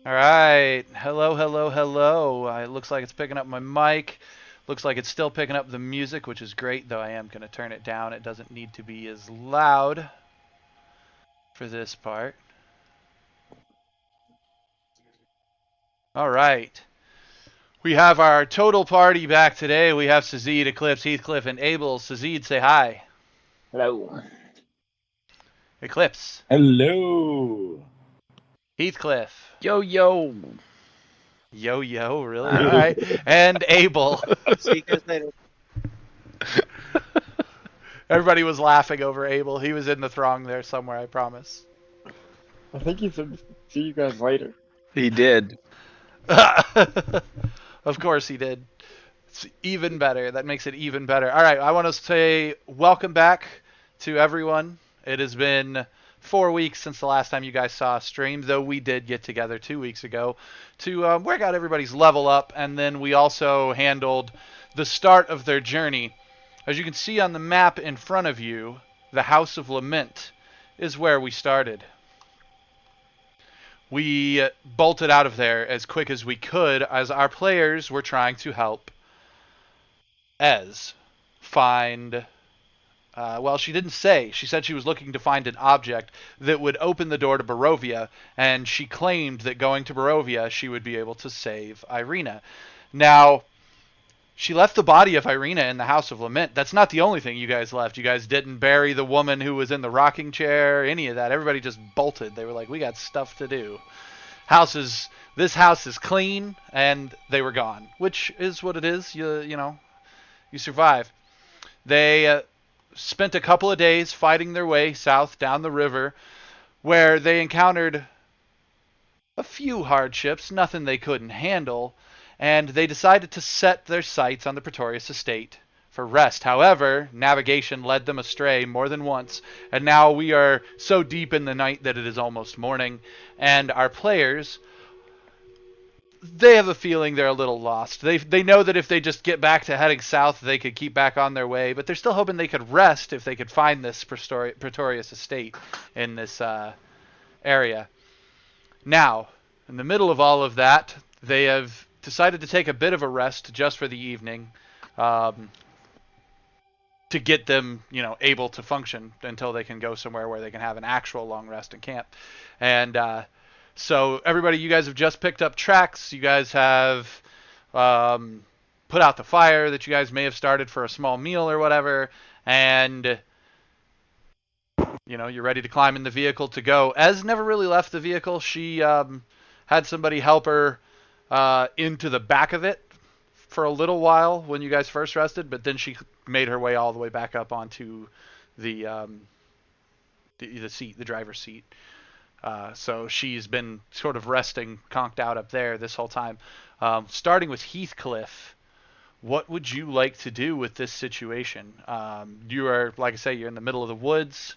All right. Hello, hello, hello. It looks like it's picking up my mic. Looks like it's still picking up the music, which is great, though I am going to turn it down. It doesn't need to be as loud for this part. All right. We have our total party back today. We have Sazid, Eclipse, Heathcliff, and Abel. Sazid, say hi. Hello. Eclipse. Hello. Heathcliff. Yo, yo. Yo, yo, really? All right. And Abel. See you guys later. Everybody was laughing over Abel. He was in the throng there somewhere, I promise. I think he said, see you guys later. He did. Of course he did. It's even better. That makes it even better. All right, I want to say welcome back to everyone. It has been 4 weeks since the last time you guys saw a stream, though we did get together 2 weeks ago to work out everybody's level up, and then we also handled the start of their journey. As you can see on the map in front of you, the House of Lament is where we started. We bolted out of there as quick as we could as our players were trying to help Ez find. Well, she didn't say. She said she was looking to find an object that would open the door to Barovia, and she claimed that going to Barovia, she would be able to save Irina. Now, she left the body of Irina in the House of Lament. That's not the only thing you guys left. You guys didn't bury the woman who was in the rocking chair, any of that. Everybody just bolted. They were like, we got stuff to do. This house is clean, and they were gone, which is what it is. You survive. They spent a couple of days fighting their way south down the river, where they encountered a few hardships, nothing they couldn't handle, and they decided to set their sights on the Pretorius estate for rest. However, navigation led them astray more than once, and now we are so deep in the night that it is almost morning, and our players, they have a feeling they're a little lost. They know that if they just get back to heading south, they could keep back on their way, but they're still hoping they could rest if they could find this Pretorius estate in this area. Now, in the middle of all of that, they have decided to take a bit of a rest just for the evening, to get them, able to function until they can go somewhere where they can have an actual long rest and camp. And so everybody, you guys have just picked up tracks. You guys have put out the fire that you guys may have started for a small meal or whatever, and you're ready to climb in the vehicle to go. Ez never really left the vehicle. She had somebody help her into the back of it for a little while when you guys first rested, but then she made her way all the way back up onto the seat, the driver's seat. So she's been sort of resting, conked out up there this whole time. Starting with Heathcliff, what would you like to do with this situation? You are, like I say, you're in the middle of the woods.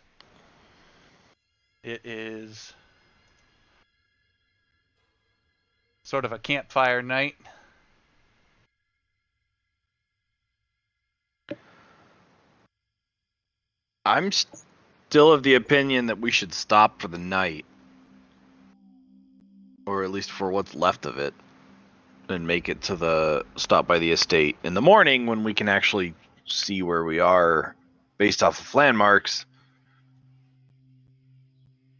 It is sort of a campfire night. I'm still of the opinion that we should stop for the night. Or at least for what's left of it. And make it to the stop by the estate in the morning when we can actually see where we are based off of landmarks.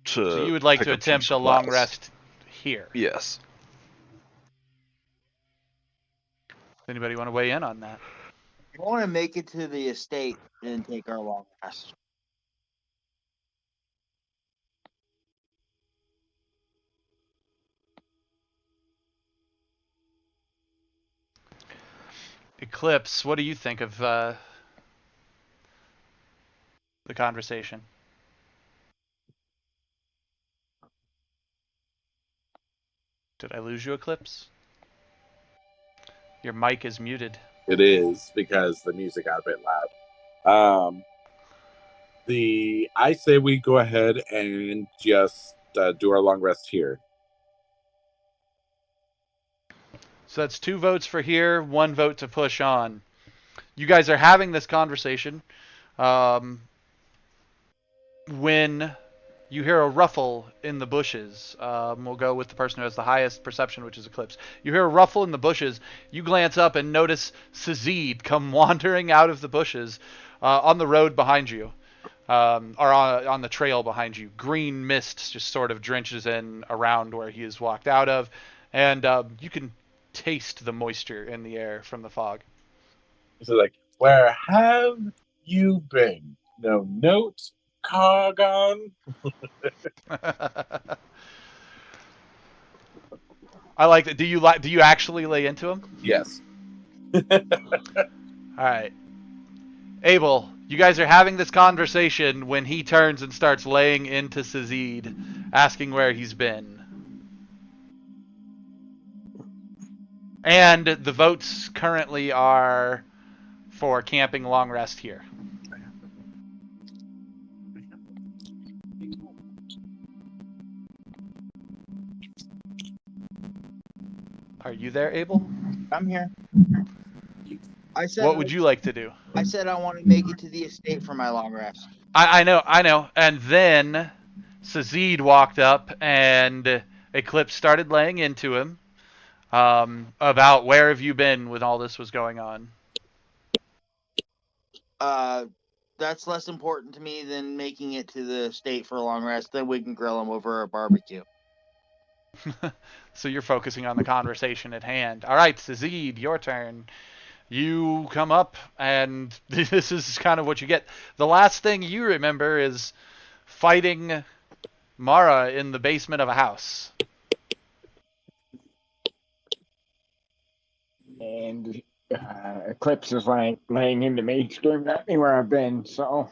So you would like to attempt a long rest here? Yes. Anybody want to weigh in on that? We want to make it to the estate and take our long rest. Eclipse, what do you think of the conversation? Did I lose you, Eclipse? Your mic is muted. It is because the music got a bit loud. I say we go ahead and just do our long rest here. So that's 2 votes for here, 1 vote to push on. You guys are having this conversation when you hear a ruffle in the bushes. We'll go with the person who has the highest perception, which is Eclipse. You hear a ruffle in the bushes. You glance up and notice Sazid come wandering out of the bushes on the road behind you, or on the trail behind you. Green mist just sort of drenches in around where he has walked out of, and you can taste the moisture in the air from the fog. So like, where have you been? No note, Cargon. I like that. Do you actually lay into him? Yes. All right. Abel, you guys are having this conversation when he turns and starts laying into Sazid, asking where he's been. And the votes currently are for camping long rest here. Are you there, Abel? I'm here. I said What would you like to do? I said I want to make it to the estate for my long rest. I know. And then Sazid walked up and Eclipse started laying into him about where have you been when all this was going on. That's less important to me than making it to the estate for a long rest. Then we can grill them over a barbecue. So you're focusing on the conversation at hand. All right, Sazid, your turn. You come up, and this is kind of what you get. The last thing you remember is fighting Mara in the basement of a house. And Eclipse is like laying into me, screaming at me where I've been. So,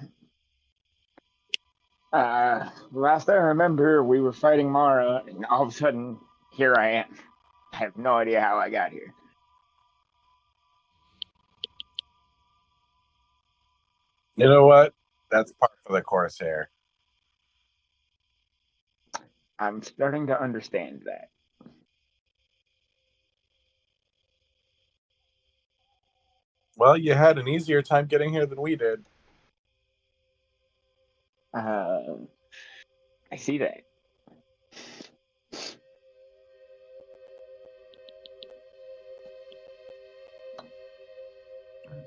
last I remember, we were fighting Mara, and all of a sudden, here I am. I have no idea how I got here. You know what? That's part of the Corsair. I'm starting to understand that. Well, you had an easier time getting here than we did. I see that.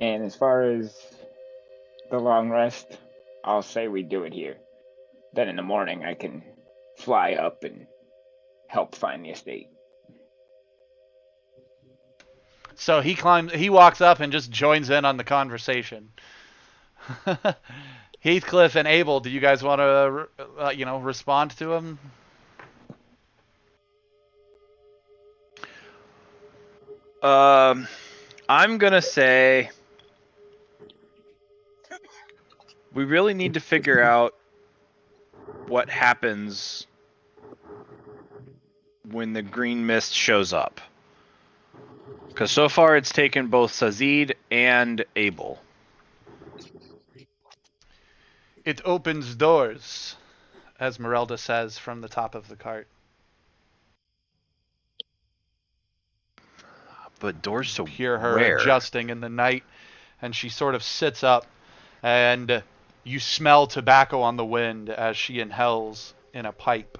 And as far as the long rest, I'll say we do it here. Then in the morning, I can fly up and help find the estate. So he walks up and just joins in on the conversation. Heathcliff and Abel, do you guys want to, respond to him? I'm gonna say we really need to figure out what happens when the green mist shows up. Because so far it's taken both Sazid and Abel. It opens doors, as Merelda says from the top of the cart. But doors to Hear her where? adjusting in the night, and she sort of sits up, and you smell tobacco on the wind as she inhales in a pipe,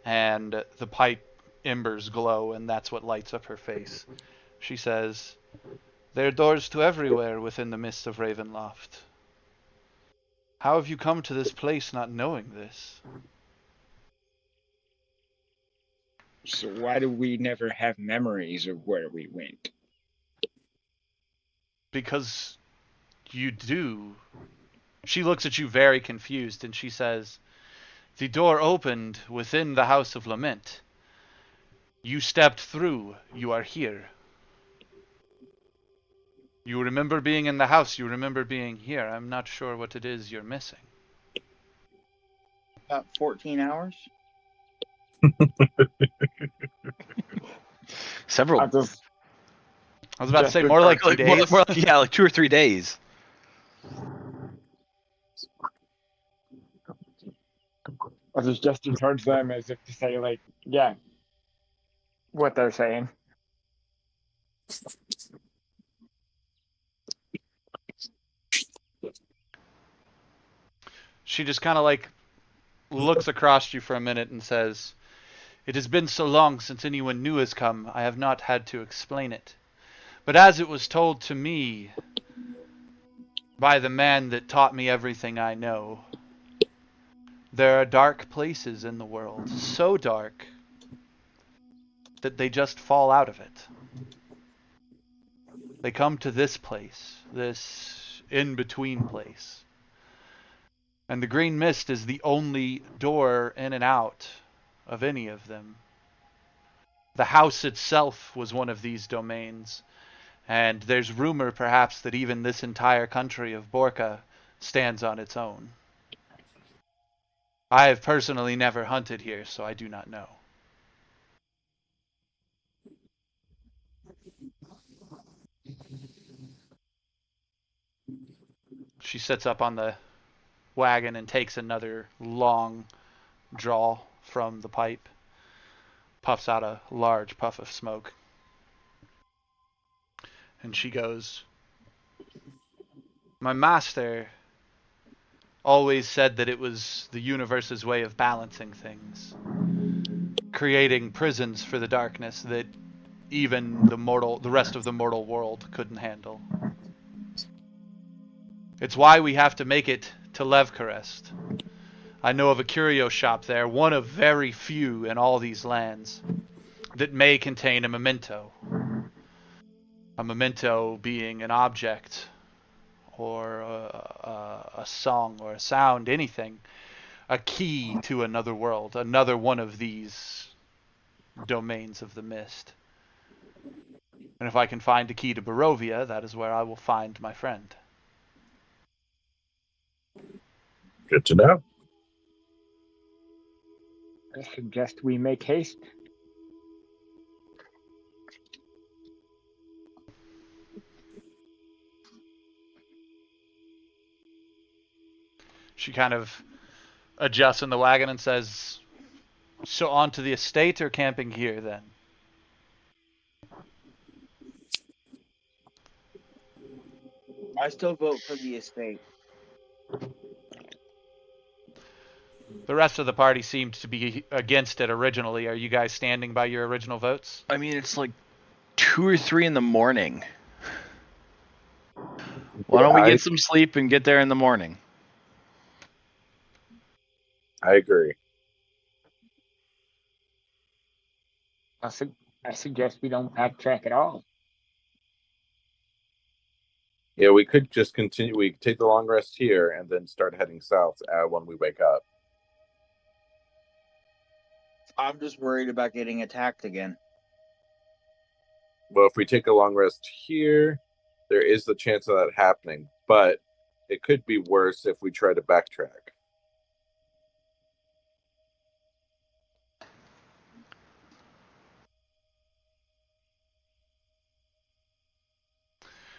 and the pipe embers glow, and that's what lights up her face. She says, "There are doors to everywhere within the mist of Ravenloft. How have you come to this place not knowing this?" So why do we never have memories of where we went? Because you do. She looks at you very confused, and she says, "The door opened within the House of Lament. You stepped through. You are here. You remember being in the house. You remember being here. I'm not sure what it is you're missing." About 14 hours. Several. I just I was about to Just say in more like time. 2 days. More like, yeah, like 2 or 3 days. I was gesturing towards them as if to say, like, yeah, what they're saying. She just kind of like looks across you for a minute and says, "It has been so long since anyone new has come, I have not had to explain it. But as it was told to me by the man that taught me everything I know, there are dark places in the world, so dark that they just fall out of it. They come to this place, this in-between place. And the green mist is the only door in and out of any of them. The house itself was one of these domains, and there's rumor perhaps that even this entire country of Borca stands on its own. I have personally never hunted here, so I do not know." She sits up on the wagon and takes another long draw from the pipe, puffs out a large puff of smoke, and she goes, "My master always said that it was the universe's way of balancing things, creating prisons for the darkness that even the rest of the mortal world couldn't handle. It's why we have to make it to Levkarest. I know of a curio shop there, one of very few in all these lands, that may contain a memento. A memento being an object, or a song, or a sound, anything. A key to another world, another one of these domains of the mist. And if I can find a key to Barovia, that is where I will find my friend." Good to know. I suggest we make haste. She kind of adjusts in the wagon and says, "So on to the estate or camping here then?" I still vote for the estate. The rest of the party seemed to be against it originally. Are you guys standing by your original votes? I mean, it's like 2 or 3 in the morning. Why don't we get some sleep and get there in the morning? I agree. I suggest we don't backtrack at all. Yeah, we could just continue. We could take the long rest here and then start heading south when we wake up. I'm just worried about getting attacked again. Well, if we take a long rest here, there is the chance of that happening, but it could be worse if we try to backtrack.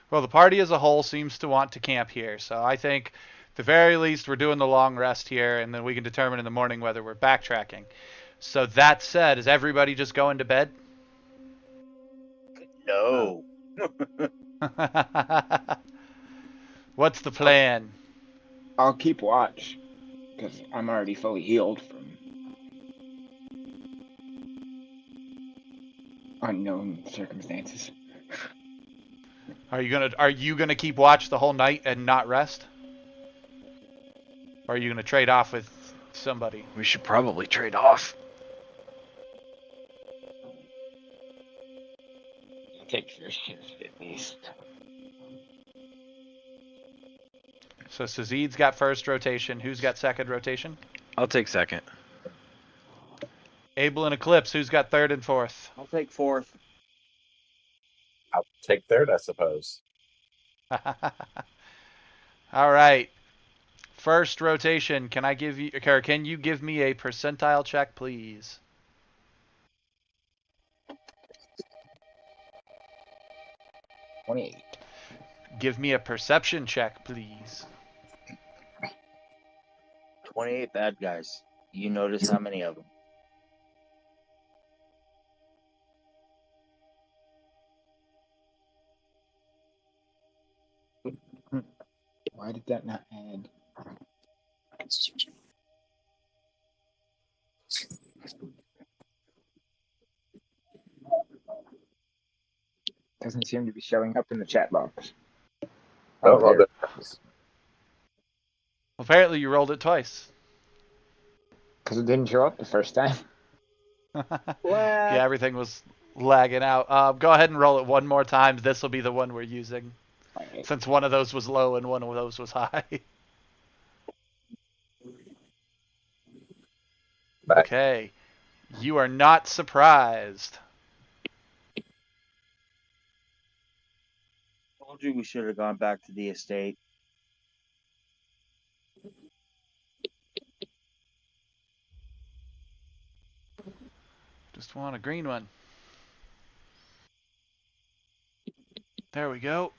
Well, the party as a whole seems to want to camp here, so I think at the very least we're doing the long rest here, and then we can determine in the morning whether we're backtracking. So that said, is everybody just going to bed? No. What's the plan? I'll keep watch, because I'm already fully healed from unknown circumstances. Are you gonna keep watch the whole night and not rest? Or are you gonna trade off with somebody? We should probably trade off. Take your shift at least. So Sazid's got first rotation. Who's got second rotation? I'll take second. Abel and Eclipse. Who's got third and fourth? I'll take fourth. I'll take third, I suppose. All right. First rotation. Can you give me a percentile check, please? 28. Give me a perception check, please. 28 bad guys. You notice how many of them? Why did that not add? doesn't seem to be showing up in the chat box. Oh, there. there it is. Apparently, you rolled it twice. Because it didn't show up the first time. Yeah, everything was lagging out. Go ahead and roll it one more time. This will be the one we're using. Right. Since one of those was low and one of those was high. Nice. Okay. You are not surprised. Told you we should have gone back to the estate. Just want a green one. There we go.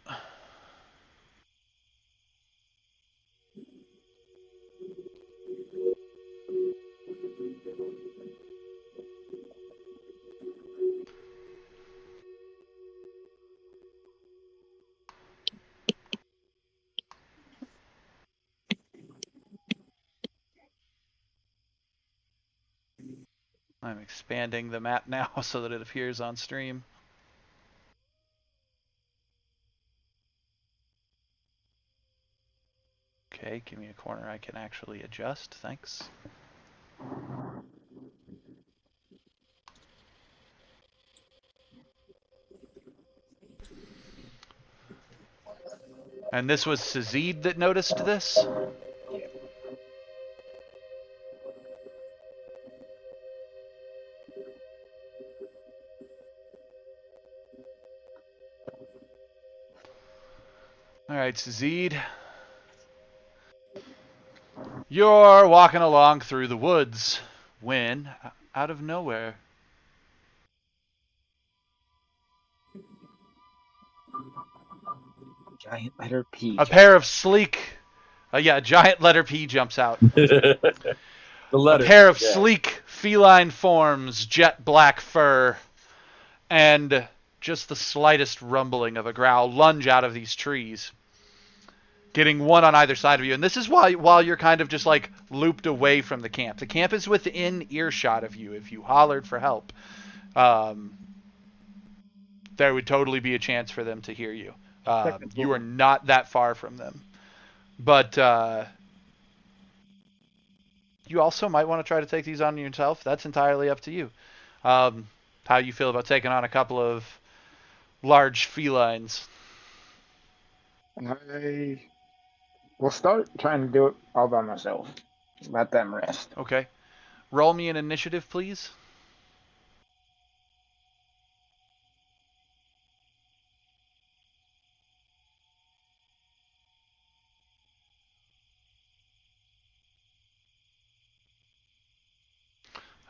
I'm expanding the map now so that it appears on stream. Okay, give me a corner I can actually adjust. Thanks. And this was Sazid that noticed this? Yeah. Alright, Sazid. You're walking along through the woods when, out of nowhere, Giant letter P. a pair of sleek, a giant letter P jumps out. The letter. A pair of yeah. sleek feline forms, jet black fur, and just the slightest rumbling of a growl lunge out of these trees, getting one on either side of you. And this is while you're kind of just like looped away from the camp. The camp is within earshot of you. If you hollered for help, there would totally be a chance for them to hear you. You are not that far from them. But you also might want to try to take these on yourself. That's entirely up to you. How you feel about taking on a couple of large felines. I will start trying to do it all by myself. Let them rest. Okay. Roll me an initiative, please.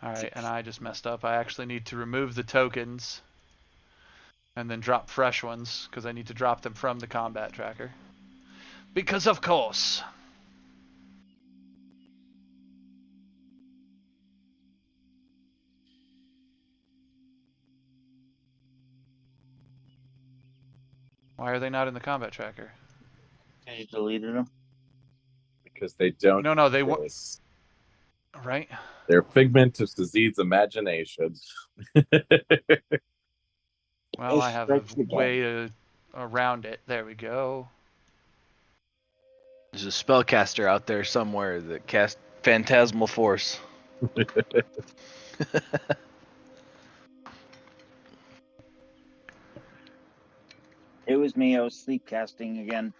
Alright, and I just messed up. I actually need to remove the tokens and then drop fresh ones, because I need to drop them from the combat tracker. Because of course. Why are they not in the combat tracker? You deleted them. Because they don't. No, they were. exist. Right? They're a figment of Sazid's imagination. Well, I have a Strikes again. way around it. There we go. There's a spellcaster out there somewhere that casts Phantasmal Force. It was me. I was sleep casting again.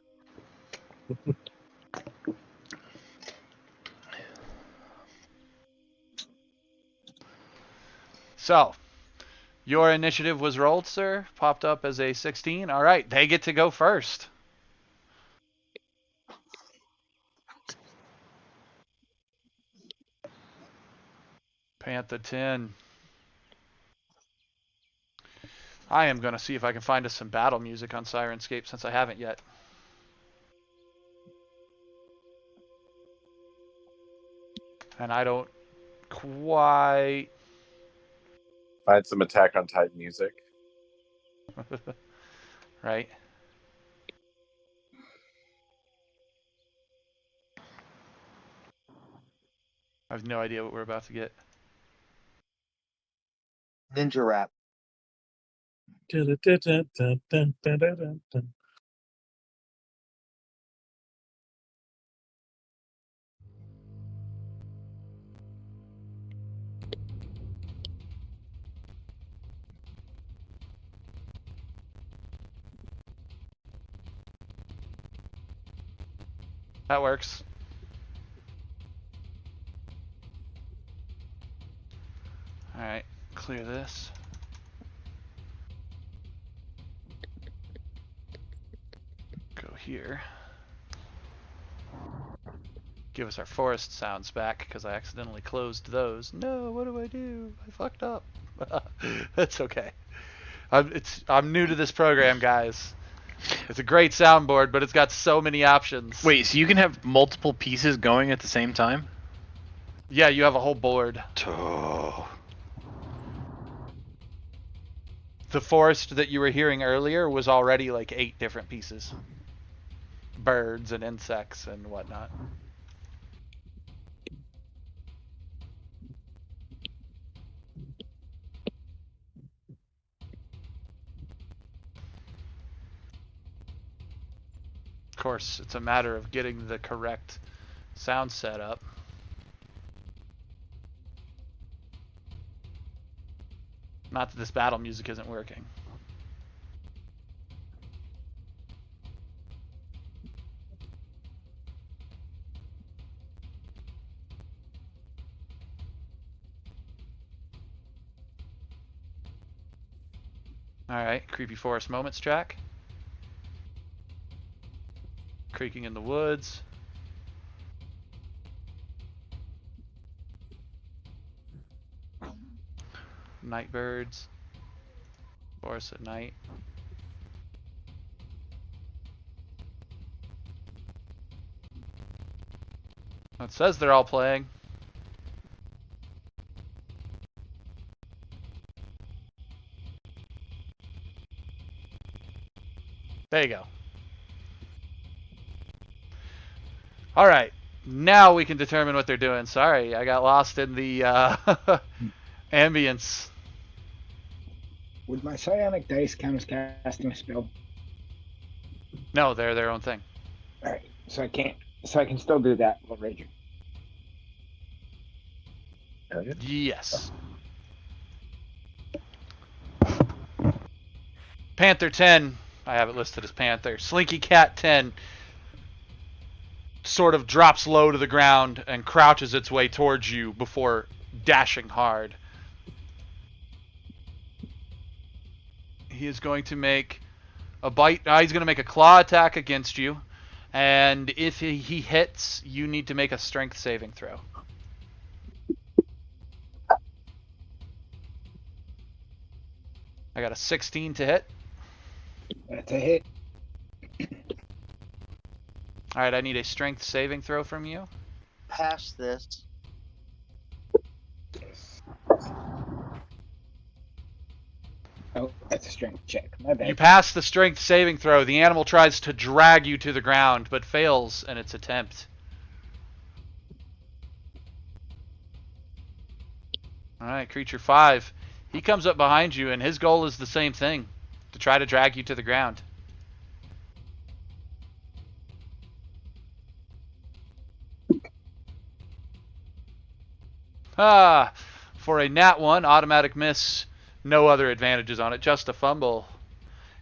So, your initiative was rolled, sir. Popped up as a 16. All right, they get to go first. Panther 10. I am going to see if I can find us some battle music on Sirenscape since I haven't yet. And I don't quite... Find some Attack on Titan music. Right? I have no idea what we're about to get. Ninja rap. That works. Alright, clear this. Go here. Give us our forest sounds back because I accidentally closed those. No, what do I do? I fucked up. That's okay. I'm new to this program, guys. It's a great soundboard, but it's got so many options. Wait, so you can have multiple pieces going at the same time? Yeah, you have a whole board. Oh. The forest that you were hearing earlier was already like 8 different pieces. Birds and insects and whatnot. Of course, it's a matter of getting the correct sound set up. Not that this battle music isn't working. Alright, Creepy Forest Moments track. Creaking in the Woods. Nightbirds. Forest at Night. It says they're all playing. There you go. Alright, now we can determine what they're doing. Sorry, I got lost in the ambience. Would my psionic dice count as casting a spell? No, they're their own thing. Alright, so I can still do that while raging. Yes. Panther 10, I have it listed as Panther. Slinky Cat 10 sort of drops low to the ground and crouches its way towards you before dashing hard. He is going to make a bite. He's going to make a claw attack against you. And if he hits, you need to make a strength saving throw. I got a 16 to hit. That's a hit. Alright, I need a strength saving throw from you. Pass this. Oh, that's a strength check. My bad. You pass the strength saving throw. The animal tries to drag you to the ground, but fails in its attempt. Alright, creature 5. He comes up behind you, and his goal is the same thing. To try to drag you to the ground. Ah! For a nat 1, automatic miss. No other advantages on it, just a fumble.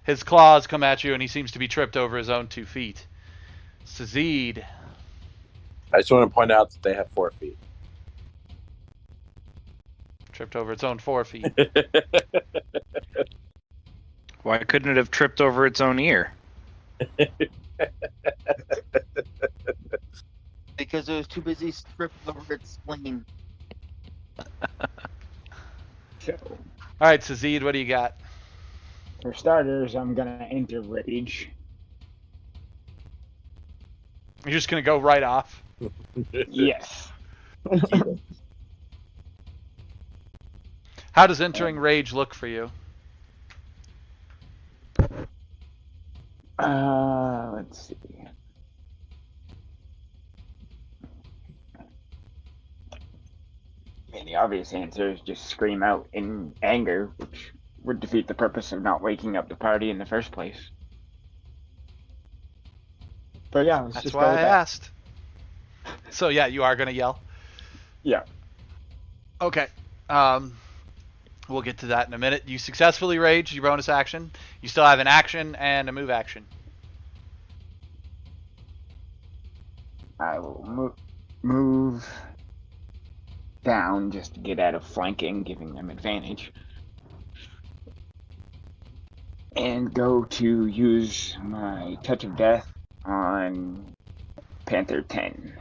His claws come at you, and he seems to be tripped over his own 2 feet. Sazid. I just want to point out that they have 4 feet. Tripped over its own 4 feet. Why couldn't it have tripped over its own ear? Because it was too busy stripping over its spleen. So, Alright, Sazid, what do you got? for starters, I'm gonna enter rage. You're just going to go right off? Yes. How does entering rage look for you? Let's see. I mean, the obvious answer is just scream out in anger, which would defeat the purpose of not waking up the party in the first place. But yeah, let's That's just why go I with that. asked. So yeah, you are gonna yell. Yeah. Okay. We'll get to that in a minute. You successfully rage your bonus action. You still have an action and a move action. I will move down just to get out of flanking, giving them advantage. And go to use my Touch of Death on Panther 10.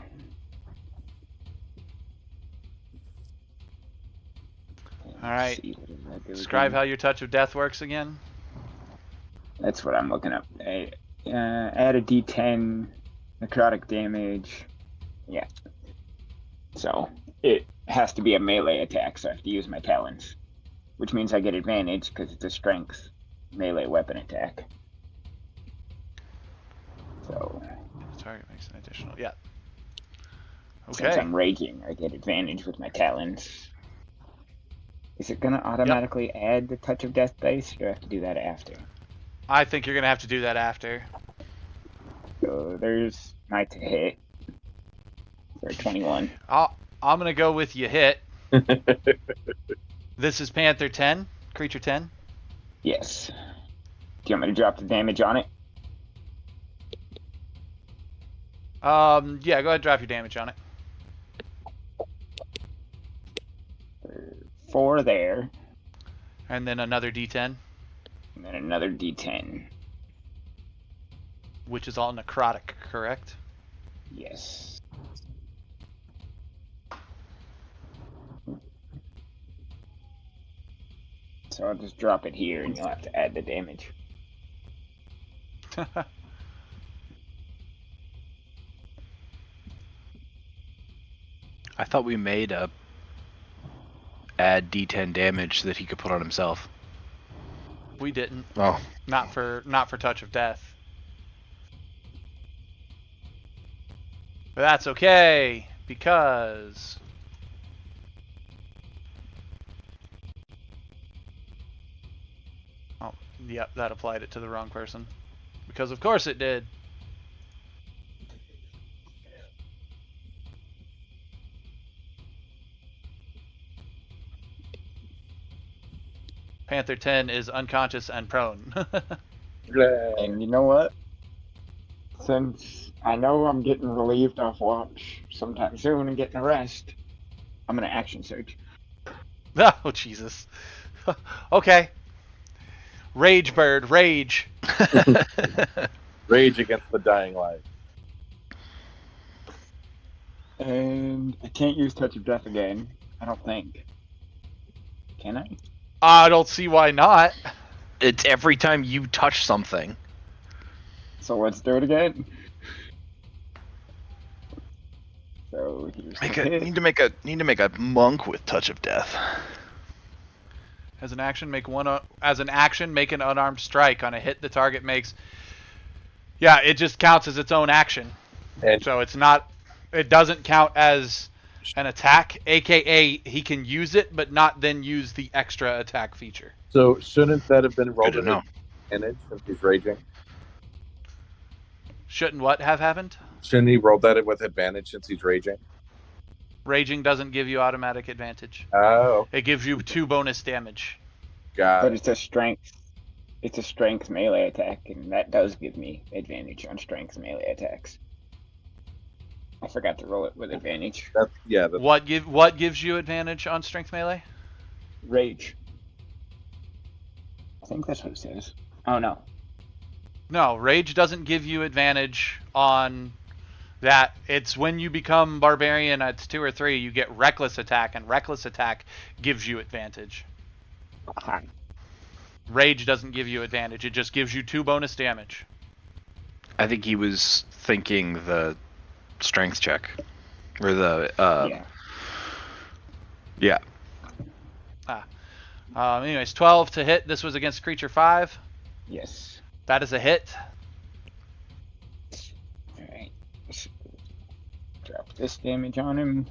All right. Describe again. how your touch of death works again. That's what I'm looking up. Add a D10 necrotic damage. Yeah. So it has to be a melee attack, so I have to use my talons, which means I get advantage because it's a strength melee weapon attack. So Target makes an additional. Yeah. since Okay. I'm raging, I get advantage with my talons. Is it going to automatically add the Touch of Death dice, or do I have to do that after? I think you're gonna have to do that after. So there's my to hit for 21. I'm gonna go with you hit. This is Panther 10, creature 10. Yes. Do you want me to drop the damage on it? Yeah, go ahead and drop your damage on it. 4 there, And then another D10, and then another D10. which is all necrotic, correct? Yes. So I'll just drop it here, and you'll have to add the damage. I thought we made a add D10 damage that he could put on himself. We didn't. Oh, Not for touch of death. But that's okay because oh, yep, that applied it to the wrong person. Because of course it did. Panther 10 is unconscious and prone. And you know what? Since I know I'm getting relieved off watch sometime soon and getting a rest, I'm going to action search. Oh, Jesus. Okay. Rage bird, rage. Rage against the dying light. And I can't use Touch of Death again, I don't think. Can I? I don't see why not. it's every time you touch something. So let's do it again. So here's the hit. Need to make a monk with touch of death. As an action, make an unarmed strike on a hit the target makes. Yeah, it just counts as its own action. And So it's not. It doesn't count as an attack, aka he can use it, but not then use the extra attack feature. so shouldn't that have been rolled Good to at know. advantage since he's raging? Shouldn't what have happened? Shouldn't he roll that with advantage since he's raging? Raging doesn't give you automatic advantage. Oh, It gives you 2 bonus damage. got But it. it's a strength. It's a strength melee attack, and that does give me advantage on strength melee attacks. I forgot to roll it with advantage. That's What gives you advantage on strength melee? Rage. I think that's what it says. Oh no. No, rage doesn't give you advantage on that. It's when you become barbarian at 2 or 3, you get reckless attack, and reckless attack gives you advantage. Aha. Rage doesn't give you advantage. It just gives you 2 bonus damage. I think he was thinking the strength check. Or the Yeah. yeah. Anyways, 12 to hit. This was against creature 5. Yes. That is a hit. Alright. Drop this damage on him.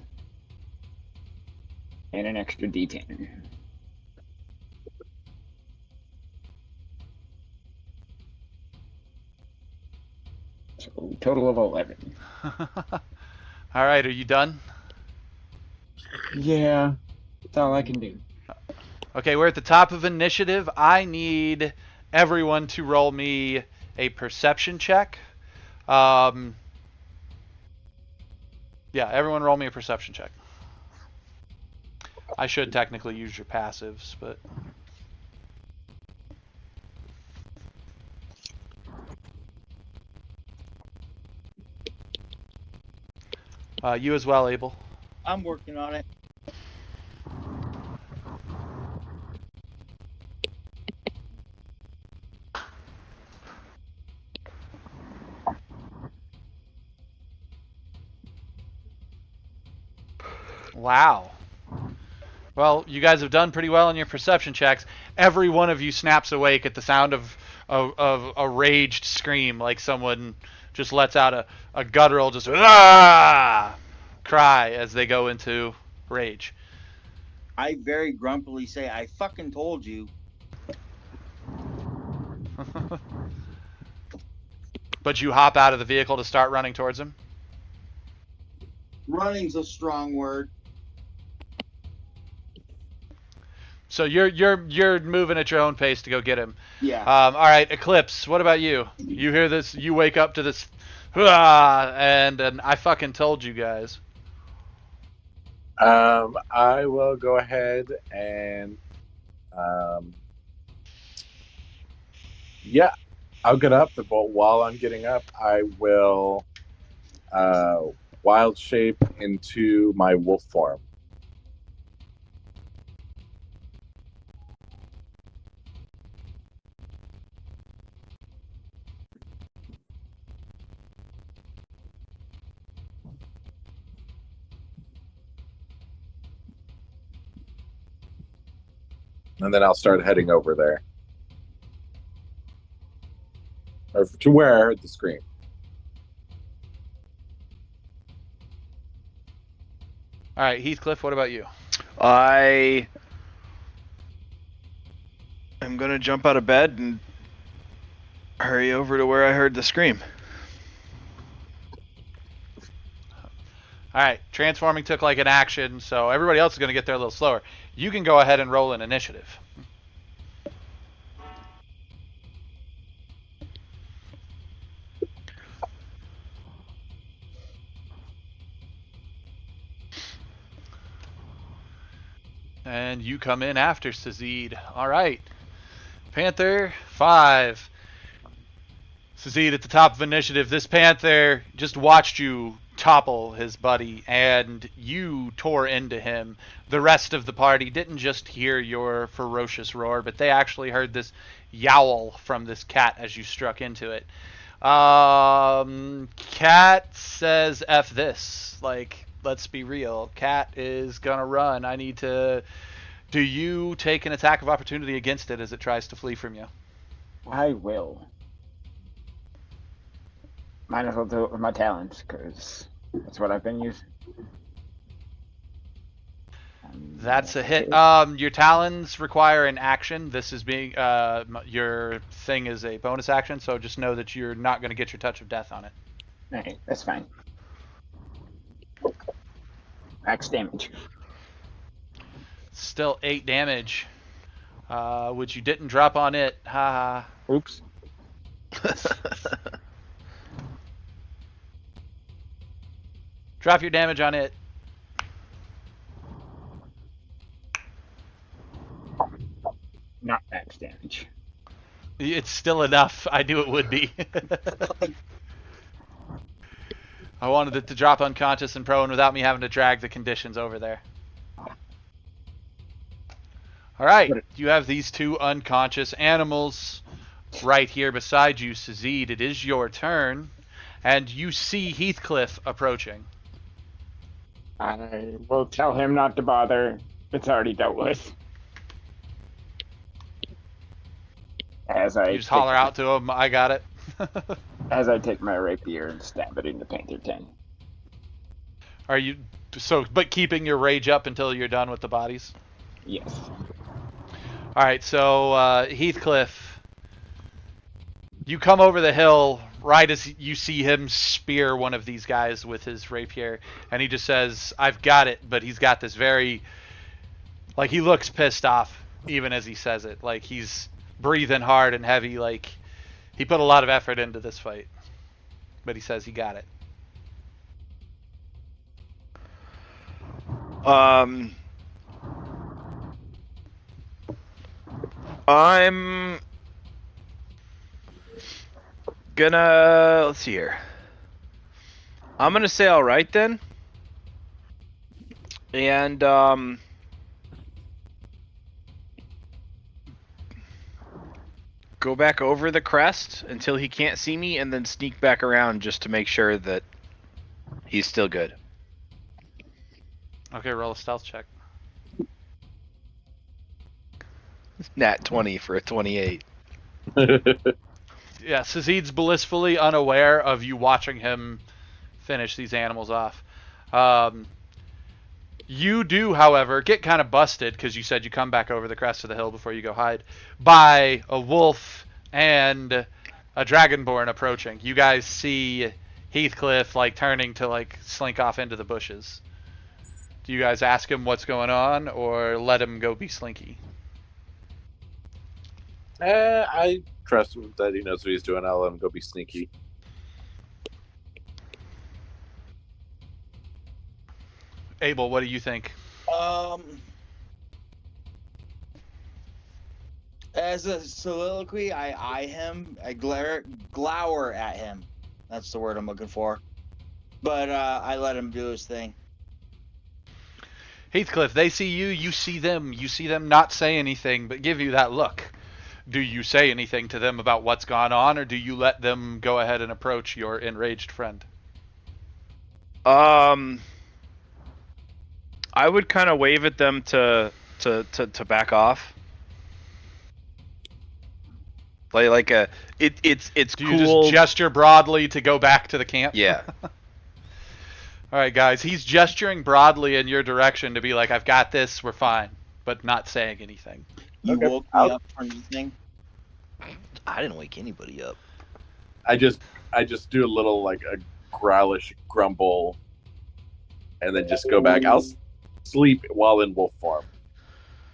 And an extra D10. total of 11. All right, are you done? Yeah, that's all I can do. Okay, we're at the top of initiative. I need everyone to roll me a perception check. Yeah, everyone roll me a perception check. I should technically use your passives, but... you as well, Abel. I'm working on it. Wow. Well, you guys have done pretty well in your perception checks. Every one of you snaps awake at the sound of a raged scream, like someone just lets out a guttural just ah! Cry as they go into rage. I very grumpily say, I fucking told you. But you hop out of the vehicle to start running towards him? Running's a strong word. So you're moving at your own pace to go get him. Yeah. All right, Eclipse. What about you? You hear this? You wake up to this, and I fucking told you guys. I will go ahead and yeah, I'll get up. But while I'm getting up, I will wild shape into my wolf form. And then I'll start heading over there. Or to where I heard the scream. All right, Heathcliff, what about you? I am going to jump out of bed and hurry over to where I heard the scream. All right, transforming took like an action, so everybody else is going to get there a little slower. You can go ahead and roll an initiative. And you come in after Sazid. All right. Panther, 5. Sazid at the top of initiative. This Panther just watched you topple his buddy, and you tore into him. The rest of the party didn't just hear your ferocious roar, but they actually heard this yowl from this cat as you struck into it. Cat says F this. Like, let's be real. Cat is gonna run. I need to... Do you take an attack of opportunity against it as it tries to flee from you? I will. Might as well do it with my talents, because that's what I've been using. That's a hit. Your talons require an action. This is being your thing is a bonus action, so just know that you're not going to get your touch of death on it. Alright, that's fine. Max damage. Still 8 damage, which you didn't drop on it. Ha ha. Oops. Drop your damage on it. Not max damage. It's still enough. I knew it would be. I wanted it to drop unconscious and prone without me having to drag the conditions over there. Alright, you have these 2 unconscious animals right here beside you, Sazid. It is your turn, and you see Heathcliff approaching. I will tell him not to bother. It's already dealt with. As I You just holler out to him, I got it. as I take my rapier and stab it into Panther 10. Are you but keeping your rage up until you're done with the bodies? Yes. Alright, so Heathcliff, You come over the hill right as you see him spear one of these guys with his rapier, and he just says, "I've got it," but he's got this very, like, he looks pissed off even as he says it. Like, he's breathing hard and heavy, like, he put a lot of effort into this fight. But he says he got it. I'm gonna, let's see here. I'm gonna say all right then. And go back over the crest until he can't see me, and then sneak back around just to make sure that he's still good. Okay, roll a stealth check. Nat 20 for a 28. Yeah, Sazid's blissfully unaware of you watching him finish these animals off. You do, however, get kind of busted, because you said you come back over the crest of the hill before you go hide, by a wolf and a dragonborn approaching. You guys see Heathcliff, like, turning to, like, slink off into the bushes. Do you guys ask him what's going on, or let him go be slinky? I trust him that he knows what he's doing. I'll let him go be sneaky. Abel, what do you think? As a soliloquy, I eye him, I glower at him. That's the word I'm looking for. But I let him do his thing. Heathcliff, they see you, you see them. You see them not say anything, but give you that look. Do you say anything to them about what's gone on, or do you let them go ahead and approach your enraged friend? I would kind of wave at them to back off. Like it's Do cool. you just gesture broadly to go back to the camp? Yeah. All right, guys. He's gesturing broadly in your direction to be like, "I've got this. We're fine," but not saying anything. You Okay, woke me up from anything? I didn't wake anybody up. I just do a little, like, a growlish grumble, and then just go back. I'll sleep while in wolf form,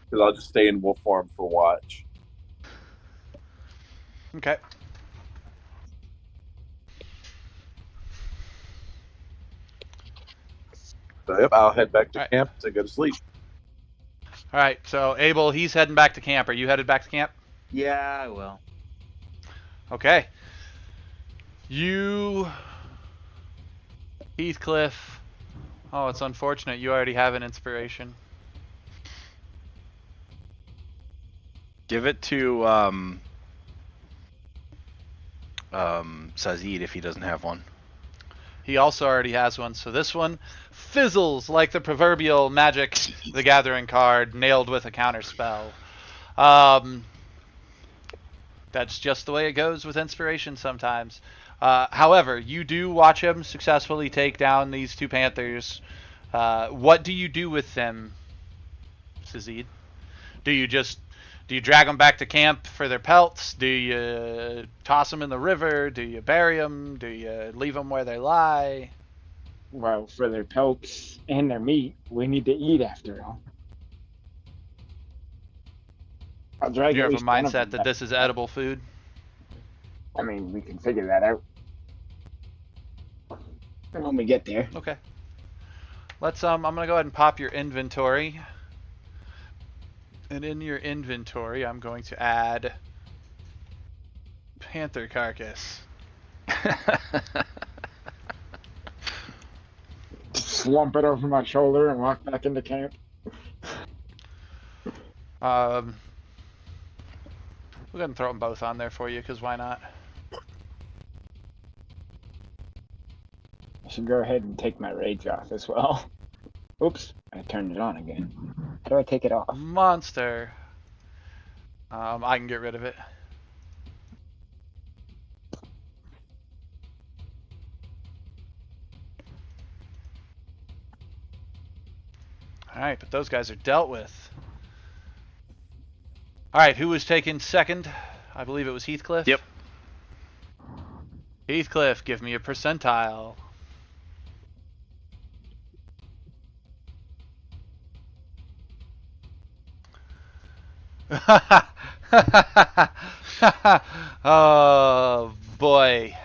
because I'll just stay in wolf form for watch. Okay. So yep, I'll head back to Alright. camp to go to sleep. All right. So Abel, he's heading back to camp. Are you headed back to camp? Yeah, I will. Okay. You, Heathcliff. Oh, it's unfortunate. You already have an inspiration. Give it to Sazid if he doesn't have one. He also already has one, so this one fizzles like the proverbial Magic the Gathering card nailed with a counter spell. That's just the way it goes with inspiration sometimes. However, you do watch him successfully take down these two panthers. What do you do with them, Sazid? Do you drag them back to camp for their pelts? Do you toss them in the river? Do you bury them? Do you leave them where they lie? Well, for their pelts and their meat, we need to eat after all. I'll drag You at have a least one of mindset them that back. this is edible food? I mean, we can figure that out when we get there. Okay. Let's I'm gonna go ahead and pop your inventory. And in your inventory, I'm going to add panther carcass. Slump it over my shoulder and walk back into camp. We'll go ahead and throw them both on there for you, because why not? I should go ahead and take my rage off as well. Oops, I turned it on again. How do I take it off? Monster. I can get rid of it. Alright, but those guys are dealt with. Alright, who was taken second? I believe it was Heathcliff. Yep. Heathcliff, give me a percentile. Oh boy.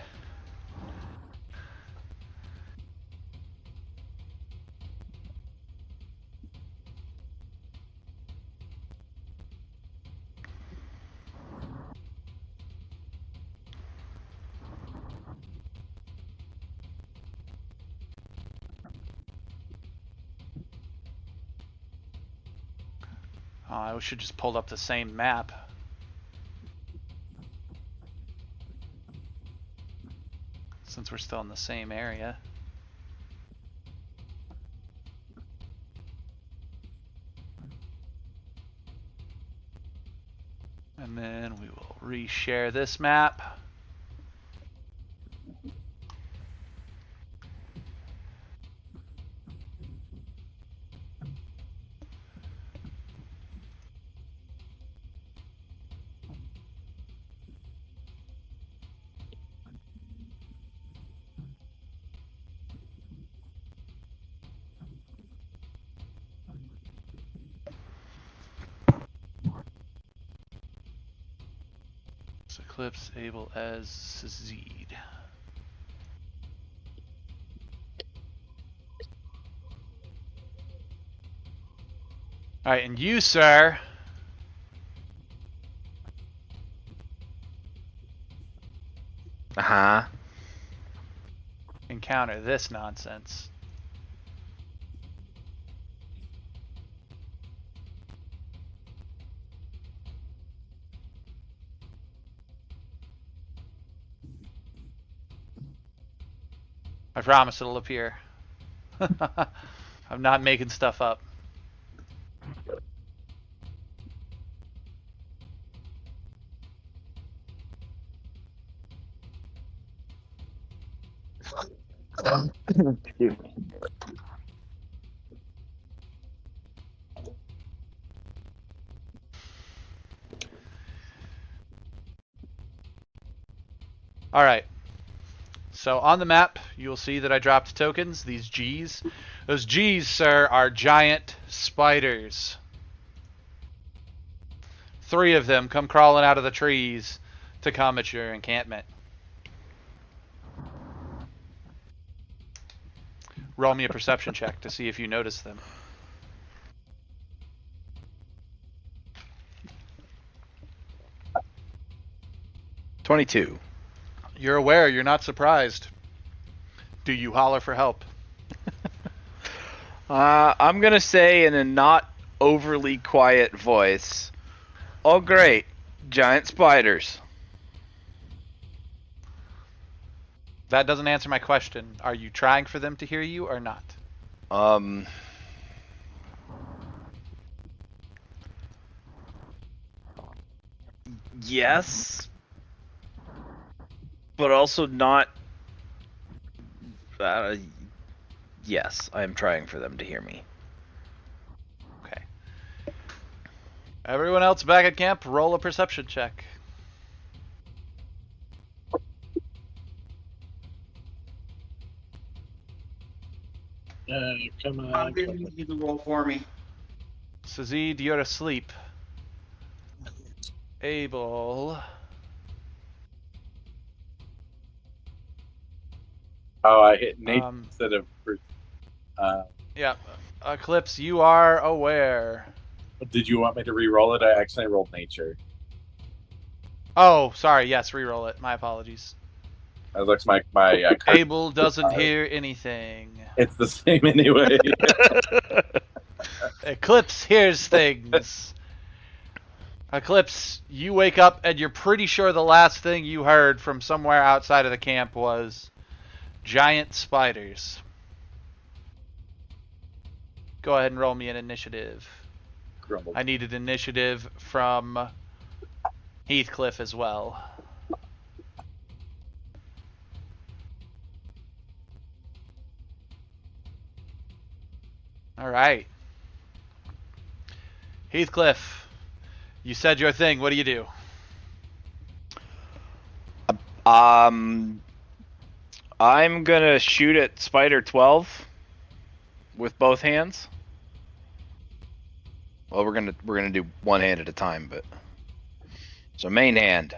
Oh, I should just pulled up the same map. Since we're still in the same area. And then we will reshare this map. Eclipse able as Zed. Alright, and you, sir. Uh-huh. Encounter this nonsense. I promise it'll appear. I'm not making stuff up. Excuse me. Alright. So on the map, you'll see that I dropped tokens, these G's. Those G's, sir, are giant spiders. 3 of them come crawling out of the trees to come at your encampment. Roll me a perception check to see if you notice them. $22. You're aware, you're not surprised. Do you holler for help? I'm gonna say in a not overly quiet voice, "Oh great, giant spiders." That doesn't answer my question. Are you trying for them to hear you or not? Yes, but also not. Yes, I am trying for them to hear me. Okay. Everyone else back at camp, roll a perception check. Come on. I'm gonna need you to roll for me. Zed, you're asleep. Abel. Oh, I hit Nate Um, instead of. Yeah. Eclipse, you are aware. Did you want me to re-roll it? I accidentally rolled nature. Oh, sorry. Yes, re-roll it. My apologies. That looks my Abel doesn't hear anything. It's the same anyway. Eclipse hears things. Eclipse, you wake up and you're pretty sure the last thing you heard from somewhere outside of the camp was giant spiders. Go ahead and roll me an initiative. Grumbled. I needed initiative from Heathcliff as well. Alright. Heathcliff, you said your thing. What do you do? I'm gonna shoot at Spider 12 with both hands. Well, we're gonna do one hand at a time, but so main hand.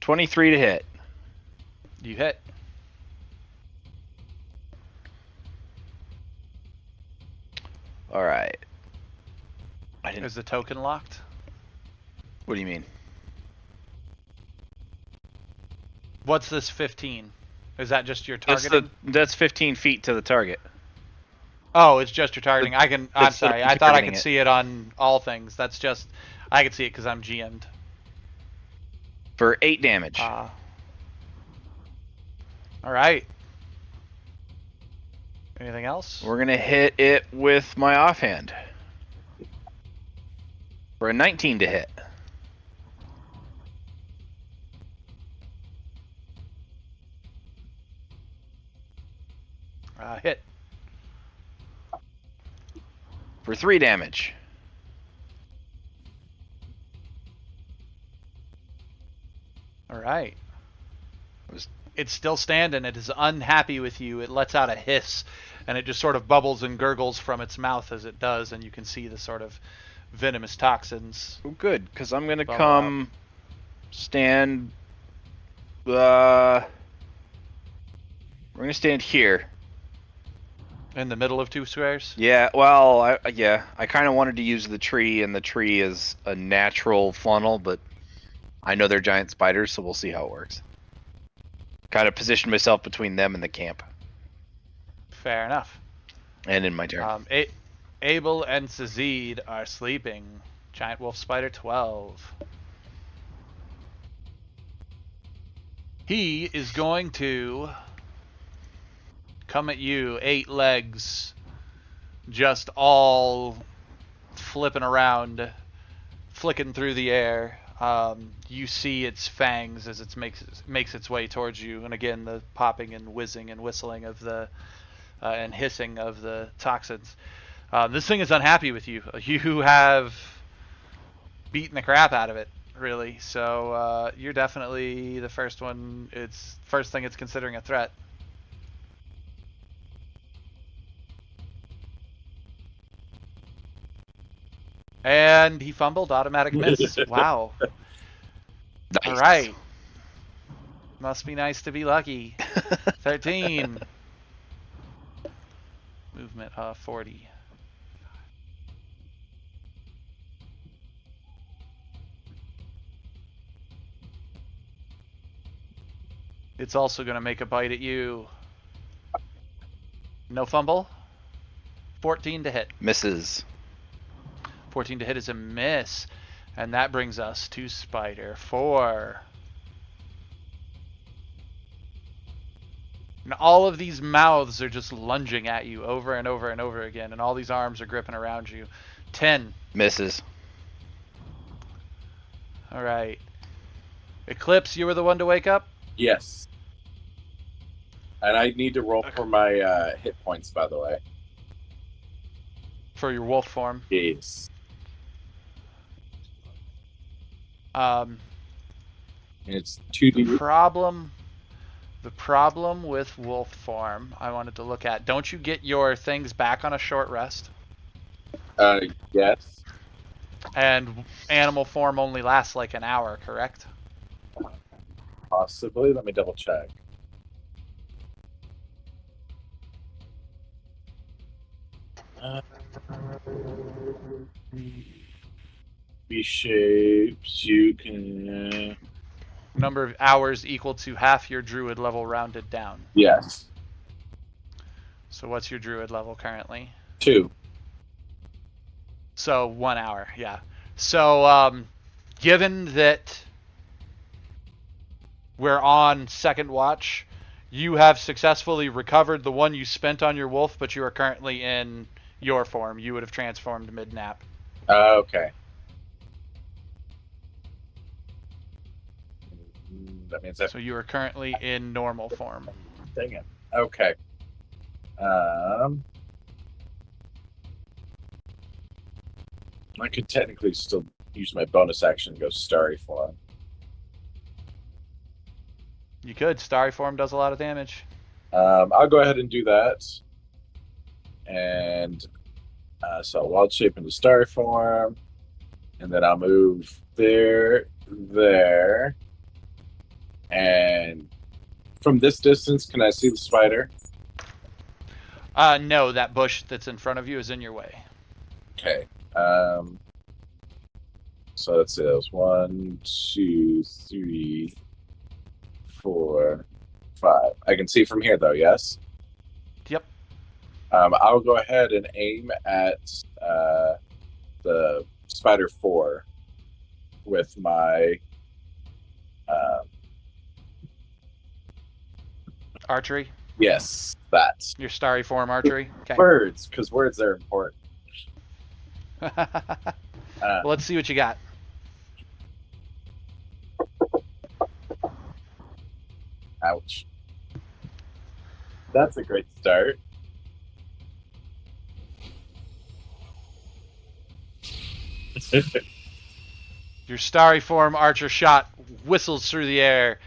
23 to hit. You hit. All right. Is the token locked? What do you mean? What's this 15? Is that just your targeting? That's 15 feet to the target. Oh, it's just your targeting. I'm That's sorry. the I thought I targeting could it. see it on all things. That's just I could see it because I'm GM'd. For 8 damage. All right. Anything else? We're gonna hit it with my offhand. For a 19 to hit. Hit. For 3 damage. All right. It's still standing. It is unhappy with you. It lets out a hiss, and it just sort of bubbles and gurgles from its mouth as it does, and you can see the sort of venomous toxins. Oh, good, because I'm gonna Bubble come stand. We're gonna stand here. In the middle of 2 squares? Yeah, well, I kind of wanted to use the tree, and the tree is a natural funnel, but I know they're giant spiders, so we'll see how it works. Kind of positioned myself between them and the camp. Fair enough. And in my turn. Abel and Sazid are sleeping. Giant wolf spider 12. He is going to come at you, 8 legs, just all flipping around, flicking through the air. You see its fangs as it makes its way towards you, and again the popping and whizzing and whistling of the and hissing of the toxins. This thing is unhappy with you. You have beaten the crap out of it, really. So you're definitely the first one. It's first thing it's considering a threat. And he fumbled, automatic miss. Wow. Nice. All right. Must be nice to be lucky. 13. Movement 40. It's also going to make a bite at you. No fumble. 14 to hit. Misses. 14 to hit is a miss. And that brings us to Spider 4. And all of these mouths are just lunging at you over and over and over again. And all these arms are gripping around you. 10. Misses. All right. Eclipse, you were the one to wake up? Yes. And I need to roll for my hit points, by the way. For your wolf form. Yes. It's 2D. The problem with wolf form I wanted to look at. Don't you get your things back on a short rest? Yes. And animal form only lasts like an hour, correct? Possibly. Let me double check. Be shapes. You can. Number of hours equal to half your druid level rounded down. Yes. So what's your druid level currently? 2. So 1 hour, yeah. So given that we're on second watch, you have successfully recovered the one you spent on your wolf, but you are currently in your form. You would have transformed mid-nap. Okay. That means that. So you are currently in normal form. Dang it. Okay. I could technically still use my bonus action and go starry form. You could. Starry form does a lot of damage. I'll go ahead and do that. And so wild shape into starry form. And then I'll move there. And from this distance, can I see the spider? No, that bush that's in front of you is in your way. Okay. So let's say that was 1, 2, 3, 4, 5. I can see from here, though, yes? Yep. I'll go ahead and aim at the spider 4 with my Archery. yes, that. Your starry form archery. Okay. Words, because words are important. Well, let's see what you got. Ouch. That's a great start. Your starry form archer shot whistles through the air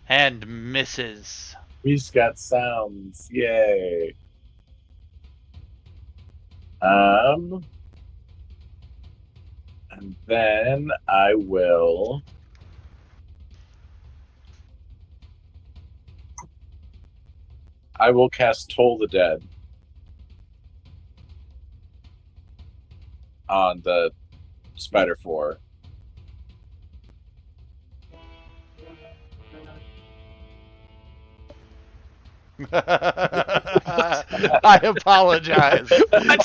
and misses. We just got sounds. Yay. And then I will cast Toll the Dead on the Spider 4. I apologize. I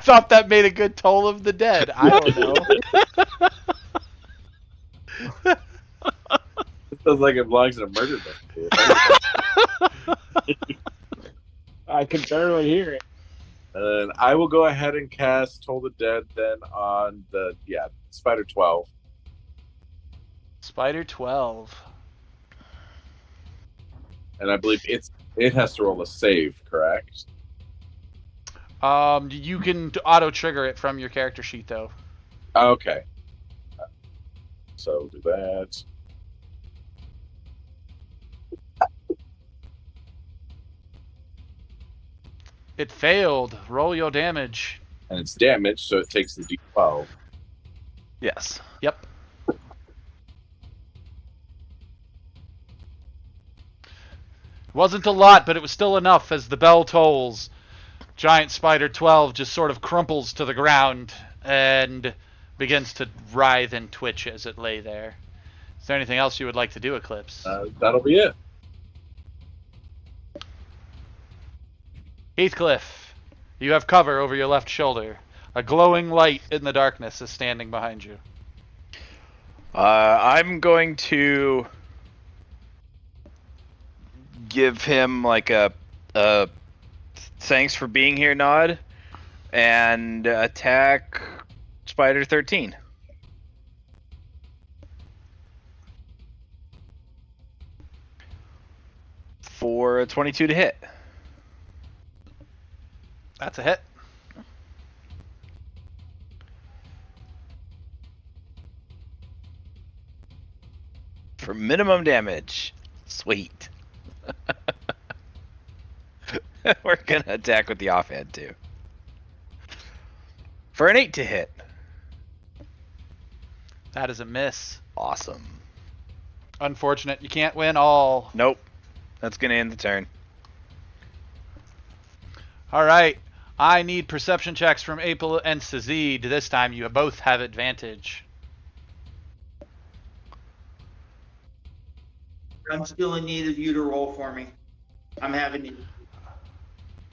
thought that made a good Toll of the Dead. I don't know. It feels like it belongs in a murder mystery. I can barely hear it. And I will go ahead and cast Toll the Dead then on the Spider 12. Spider 12. And I believe it has to roll a save, correct? You can auto trigger it from your character sheet though. Okay. So do that. It failed. Roll your damage. And it's damaged, so it takes the D12. Yes. Yep. Wasn't a lot, but it was still enough as the bell tolls. Giant Spider 12 just sort of crumples to the ground and begins to writhe and twitch as it lay there. Is there anything else you would like to do, Eclipse? That'll be it. Heathcliff, you have cover over your left shoulder. A glowing light in the darkness is standing behind you. I'm going to give him like a thanks for being here nod and attack Spider 13. For a 22 to hit. That's a hit. For minimum damage. Sweet. We're gonna attack with the offhand too. For an 8 to hit. That is a miss. Awesome. Unfortunate. You can't win all. Nope. That's gonna end the turn. Alright. I need perception checks from April and Sazid. This time you both have advantage. I'm still in need of you to roll for me. I'm having you.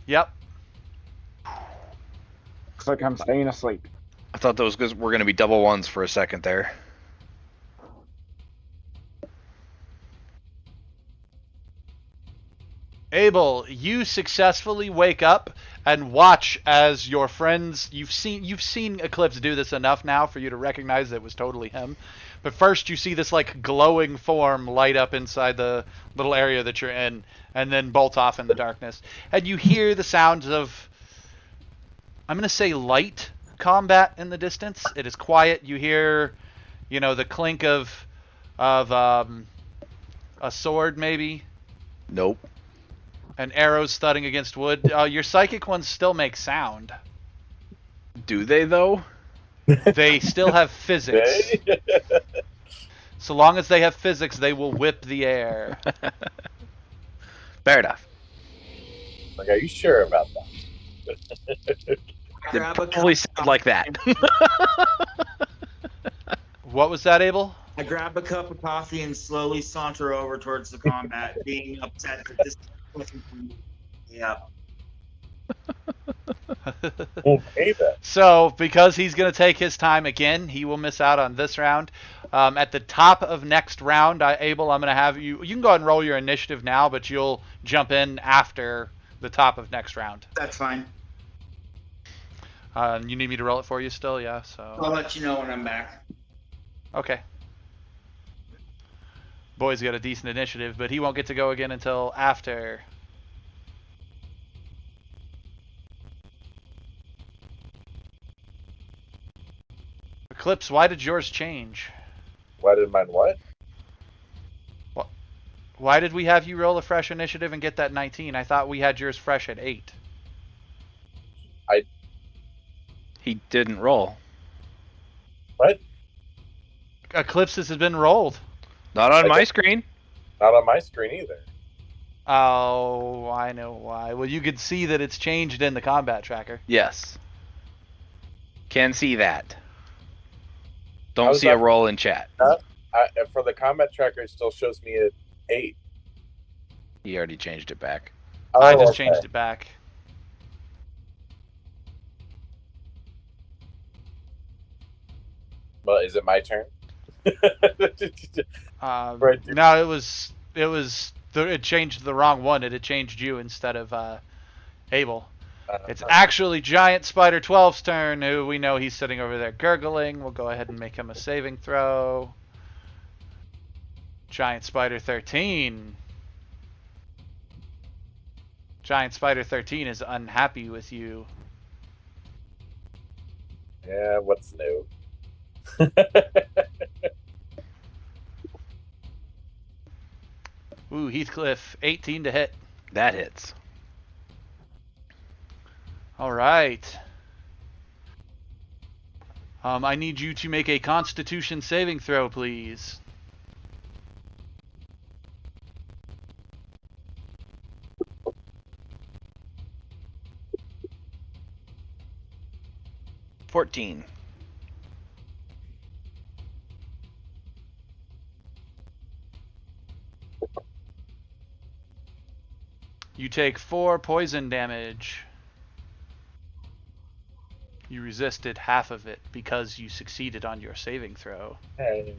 Yep. Looks like I'm staying asleep. I thought those were gonna be double ones for a second there. Abel, you successfully wake up and watch as your friends. You've seen Eclipse do this enough now for you to recognize that it was totally him. But first, you see this like glowing form light up inside the little area that you're in, and then bolt off in the darkness. And you hear the sounds of, I'm gonna say light combat in the distance. It is quiet. You hear, the clink of a sword, maybe, Nope. and arrows thudding against wood. Your psychic ones still make sound. Do they though? They still have physics. So long as they have physics, they will whip the air. Fair enough. Like, are you sure about that? They Grab a probably cup sound like that. What was that, Abel? I grab a cup of coffee and slowly saunter over towards the combat, being upset that this wasn't for me. Yeah. Okay then. So, because he's going to take his time again, he will miss out on this round. At the top of next round, Abel, I'm going to have you. You can go ahead and roll your initiative now, but you'll jump in after the top of next round. That's fine. You need me to roll it for you still? Yeah, I'll so. let you know when I'm back. Okay. Boy's got a decent initiative, but he won't get to go again until after. Eclipse, why did yours change? Why did mine what? Why did we have you roll a fresh initiative and get that 19? I thought we had yours fresh at 8. He didn't roll. What? Eclipses has been rolled. Not on my screen. Not on my screen either. Oh, I know why. Well, you could see that it's changed in the combat tracker. Yes. Can see that. How Don't is see a that- roll in chat. For the combat tracker, it still shows me at 8. He already changed it back. I just okay. changed it back. Well, is it my turn? Right. No, it changed the wrong one. It had changed you instead of Abel. It's actually Giant Spider 12's turn, who we know he's sitting over there gurgling. We'll go ahead and make him a saving throw. Giant Spider 13. Giant Spider 13 is unhappy with you. Yeah, what's new? Ooh, Heathcliff, 18 to hit. That hits. All right. I need you to make a Constitution saving throw, please. $14. You take 4 poison damage. You resisted half of it because you succeeded on your saving throw. Hey.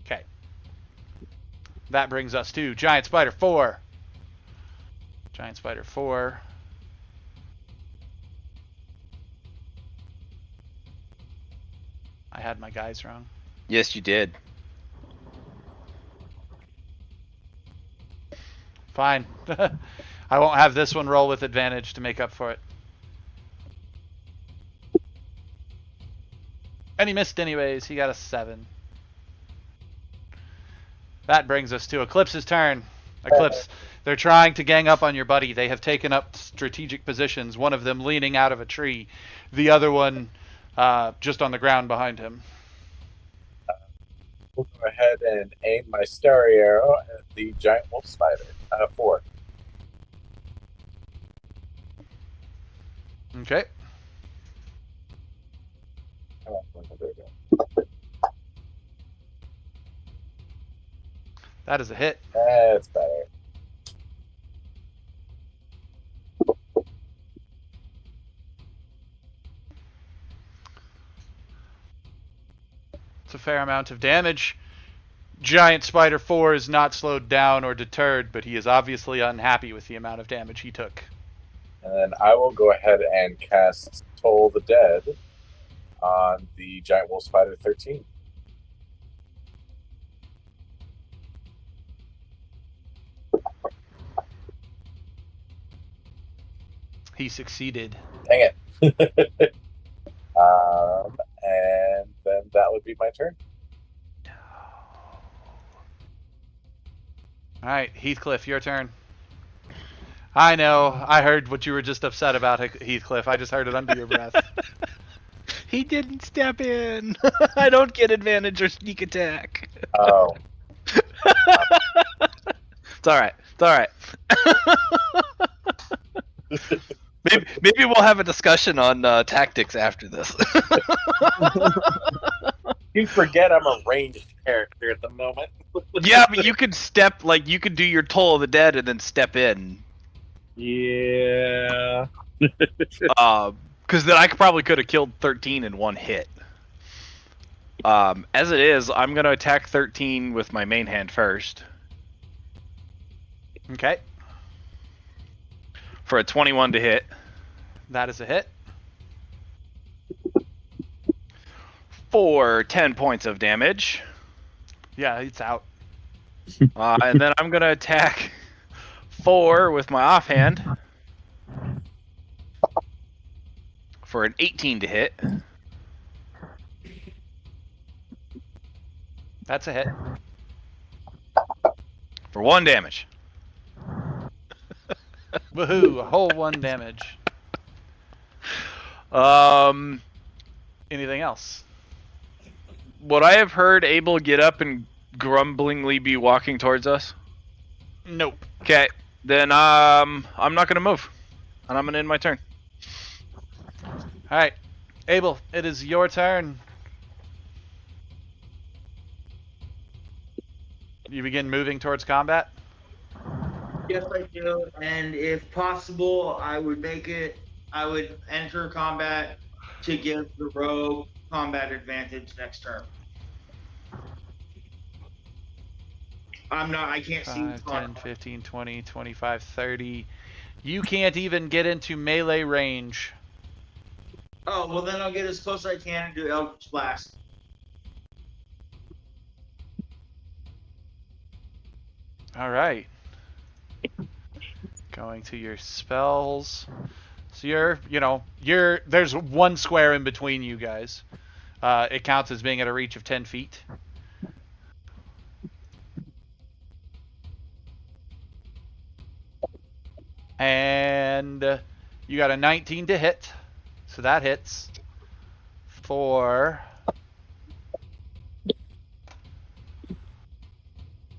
Okay. That brings us to Giant Spider 4. Giant Spider 4. I had my guys wrong. Yes, you did. Fine. I won't have this one roll with advantage to make up for it. And he missed anyways. He got a 7. That brings us to Eclipse's turn. Eclipse, they're trying to gang up on your buddy. They have taken up strategic positions, one of them leaning out of a tree, the other one just on the ground behind him. We'll go ahead and aim my starry arrow at the giant wolf spider. 4. Okay. Oh, there we go. That is a hit. That's better. It's a fair amount of damage. Giant Spider 4 is not slowed down or deterred, but he is obviously unhappy with the amount of damage he took. And then I will go ahead and cast Toll the Dead on the giant wolf spider 13. He succeeded. Dang it. And then that would be my turn. All right, Heathcliff, your turn. I know. I heard what you were just upset about, Heathcliff. I just heard it under your breath. He didn't step in. I don't get advantage or sneak attack. Oh. It's all right. It's all right. maybe we'll have a discussion on tactics after this. You forget I'm a ranged character at the moment. Yeah, but you could step, like, you could do your Toll of the Dead and then step in. Yeah. Because then I probably could have killed 13 in one hit. As it is, I'm going to attack 13 with my main hand first. Okay. For a 21 to hit. That is a hit. For 10 points of damage. Yeah, it's out. And then I'm going to attack 4 with my offhand. For an 18 to hit. That's a hit. For 1 damage. Woohoo! A whole 1 damage. Anything else? Would I have heard Abel get up and grumblingly be walking towards us? Nope. Okay, then I'm not gonna move, and I'm gonna end my turn. All right, Abel, it is your turn. You begin moving towards combat. Yes, I do. And if possible, I would enter combat to give the rogue combat advantage next turn. I can't see. 5, 10, 15, 20, 25, 30. You can't even get into melee range. Oh, well then I'll get as close as I can and do Eldritch Blast. All right. Going to your spells. So there's 1 square in between you guys. It counts as being at a reach of 10 feet. And you got a 19 to hit. So that hits for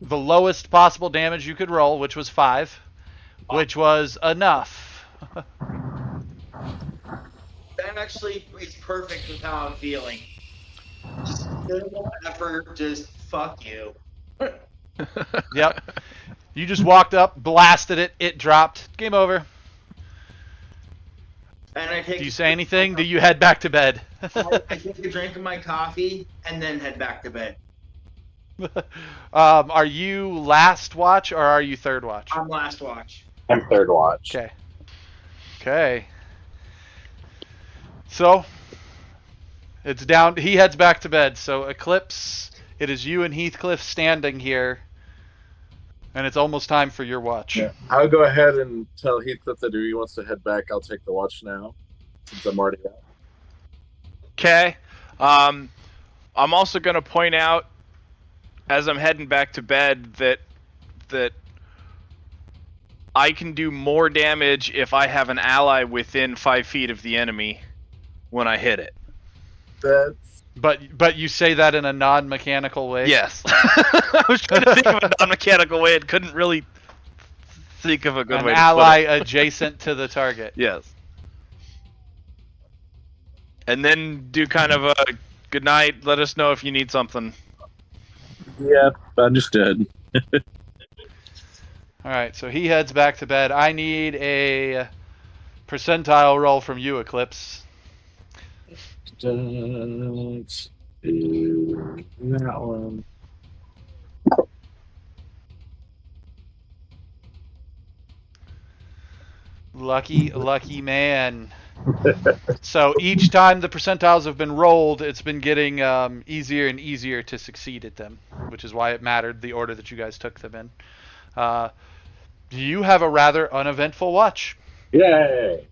the lowest possible damage you could roll, which was 5, which was enough. That actually is perfect with how I'm feeling. Just minimal effort, just fuck you. Yep. You just walked up, blasted it, it dropped. Game over. And I take. Do you say anything? Do you head back to bed? I take a drink of my coffee and then head back to bed. Are you last watch or are you third watch? I'm last watch. I'm third watch. Okay. Okay. So, it's down. He heads back to bed. So, Eclipse, it is you and Heathcliff standing here. And it's almost time for your watch. Yeah. I'll go ahead and tell Heathcliff that if he wants to head back, I'll take the watch now, since I'm already out. Okay. I'm also going to point out, as I'm heading back to bed, that I can do more damage if I have an ally within 5 feet of the enemy when I hit it. That's... But you say that in a non-mechanical way? Yes. I was trying to think of a non-mechanical way and couldn't really think of a good way An to ally put it. adjacent to the target. Yes. And then do kind of a good night. Let us know if you need something. Yeah, understood. Alright, so he heads back to bed. I need a percentile roll from you, Eclipse. Let's do that one. Lucky man. So each time the percentiles have been rolled, it's been getting easier and easier to succeed at them, which is why it mattered the order that you guys took them in. You have a rather uneventful watch. Yay!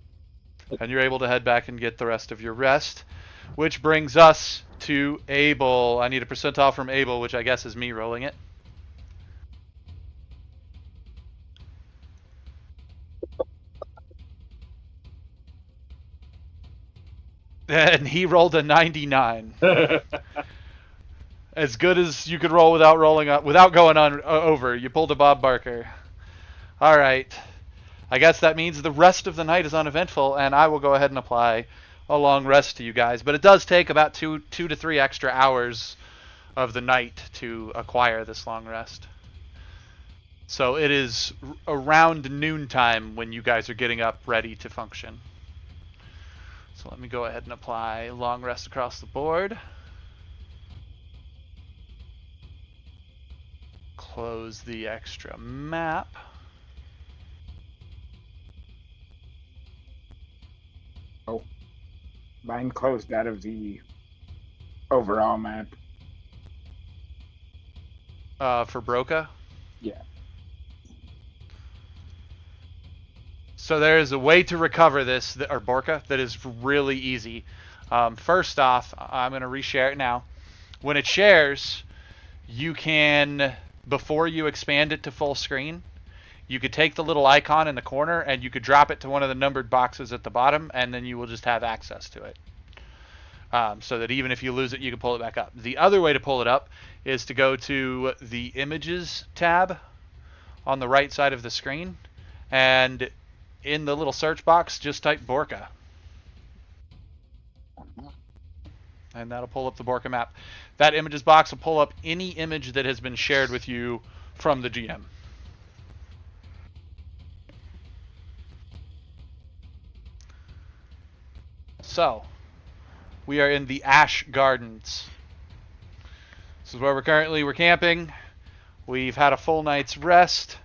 And you're able to head back and get the rest of your rest. Which brings us to Abel. I need a percentile from Abel, which I guess is me rolling it. And he rolled a 99. As good as you could roll without rolling up, without going on over. You pulled a Bob Barker. All right. I guess that means the rest of the night is uneventful, and I will go ahead and apply a long rest to you guys. But it does take about two to 3 extra hours of the night to acquire this long rest. So it is around noontime when you guys are getting up ready to function. So let me go ahead and apply long rest across the board. Close the extra map. Oh, mine closed out of the overall map. For Broca? Yeah. So there is a way to recover this, or Borka, that is really easy. First off, I'm going to reshare it now. When it shares, you can, before you expand it to full screen, you could take the little icon in the corner and you could drop it to one of the numbered boxes at the bottom, and then you will just have access to it. So that even if you lose it, you can pull it back up. The other way to pull it up is to go to the Images tab on the right side of the screen, and in the little search box, just type Borka. And that'll pull up the Borka map. That Images box will pull up any image that has been shared with you from the GM. So, we are in the Ash Gardens. This is where we're camping. We've had a full night's rest.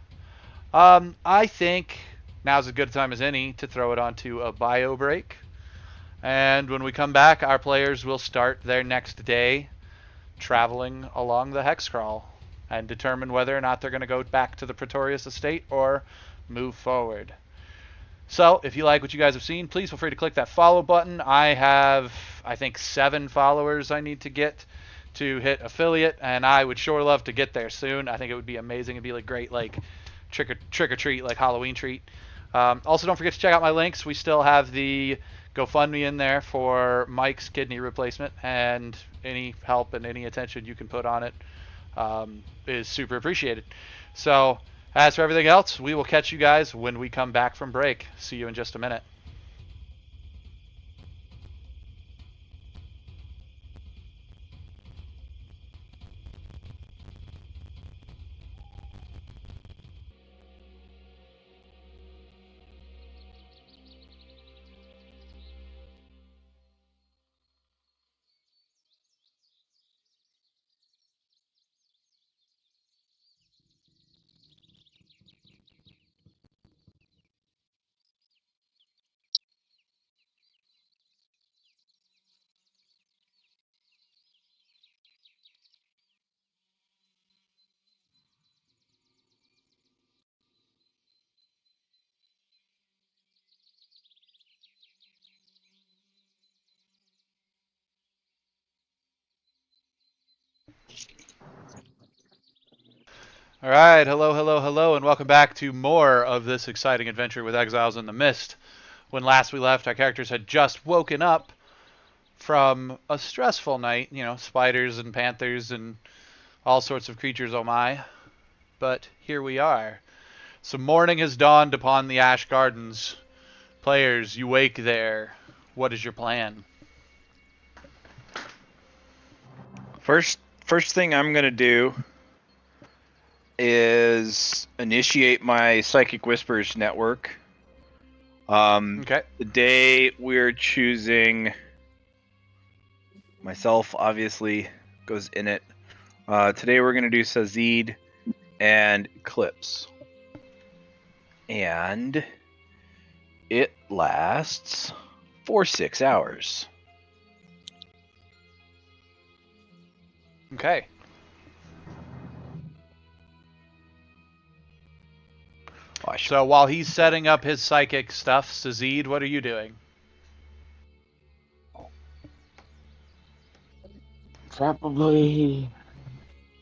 I think now's as good a time as any to throw it onto a bio break. And when we come back, our players will start their next day traveling along the hex crawl and determine whether or not they're going to go back to the Praetorius estate or move forward. So, if you like what you guys have seen, please feel free to click that follow button. I have, I think, 7 followers I need to get to hit affiliate, and I would sure love to get there soon. I think it would be amazing. It'd be like great, like trick or treat, like Halloween treat. Also, don't forget to check out my links. We still have the GoFundMe in there for Mike's kidney replacement, and any help and any attention you can put on it is super appreciated. So, as for everything else, we will catch you guys when we come back from break. See you in just a minute. All right, hello, and welcome back to more of this exciting adventure with Exiles in the Mist. When last we left, our characters had just woken up from a stressful night, you know, spiders and panthers and all sorts of creatures, oh my. But here we are. So morning has dawned upon the Ash Gardens. Players, you wake there. What is your plan? First thing I'm gonna do is initiate my Psychic Whispers network. Okay. Today we're choosing myself, obviously goes in it. Today we're gonna do Sazid and Eclipse, and it lasts for 6 hours. Okay. So while he's setting up his psychic stuff, Sazid, what are you doing? Probably.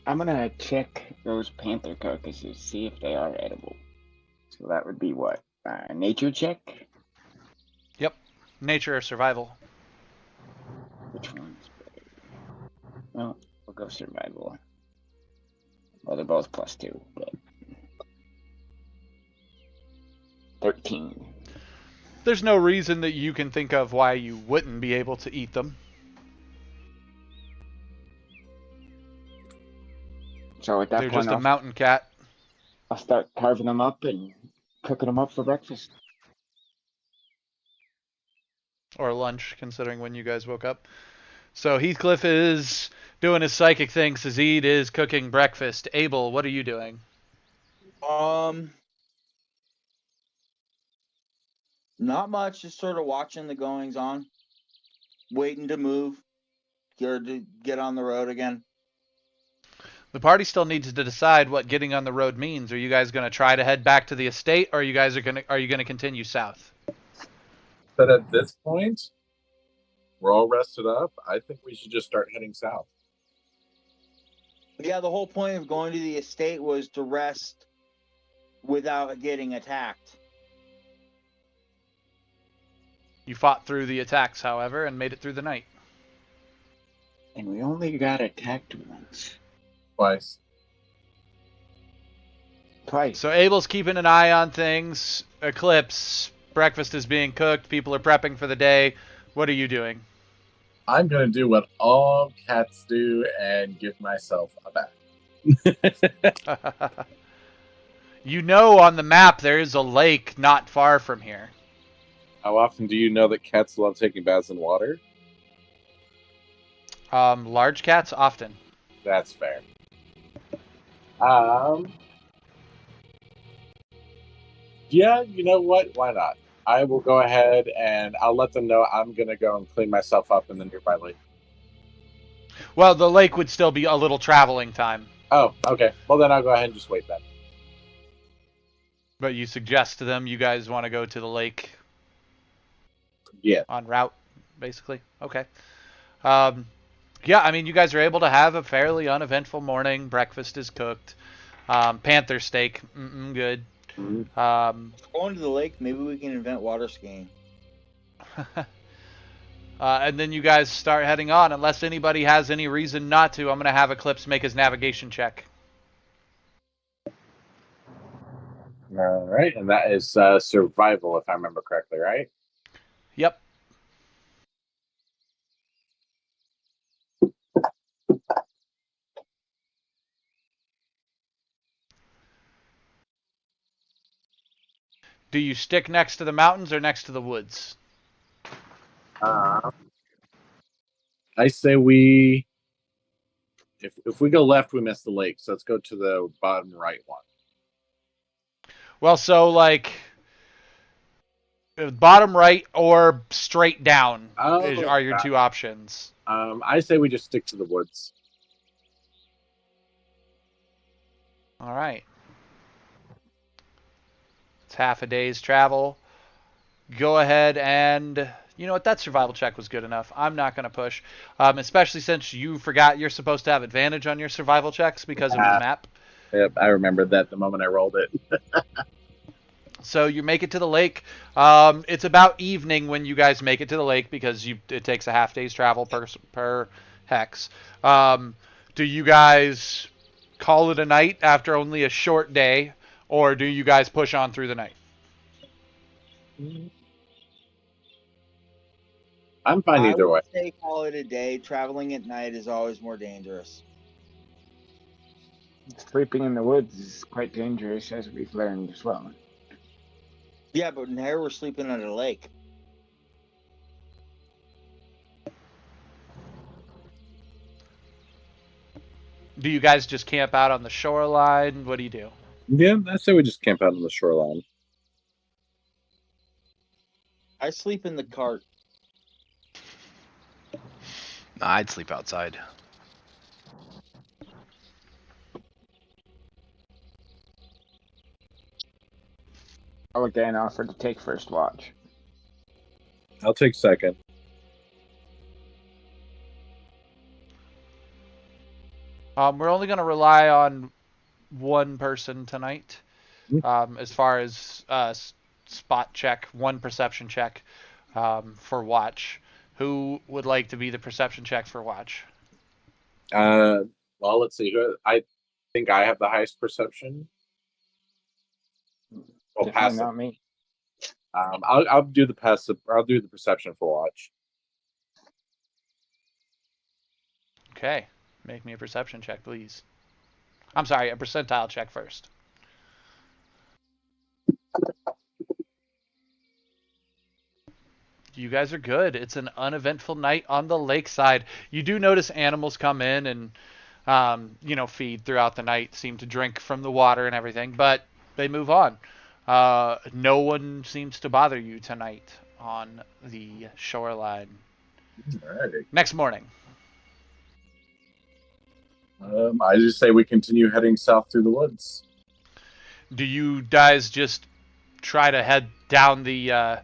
I'm gonna check those panther carcasses, see if they are edible. So that would be what? Nature check? Yep. Nature or survival. Which one's better? Well, we'll go survival. Well, they're both +2, but 13. There's no reason that you can think of why you wouldn't be able to eat them. So at that They're point, just a mountain cat. I'll start carving them up and cooking them up for breakfast. Or lunch, considering when you guys woke up. So Heathcliff is doing his psychic thing. Sazid is cooking breakfast. Abel, what are you doing? Not much. Just sort of watching the goings on, waiting to move, to get on the road again. The party still needs to decide what getting on the road means. Are you guys going to try to head back to the estate, or are you going to continue south? But at this point, we're all rested up. I think we should just start heading south. Yeah, the whole point of going to the estate was to rest without getting attacked. You fought through the attacks, however, and made it through the night. And we only got attacked once. Twice. So Abel's keeping an eye on things. Eclipse, breakfast is being cooked. People are prepping for the day. What are you doing? I'm going to do what all cats do and give myself a bath. You know on the map there is a lake not far from here. How often do you know that cats love taking baths in water? Large cats, often. That's fair. Yeah, you know what? Why not? I will go ahead and I'll let them know I'm going to go and clean myself up in the nearby lake. Well, the lake would still be a little traveling time. Oh, okay. Well, then I'll go ahead and just wait then. But you suggest to them you guys want to go to the lake? Yeah. On route, basically. Okay. Yeah, I mean, you guys are able to have a fairly uneventful morning. Breakfast is cooked. Panther steak, good. Going to the lake, maybe we can invent water skiing. And then you guys start heading on. Unless anybody has any reason not to, I'm going to have Eclipse make his navigation check. All right, and that is survival, if I remember correctly, right? Yep. Do you stick next to the mountains or next to the woods? I say we... If we go left, we miss the lake. So let's go to the bottom right one. Well, so, like, bottom right or straight down are your two options. I say we just stick to the woods. All right. It's half a day's travel. Go ahead and... You know what? That survival check was good enough. I'm not going to push. Especially since you forgot you're supposed to have advantage on your survival checks because of the map. Yep, I remembered that the moment I rolled it. So you make it to the lake. It's about evening when you guys make it to the lake because it takes a half day's travel per hex. Do you guys call it a night after only a short day, or do you guys push on through the night? I'm fine either way. I would say call it a day. Traveling at night is always more dangerous. Sleeping in the woods is quite dangerous, as we've learned as well. Yeah, but here we're sleeping at a lake. Do you guys just camp out on the shoreline? What do you do? Yeah, I say we just camp out on the shoreline. I sleep in the cart. I'd sleep outside. I'll again offer to take first watch. I'll take second. We're only going to rely on one person tonight, as far as spot check, one perception check for watch. Who would like to be the perception check for watch? Well, let's see. I think I have the highest perception. Well, Definitely passive. not me. I'll do the passive. I'll do the perception for watch. Okay, make me a perception check, please. I'm sorry, a percentile check first. You guys are good. It's an uneventful night on the lakeside. You do notice animals come in and, feed throughout the night, seem to drink from the water and everything, but they move on. No one seems to bother you tonight on the shoreline. Alrighty. Next morning. I just say we continue heading south through the woods. Do you guys just try to head down the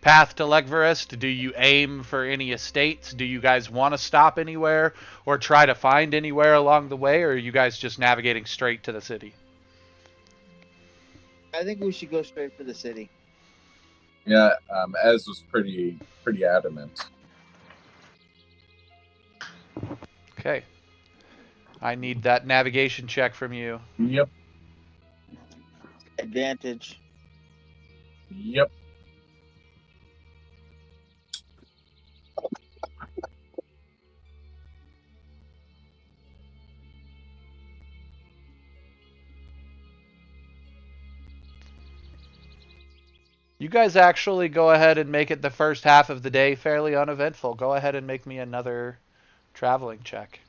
path to Legvarist? Do you aim for any estates? Do you guys want to stop anywhere or try to find anywhere along the way, or are you guys just navigating straight to the city? I think we should go straight for the city. Yeah, Ez was pretty adamant. Okay. I need that navigation check from you. Yep. Advantage. Yep. You guys actually go ahead and make it the first half of the day fairly uneventful. Go ahead and make me another traveling check.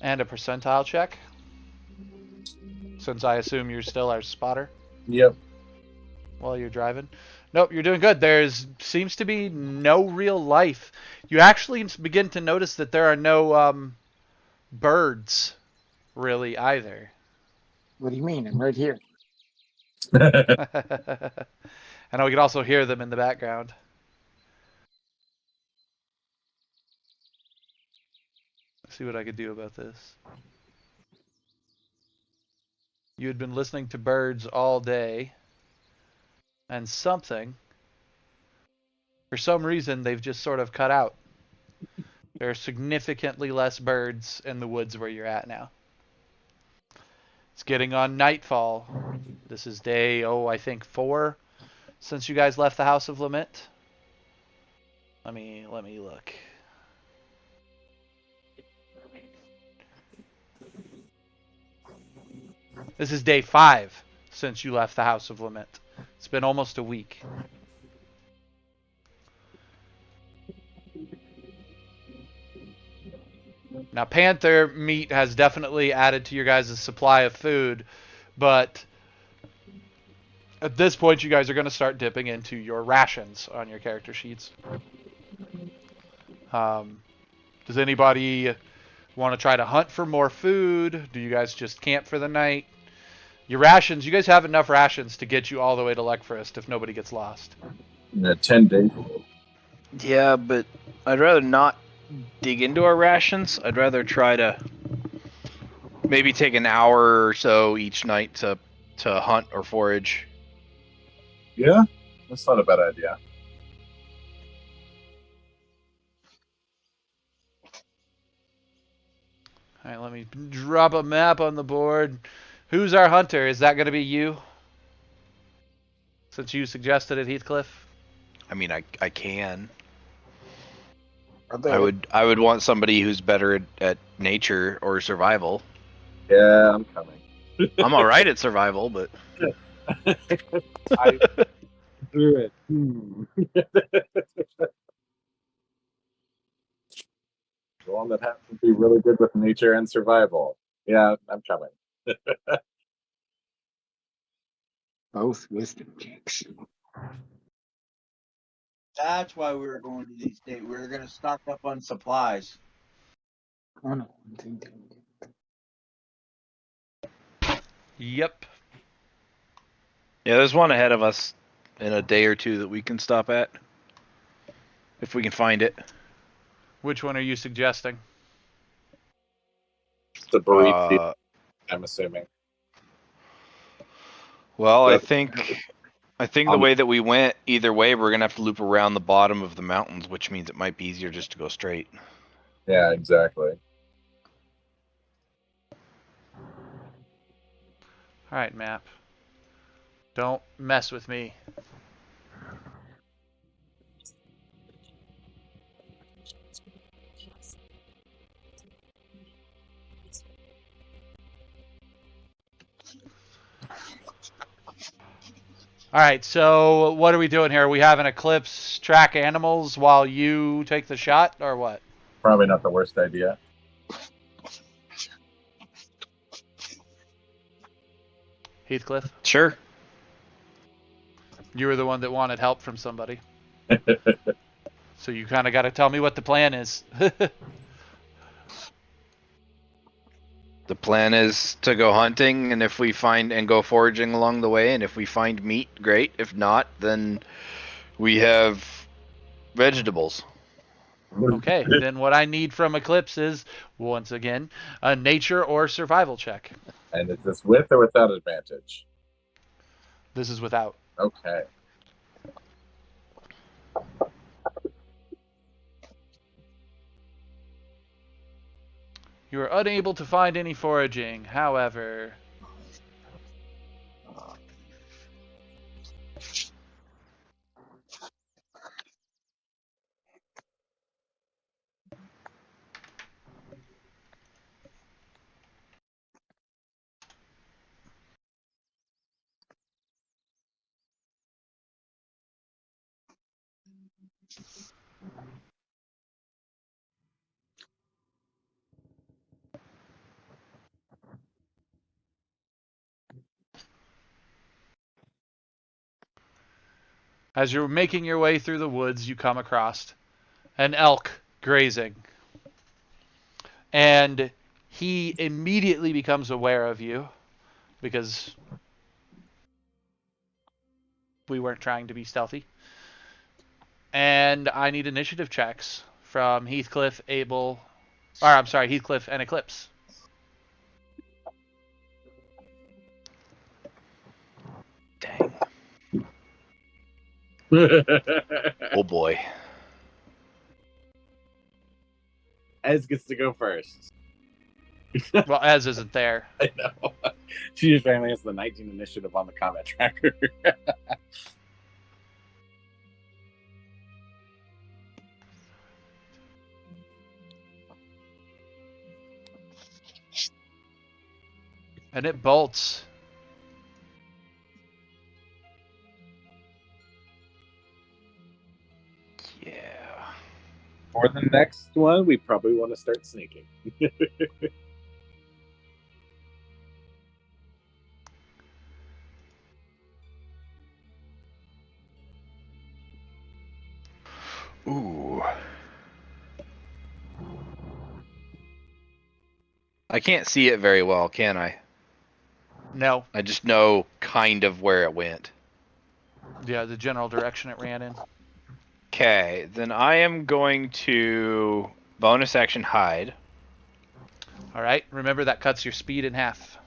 And a percentile check, since I assume you're still our spotter Yep. while you're driving. Nope, you're doing good. Seems to be no real life. You actually begin to notice that there are no birds really either. What do you mean? I'm right here. And we can also hear them in the background. Let's see what I could do about this. You had been listening to birds all day, and for some reason, they've just sort of cut out. There are significantly less birds in the woods where you're at now. It's getting on nightfall. This is day, I think 4 since you guys left the House of Lament. Let me look. This is day 5 since you left the House of Lament. It's been almost a week. Now, panther meat has definitely added to your guys' supply of food, but at this point, you guys are going to start dipping into your rations on your character sheets. Does anybody want to try to hunt for more food? Do you guys just camp for the night? Your rations, you guys have enough rations to get you all the way to Legforest if nobody gets lost. 10 days. Yeah, but I'd rather not dig into our rations. I'd rather try to maybe take an hour or so each night to hunt or forage. Yeah, that's not a bad idea. All right, let me drop a map on the board. Who's our hunter? Is that going to be you? Since you suggested it, Heathcliff? I mean, I can. There. I would want somebody who's better at nature or survival. Yeah, I'm coming. I'm all right at survival, but I do it. The one that happens to be really good with nature and survival. Yeah, I'm coming. Both wisdom checks. That's why we were going to these dates. We were going to stock up on supplies. Oh no. I'm 2, 2, 2. Yep. Yeah, there's one ahead of us in a day or two that we can stop at. If we can find it. Which one are you suggesting? The burrito, Uh, I'm assuming. well, I But- think the way that we went, either way, we're gonna have to loop around the bottom of the mountains, which means it might be easier just to go straight. Yeah, exactly. All right, map. Don't mess with me. All right, so what are we doing here? We have an Eclipse track animals while you take the shot, or what? Probably not the worst idea. Heathcliff, Sure. you were the one that wanted help from somebody. So you kind of got to tell me what the plan is. The plan is to go hunting, and if we find and go foraging along the way, and if we find meat, great. If not, then we have vegetables. Okay, then what I need from Eclipse is, once again, a nature or survival check. And is this with or without advantage? This is without. Okay. You are unable to find any foraging. However, as you're making your way through the woods, you come across an elk grazing. And he immediately becomes aware of you because we weren't trying to be stealthy. And I need initiative checks from Heathcliff, Heathcliff and Eclipse. Dang. Oh boy. Ez gets to go first. Well, Ez isn't there. I know. She usually only has the 19 initiative on the combat tracker. And it bolts. Yeah. For the next one, we probably want to start sneaking. Ooh. I can't see it very well, can I? No. I just know kind of where it went. Yeah, the general direction it ran in. Okay, then I am going to bonus action hide. All right. Remember that cuts your speed in half.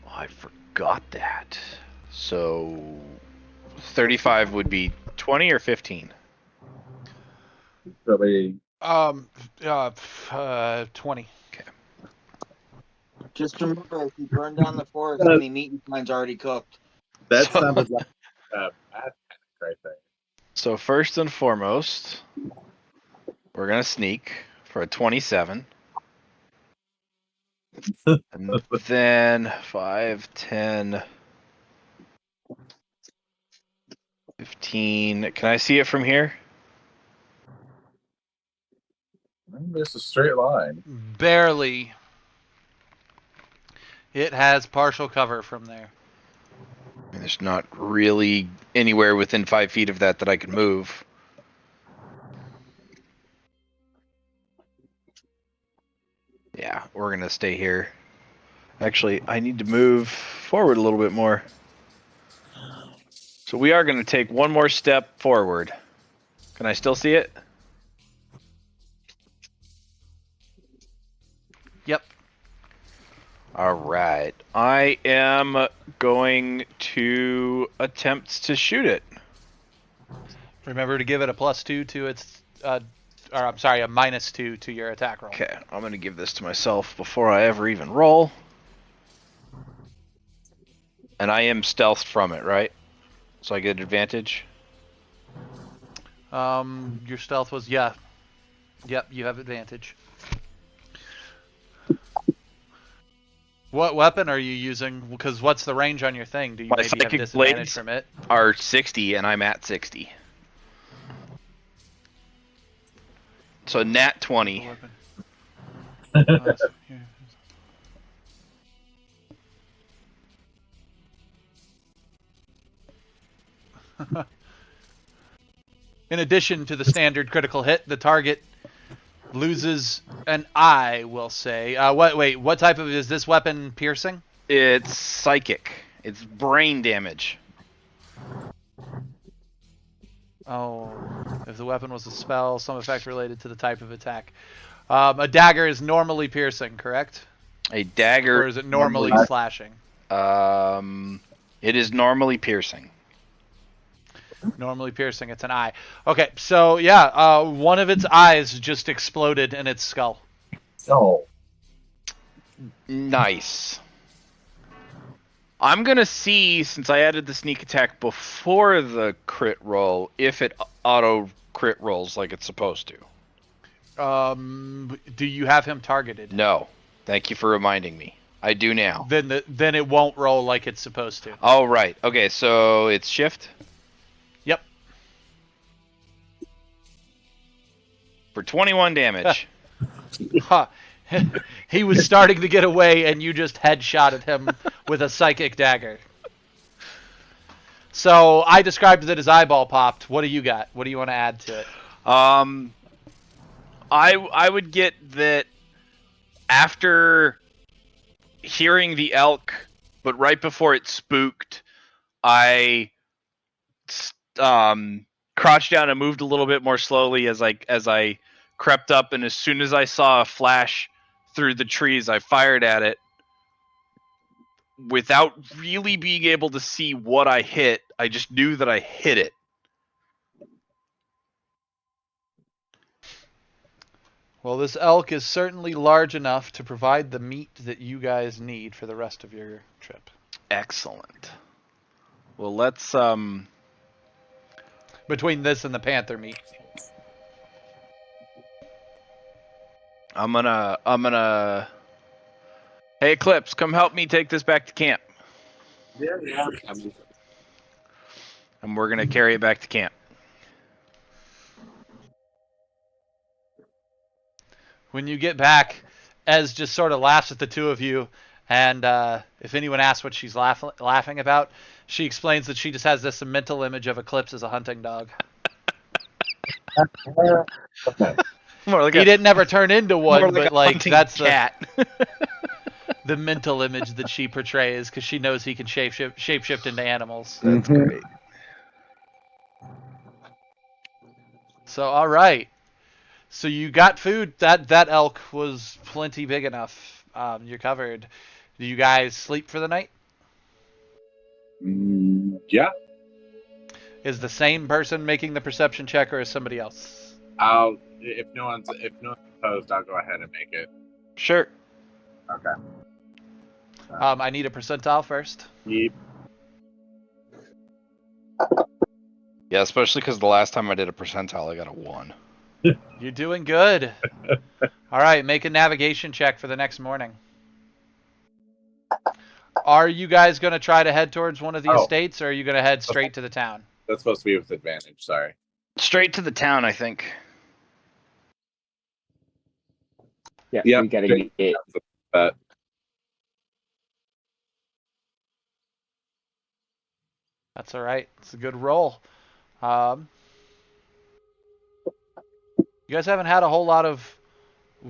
Oh, I forgot that. So 35 would be 20 or 15. Probably 20. Just remember, if you burn down the forest, any meat you find's already cooked. that So- sounded like a bad panic right there. So first and foremost, we're gonna sneak for a 27. And then 5, 10, 15. Can I see it from here? It's a straight line. Barely. It has partial cover from there. I mean, there's not really anywhere within 5 feet of that I can move. Yeah, we're gonna stay here. Actually, I need to move forward a little bit more. So we are going to take one more step forward. Can I still see it? Yep. All right. I am going to attempt to shoot it. Remember to give it a +2 to its, or I'm sorry, a -2 to your attack roll. Okay, I'm going to give this to myself before I ever even roll. And I am stealthed from it, right? So I get advantage? Your stealth was, yeah. Yep, you have advantage. What weapon are you using? Because what's the range on your thing? Do you My maybe have psychic disadvantage blades from it? are 60, and I'm at 60. So nat 20. Weapon. In addition to the standard critical hit, the target loses an eye, we'll say. What type of, is this weapon piercing? It's psychic. It's brain damage. Oh, if the weapon was a spell, some effect related to the type of attack. A dagger is normally piercing, correct? A dagger. Or is it normally slashing? It is normally piercing. Normally piercing, it's an eye. Okay, so yeah, one of its eyes just exploded in its skull. Oh. Nice. I'm going to see, since I added the sneak attack before the crit roll, if it auto crit rolls like it's supposed to. Do you have him targeted? No. Thank you for reminding me. I do now. Then it won't roll like it's supposed to. Oh, right. Okay, so it's shift? Yep. For 21 damage. Huh. He was starting to get away, and you just headshotted him with a psychic dagger. So I described that his eyeball popped. What do you got? What do you want to add to it? I would get that after hearing the elk, but right before it spooked, I crouched down and moved a little bit more slowly as I crept up, and as soon as I saw a flash through the trees, I fired at it without really being able to see what I hit. I just knew that I hit it. Well, this elk is certainly large enough to provide the meat that you guys need for the rest of your trip. Excellent. Well, let's Between this and the panther meat. I'm gonna Hey Eclipse, come help me take this back to camp. Yeah. And we're gonna carry it back to camp. When you get back, Ez just sort of laughs at the two of you, and if anyone asks what she's laughing about, she explains that she just has this mental image of Eclipse as a hunting dog. Okay. He didn't never turn into one, but like that's cat. the mental image that she portrays because she knows he can shapeshift into animals. That's great. So all right, so you got food. That elk was plenty big enough. You're covered. Do you guys sleep for the night? Yeah. Is the same person making the perception check, or is somebody else? If no one's opposed, I'll go ahead and make it. Sure. Okay. I need a percentile first. Yep. Yeah, especially because the last time I did a percentile, I got a 1. You're doing good. All right, make a navigation check for the next morning. Are you guys going to try to head towards one of the estates, or are you going to head straight to the town? That's supposed to be with advantage. Sorry. Straight to the town, I think. Yeah, Yep. we gotta get That's all right. It's a good roll. You guys haven't had a whole lot of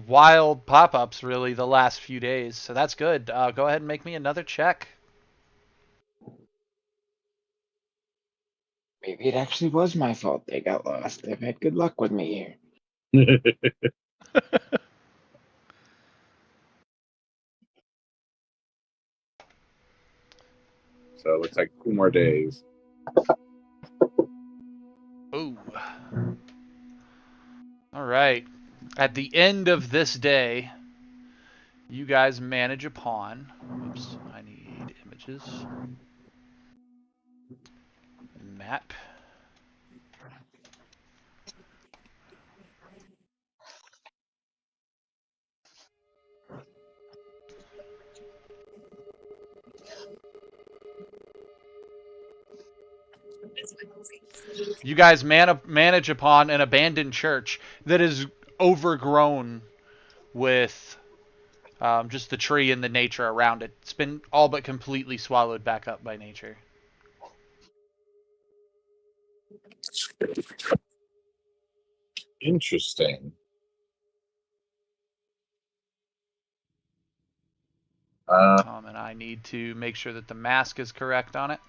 wild pop-ups really the last few days, so that's good. Go ahead and make me another check. Maybe it actually was my fault they got lost. They've had good luck with me here. So it looks like 2 more days. Ooh. All right. At the end of this day, you guys manage a pawn. Oops, I need images. Map. You guys manage upon an abandoned church that is overgrown with just the tree and the nature around it. It's been all but completely swallowed back up by nature. Interesting. And I need to make sure that the mask is correct on it.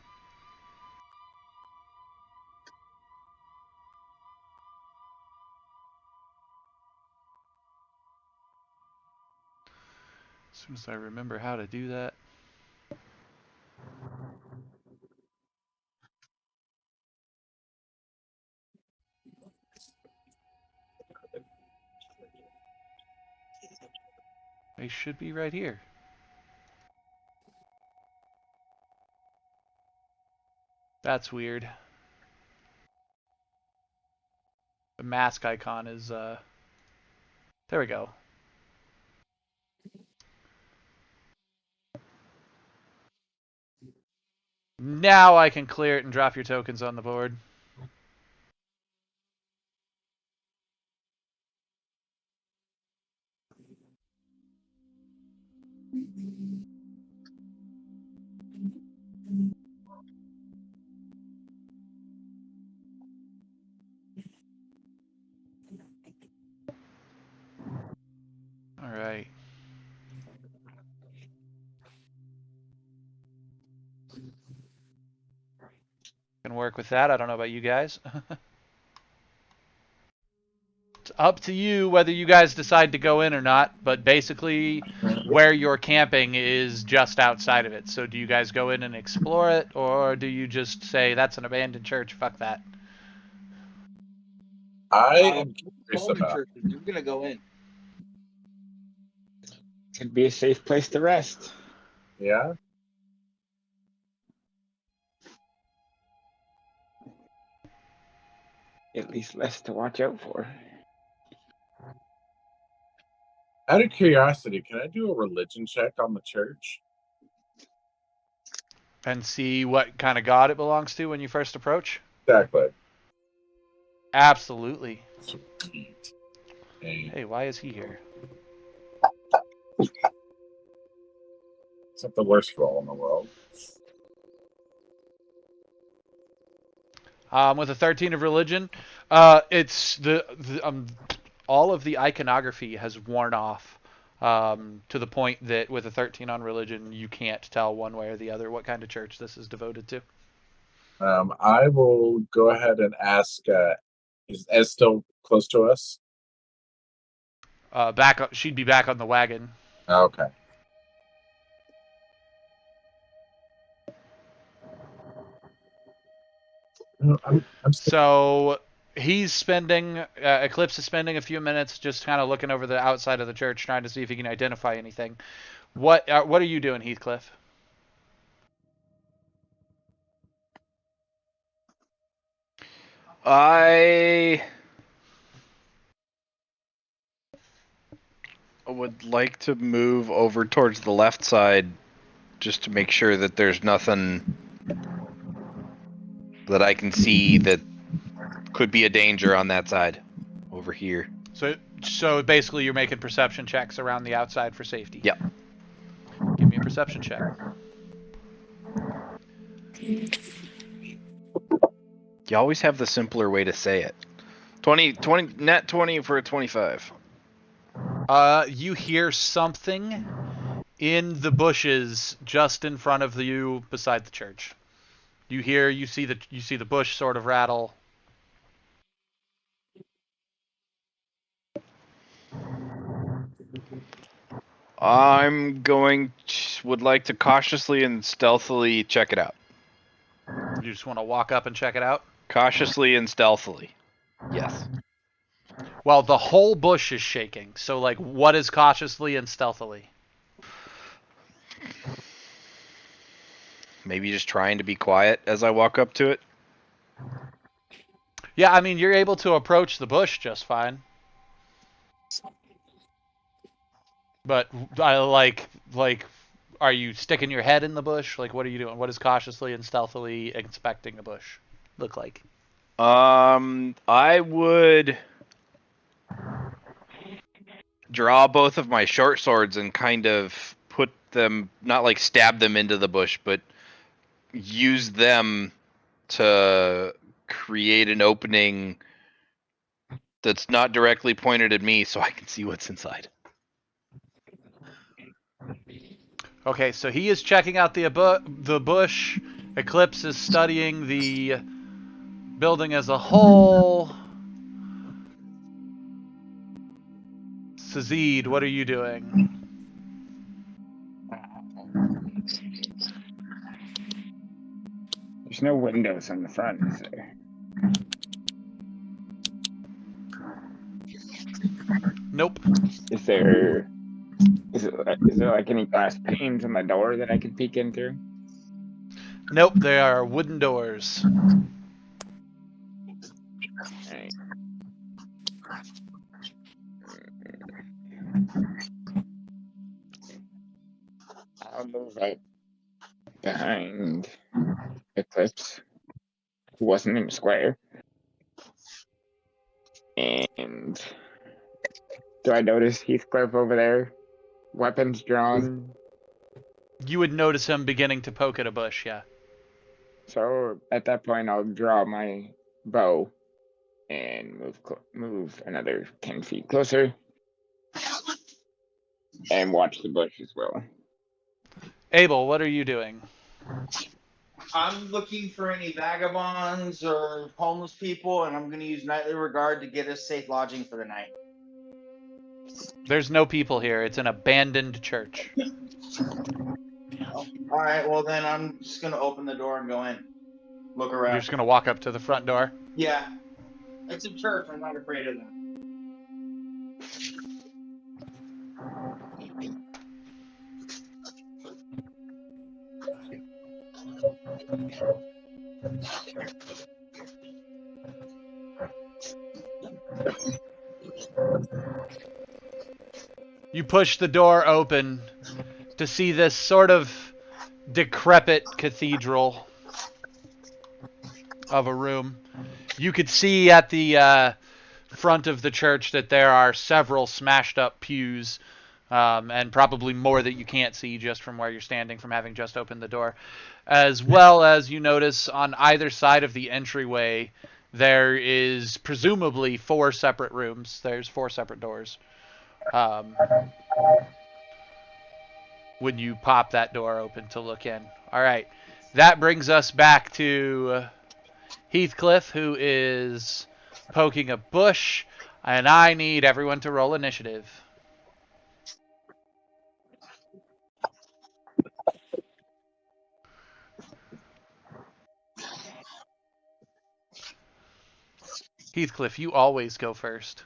As soon as I remember how to do that. They should be right here. That's weird. The mask icon is, there we go. Now I can clear it and drop your tokens on the board. All right. Can work with that. I don't know about you guys. It's up to you whether you guys decide to go in or not, but basically where you're camping is just outside of it. So do you guys go in and explore it, or do you just say that's an abandoned church, fuck that? I am curious All the about. churches, you're gonna go in. Could be a safe place to rest. Yeah. At least less to watch out for. Out of curiosity, can I do a religion check on the church? And see what kind of god it belongs to when you first approach? Exactly. Absolutely. Sweet. Hey, Hey, why is he here? it's not the worst roll in the world. With a 13 of religion, it's all of the iconography has worn off to the point that with a 13 on religion, you can't tell one way or the other what kind of church this is devoted to. I will go ahead and ask, is Ez still close to us? She'd be back on the wagon. Okay. So he's spending, Eclipse is spending a few minutes just kind of looking over the outside of the church, trying to see if he can identify anything. What are you doing, Heathcliff? I would like to move over towards the left side just to make sure that there's nothing that I can see that could be a danger on that side over here. So basically you're making perception checks around the outside for safety. Yep. Give me a perception check. You always have the simpler way to say it. 20 net 20 for a 25. You hear something in the bushes just in front of you beside the church. You see the bush sort of rattle. Would like to cautiously and stealthily check it out. You just want to walk up and check it out? Cautiously and stealthily. Yes. Well, the whole bush is shaking. So, like, what is cautiously and stealthily? Maybe just trying to be quiet as I walk up to it. Yeah, I mean, you're able to approach the bush just fine. But I like, are you sticking your head in the bush? Like, what are you doing? What is cautiously and stealthily inspecting the bush look like? I would draw both of my short swords and kind of put them, not like stab them into the bush, but use them to create an opening that's not directly pointed at me so I can see what's inside. Okay, so he is checking out the bush. Eclipse is studying the building as a whole. Sazid, what are you doing? There's no windows on the front, is there? Nope. Is there like any glass panes on the door that I could peek in through? Nope, they are wooden doors. Alright. I'll move right behind Eclipse, who wasn't in the square. And do I notice Heathcliff over there? Weapons drawn. You would notice him beginning to poke at a bush, yeah. So at that point, I'll draw my bow and move another 10 feet closer and watch the bush as well. Abel, what are you doing? I'm looking for any vagabonds or homeless people, and I'm going to use Nightly Regard to get us safe lodging for the night. There's no people here. It's an abandoned church. All right, well then I'm just going to open the door and go in. Look around. You're just going to walk up to the front door? Yeah. It's a church. I'm not afraid of them. You push the door open to see this sort of decrepit cathedral of a room. You could see at the front of the church that there are several smashed up pews, and probably more that you can't see just from where you're standing from having just opened the door. As well as you notice on either side of the entryway, there is presumably 4 separate rooms. There's 4 separate doors. When you pop that door open to look in. All right. That brings us back to Heathcliff, who is poking a bush, and I need everyone to roll initiative. Heathcliff, you always go first.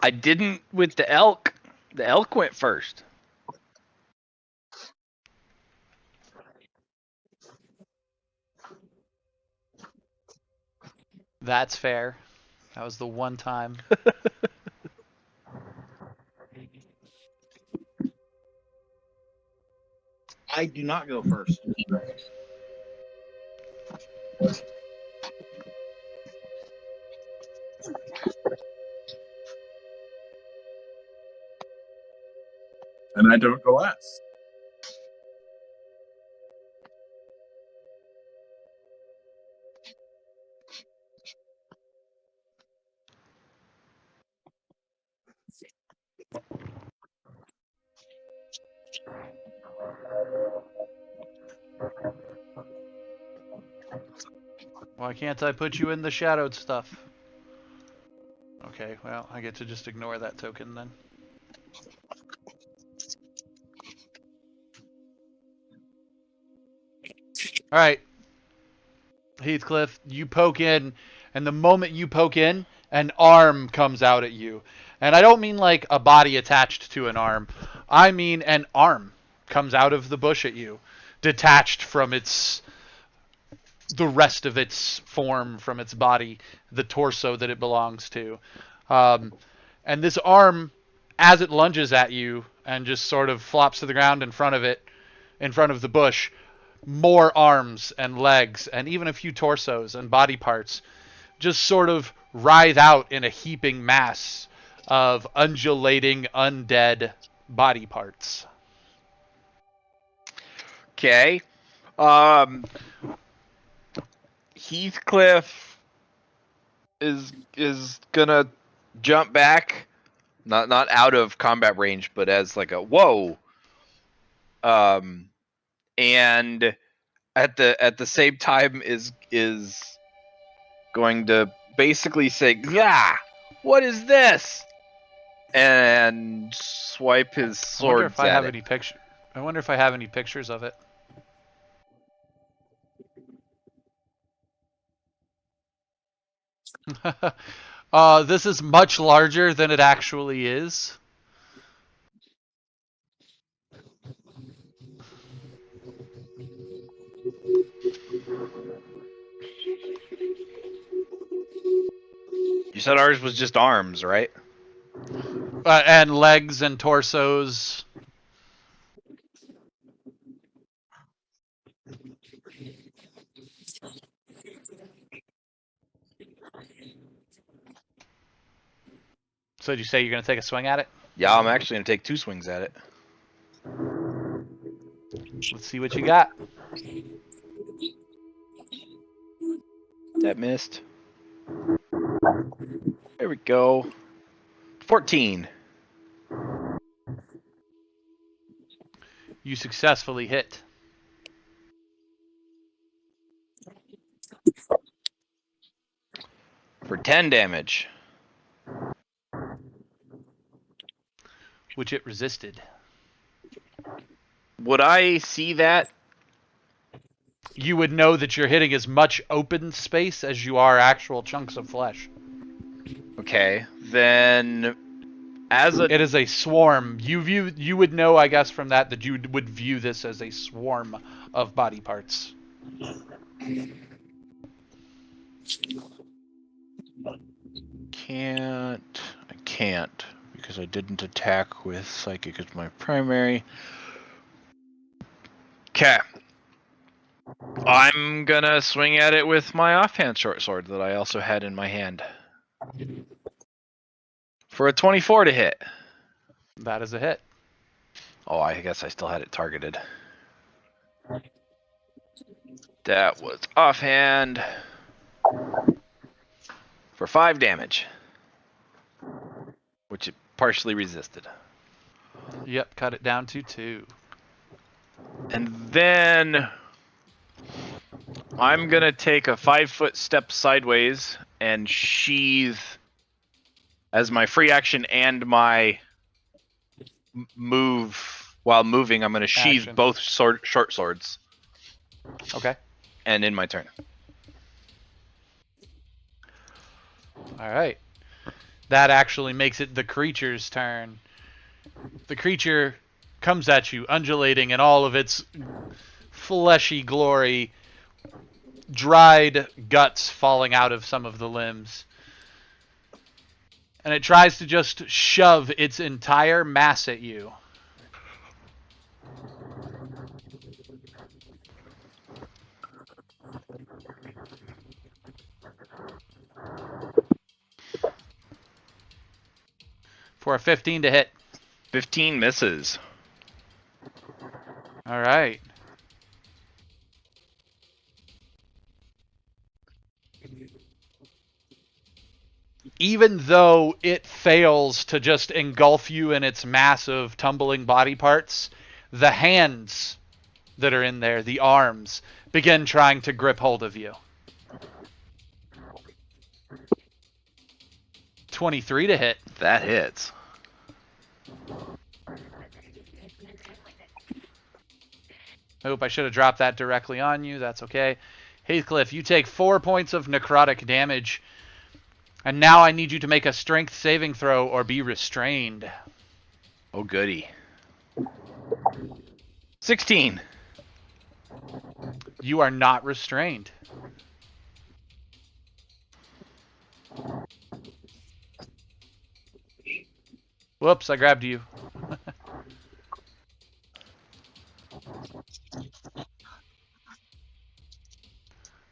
I didn't with the elk. The elk went first. That's fair. That was the one time. I do not go first. And I don't go last. Why can't I put you in the shadowed stuff? Okay, well, I get to just ignore that token then. Alright. Heathcliff, you poke in, and the moment you poke in, an arm comes out at you. And I don't mean like a body attached to an arm. I mean an arm comes out of the bush at you, detached from the rest of its form, from its body, the torso that it belongs to. And this arm, as it lunges at you and just sort of flops to the ground in front of the bush, more arms and legs and even a few torsos and body parts just sort of writhe out in a heaping mass of undulating undead body parts. Okay. Heathcliff is gonna jump back, not out of combat range, but as like a whoa. And at the same time is going to basically say, "Yeah, what is this?" and swipe his I wonder sword if I have at any picture. I wonder if I have any pictures of it. This is much larger than it actually is. You said ours was just arms, right? And legs and torsos. So did you say you're going to take a swing at it? Yeah, I'm actually gonna take 2 swings at it. Let's see what you got. That missed. There we go. 14. You successfully hit. For 10 damage. Which it resisted. Would I see that? You would know that you're hitting as much open space as you are actual chunks of flesh. Okay, then It is a swarm. You would know, I guess, from that you would view this as a swarm of body parts. I can't because I didn't attack with psychic as my primary. Okay. I'm gonna swing at it with my offhand short sword that I also had in my hand. For a 24 to hit. That is a hit. Oh, I guess I still had it targeted. That was offhand. For 5 damage. Which it partially resisted. Yep, cut it down to 2. And then I'm gonna take a 5-foot step sideways and sheathe as my free action and my move while moving. I'm gonna sheathe Action. both short swords. Okay. And in my turn. Alright. That actually makes it the creature's turn. The creature comes at you, undulating in all of its fleshy glory, dried guts falling out of some of the limbs. And it tries to just shove its entire mass at you. For a 15 to hit. 15 misses. All right. Even though it fails to just engulf you in its massive tumbling body parts, the hands that are in there, the arms, begin trying to grip hold of you. 23 to hit. That hits. Hope I should have dropped that directly on you. That's okay. Heathcliff, you take 4 points of necrotic damage. And now I need you to make a strength saving throw or be restrained. Oh, goody. 16. You are not restrained. Whoops, I grabbed you.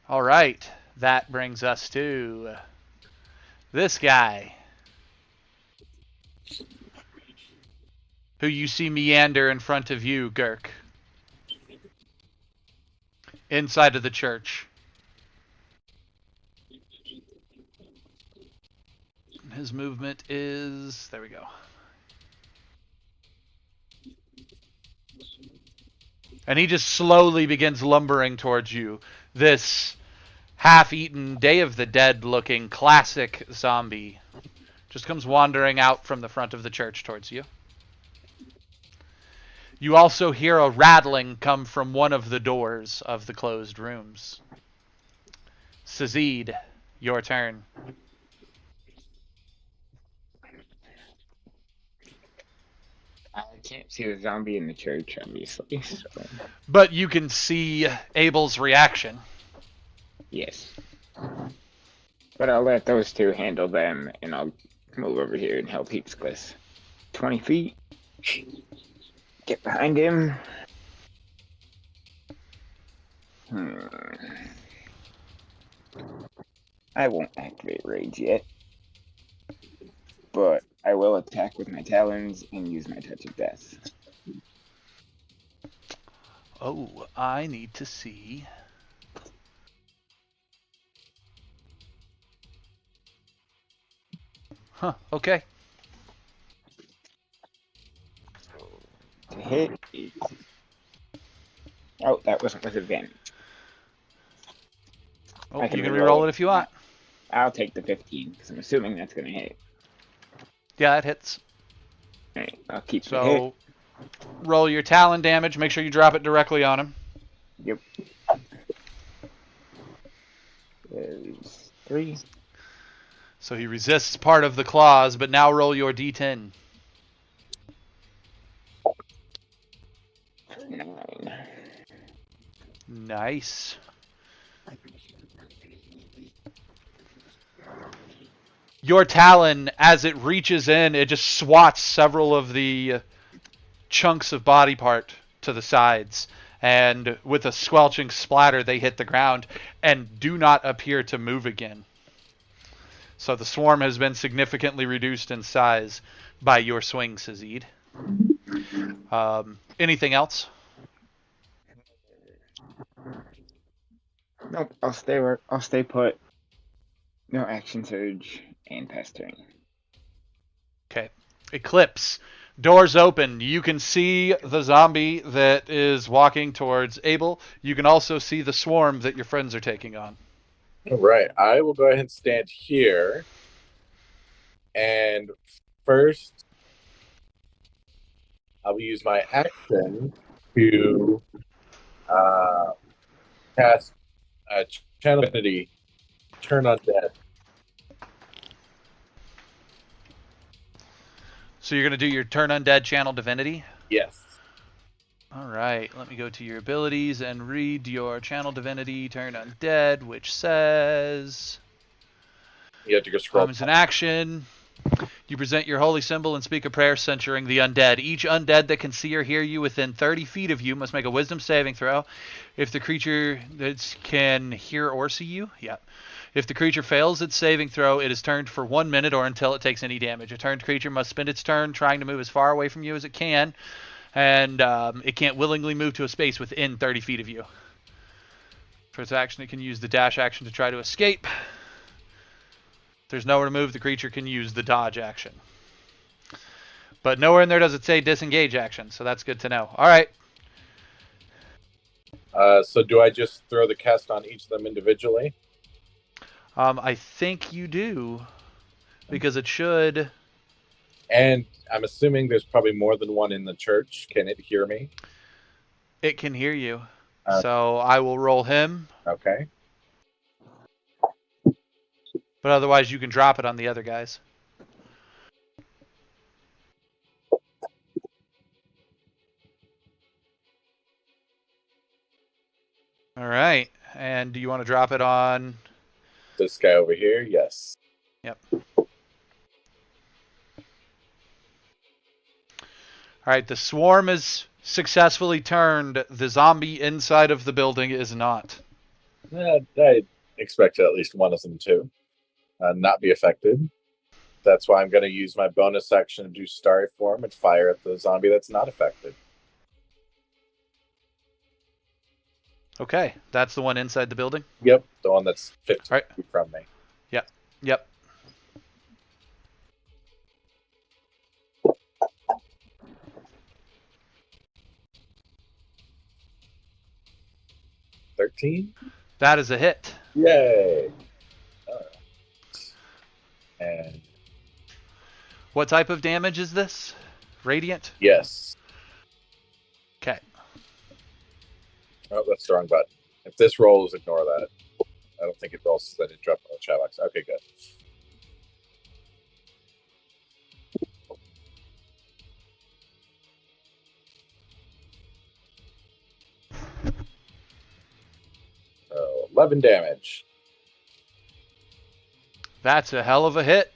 All right, that brings us to this guy, who you see meander in front of you, Gurk, inside of the church. His movement is... there we go. And he just slowly begins lumbering towards you. This half-eaten, Day of the Dead looking classic zombie just comes wandering out from the front of the church towards you. You also hear a rattling come from one of the doors of the closed rooms. Sazid, your turn. I can't see the zombie in the church, obviously. So. But you can see Abel's reaction. Yes. But I'll let those two handle them, and I'll move over here and help Heathcliff. 20 feet. Get behind him. I won't activate Rage yet. But I will attack with my talons and use my Touch of Death. Oh, I need to see. Huh, okay. To hit is... oh, that wasn't with advantage. Oh, I you can can re-roll reroll it if you want. I'll take the 15, because I'm assuming that's going to hit. Yeah, it hits. Alright, I'll keep the hit. So, roll your talon damage. Make sure you drop it directly on him. Yep. There's 3. So he resists part of the claws, but now roll your d10. 9. Nice. Your talon, as it reaches in, it just swats several of the chunks of body part to the sides. And with a squelching splatter, they hit the ground and do not appear to move again. So the swarm has been significantly reduced in size by your swing, Sazid. Anything else? Nope, I'll stay put. No action surge and pass turn. Okay. Eclipse. Doors open. You can see the zombie that is walking towards Abel. You can also see the swarm that your friends are taking on. All right, I will go ahead and stand here. And first, I will use my action to cast Channel Divinity, Turn Undead. So you're going to do your Turn Undead Channel Divinity? Yes. All right, let me go to your abilities and read your Channel Divinity Turn Undead, which says... You have to go scroll. It's an action. You present your holy symbol and speak a prayer censuring the undead. Each undead that can see or hear you within 30 feet of you must make a wisdom saving throw. If the creature that can hear or see you, If the creature fails its saving throw, it is turned for 1 minute or until it takes any damage. A turned creature must spend its turn trying to move as far away from you as it can, and it can't willingly move to a space within 30 feet of you. For its action, it can use the dash action to try to escape. If there's nowhere to move, the creature can use the dodge action. But nowhere in there does it say disengage action, so that's good to know. All right. So do I just throw the cast on each of them individually? I think you do, because it should. And I'm assuming there's probably more than one in the church. Can it hear me? It can hear you. Uh, So I will roll him, Okay. but otherwise you can drop it on the other guys. All right. And do you want to drop it on? This guy over here, yes. Yep. All right. The swarm is successfully turned. The zombie inside of the building is not. I expected at least one of them to not be affected. That's why I'm going to use my bonus action to do Starry Form and fire at the zombie that's not affected. Okay. That's the one inside the building? Yep, the one that's 15 All right. feet from me. Yep. $13? That is a hit. Yay! And What type of damage is this? Radiant? yes. Okay. Oh, that's the wrong button. If this rolls, ignore that. I don't think it rolls since I didn't drop on the chat box. Okay, good. So 11 damage. That's a hell of a hit.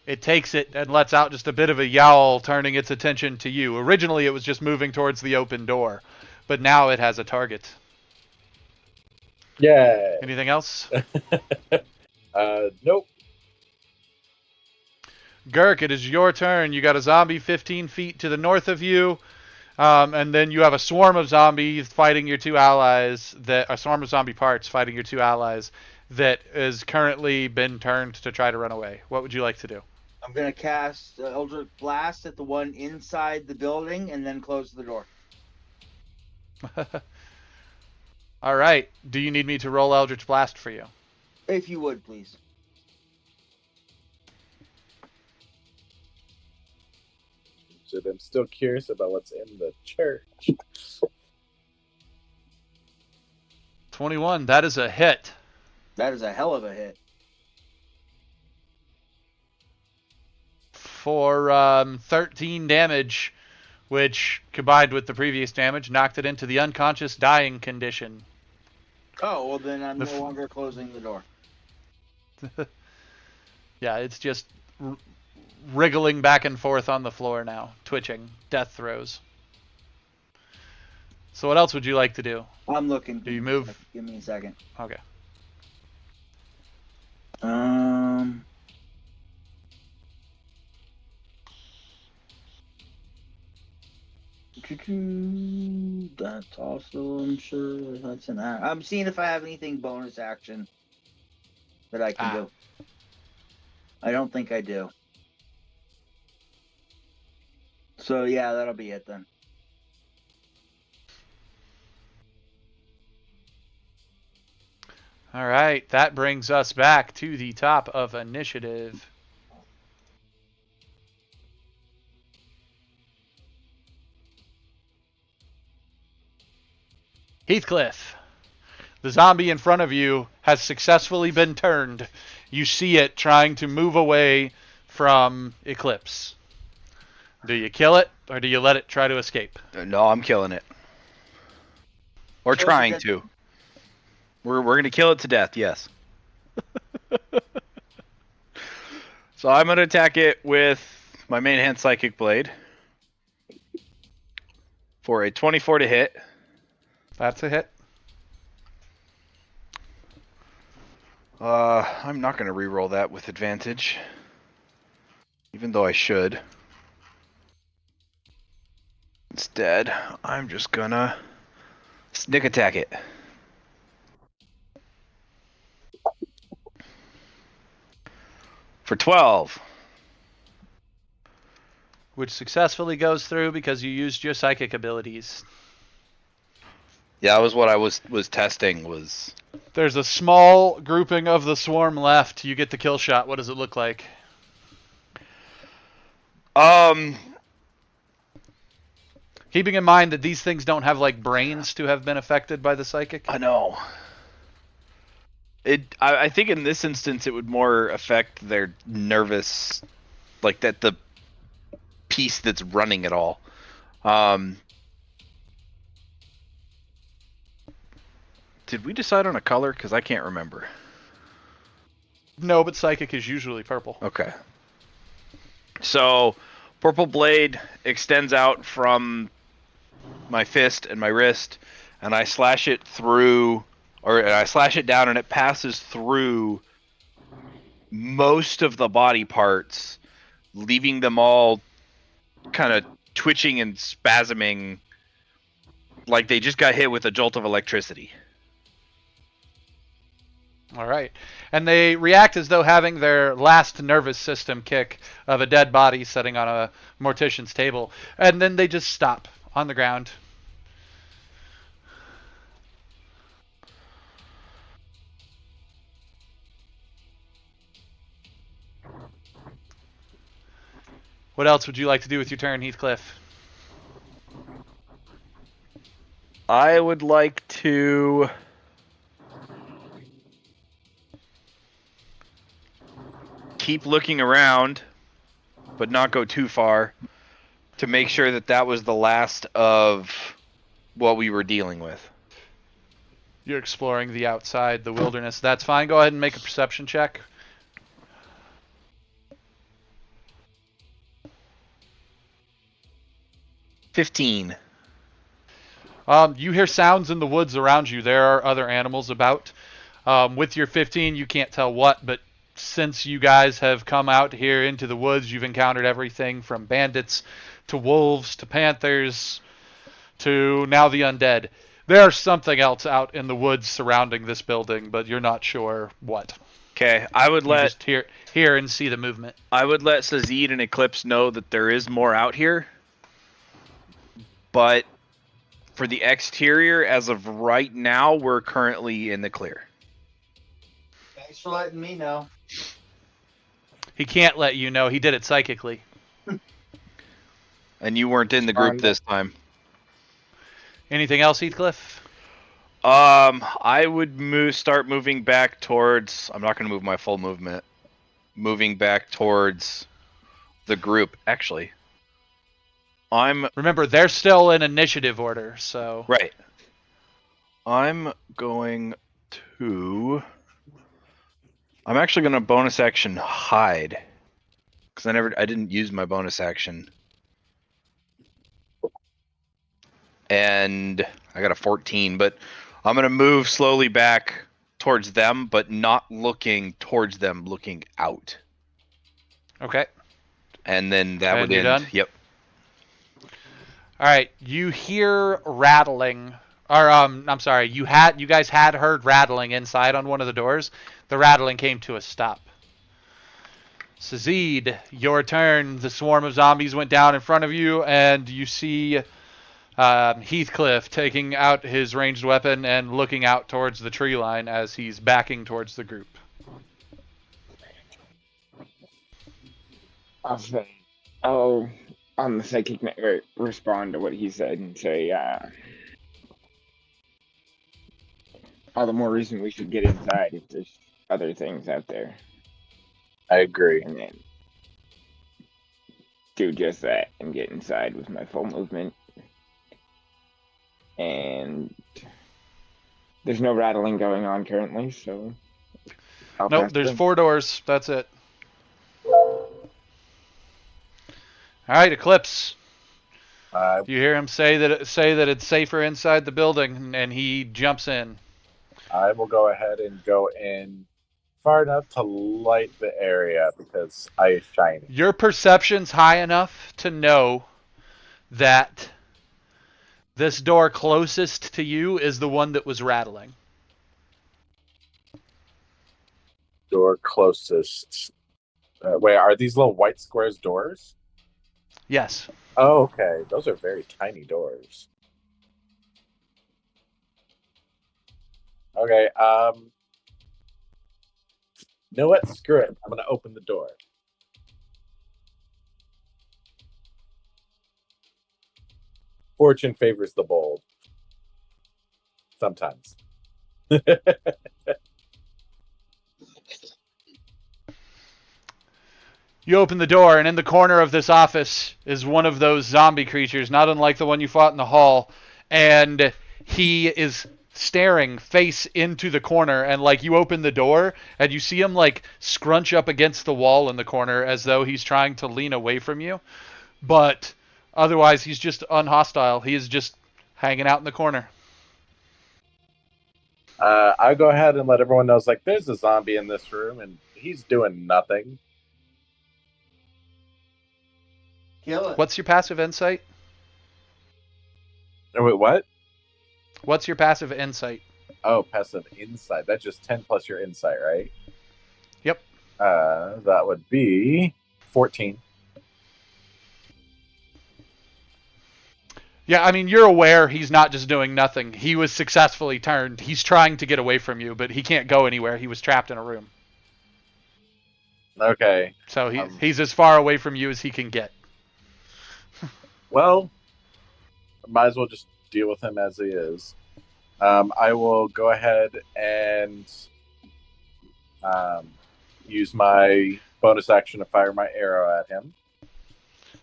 It takes it and lets out just a bit of a yowl, turning its attention to you. Originally, it was just moving towards the open door, but now it has a target. Yay! Anything else? Nope. Gurk, it is your turn. You got a zombie 15 feet to the north of you, and then you have a swarm of zombies fighting your two allies. A swarm of zombie parts fighting your two allies that has currently been turned to try to run away. What would you like to do? I'm gonna cast Eldritch Blast at the one inside the building and then close the door. All right. Do you need me to roll Eldritch Blast for you? If you would, please. So I'm still curious about what's in the church. 21. That is a hit. That is a hell of a hit. For 13 damage, which combined with the previous damage knocked it into the unconscious dying condition. Oh, well then I'm no longer closing the door. Yeah, it's just wriggling back and forth on the floor now, twitching, death throes. So what else would you like to do? I'm looking. Do you move? Give me a second. Okay. That's also, I'm sure that's an. I'm seeing if I have anything bonus action that I can do. I don't think I do. So yeah, that'll be it then. All right, that brings us back to the top of initiative. Heathcliff, the zombie in front of you has successfully been turned. You see it trying to move away from Eclipse. Do you kill it, or do you let it try to escape? No, I'm killing it. Or trying to. We're gonna kill it to death, yes. So I'm gonna attack it with my main hand Psychic Blade for a 24 to hit. That's a hit. I'm not gonna re-roll that with advantage, even though I should. Instead, I'm just gonna sneak attack it. For 12. Which successfully goes through because you used your psychic abilities. Yeah, that was what I was testing. Was There's a small grouping of the swarm left. You get the kill shot. What does it look like? Keeping in mind that these things don't have like brains to have been affected by the psychic. I know. I think in this instance it would more affect their nervous, like that the piece that's running it all. Did we decide on a color? Because I can't remember. No, but psychic is usually purple. Okay. So, purple blade extends out from my fist and my wrist, and I slash it through, or I slash it down, and it passes through most of the body parts, leaving them all kind of twitching and spasming like they just got hit with a jolt of electricity. All right. And they react as though having their last nervous system kick of a dead body sitting on a mortician's table. And then they just stop on the ground. What else would you like to do with your turn, Heathcliff? I would like to keep looking around, but not go too far, to make sure that that was the last of what we were dealing with. You're exploring the outside, the wilderness. That's fine. Go ahead and make a perception check. $15. You hear sounds in the woods around you. There are other animals about. With your 15, you can't tell what, but since you guys have come out here into the woods, you've encountered everything from bandits to wolves to panthers to now the undead. There's something else out in the woods surrounding this building, but you're not sure what. Okay, I would You let just hear and see the movement. I would let Sazid and Eclipse know that there is more out here, but for the exterior, as of right now, we're currently in the clear. Thanks for letting me know. He can't let you know. He did it psychically. And you weren't in the group this time. Anything else, Heathcliff? I would start moving back towards. I'm not going to move my full movement. Moving back towards the group. Actually, Remember, they're still in initiative order, so. Right. I'm going to. I'm actually going to bonus action hide, because I didn't use my bonus action. And I got a 14, but I'm going to move slowly back towards them, but not looking towards them, looking out. Okay. And then that would you're end. Done? Yep. All right. You hear rattling, or I'm sorry. You guys had heard rattling inside on one of the doors. The rattling came to a stop. Sazid, your turn. The swarm of zombies went down in front of you, and you see Heathcliff taking out his ranged weapon and looking out towards the tree line as he's backing towards the group. I'll on the psychic network respond to what he said and say, all the more reason we should get inside if there's other things out there. I agree. And then do just that and get inside with my full movement. And there's no rattling going on currently, so Nope, there's 4 doors. That's it. All right, Eclipse. You hear him say that it's safer inside the building, and he jumps in. I will go ahead and go in far enough to light the area because I is shiny. Your perception's high enough to know that this door closest to you is the one that was rattling. Door closest. Wait, are these little white squares doors? Yes. Oh, okay. Those are very tiny doors. Okay. You know what? Screw it. I'm gonna open the door. Fortune favors the bold. Sometimes. You open the door, and in the corner of this office is one of those zombie creatures, not unlike the one you fought in the hall. And he is staring face into the corner, and like you open the door, and you see him like scrunch up against the wall in the corner as though he's trying to lean away from you. But otherwise, he's just unhostile. He is just hanging out in the corner. I'll go ahead and let everyone know, like, there's a zombie in this room, and he's doing nothing. Kill it. What's your passive insight? Oh, wait, what? What's your passive insight? Oh, passive insight. That's just 10 plus your insight, right? Yep. That would be 14. Yeah, I mean, you're aware he's not just doing nothing. He was successfully turned. He's trying to get away from you, but he can't go anywhere. He was trapped in a room. Okay. So he's as far away from you as he can get. Well, might as well just deal with him as he is. I will go ahead and use my bonus action to fire my arrow at him.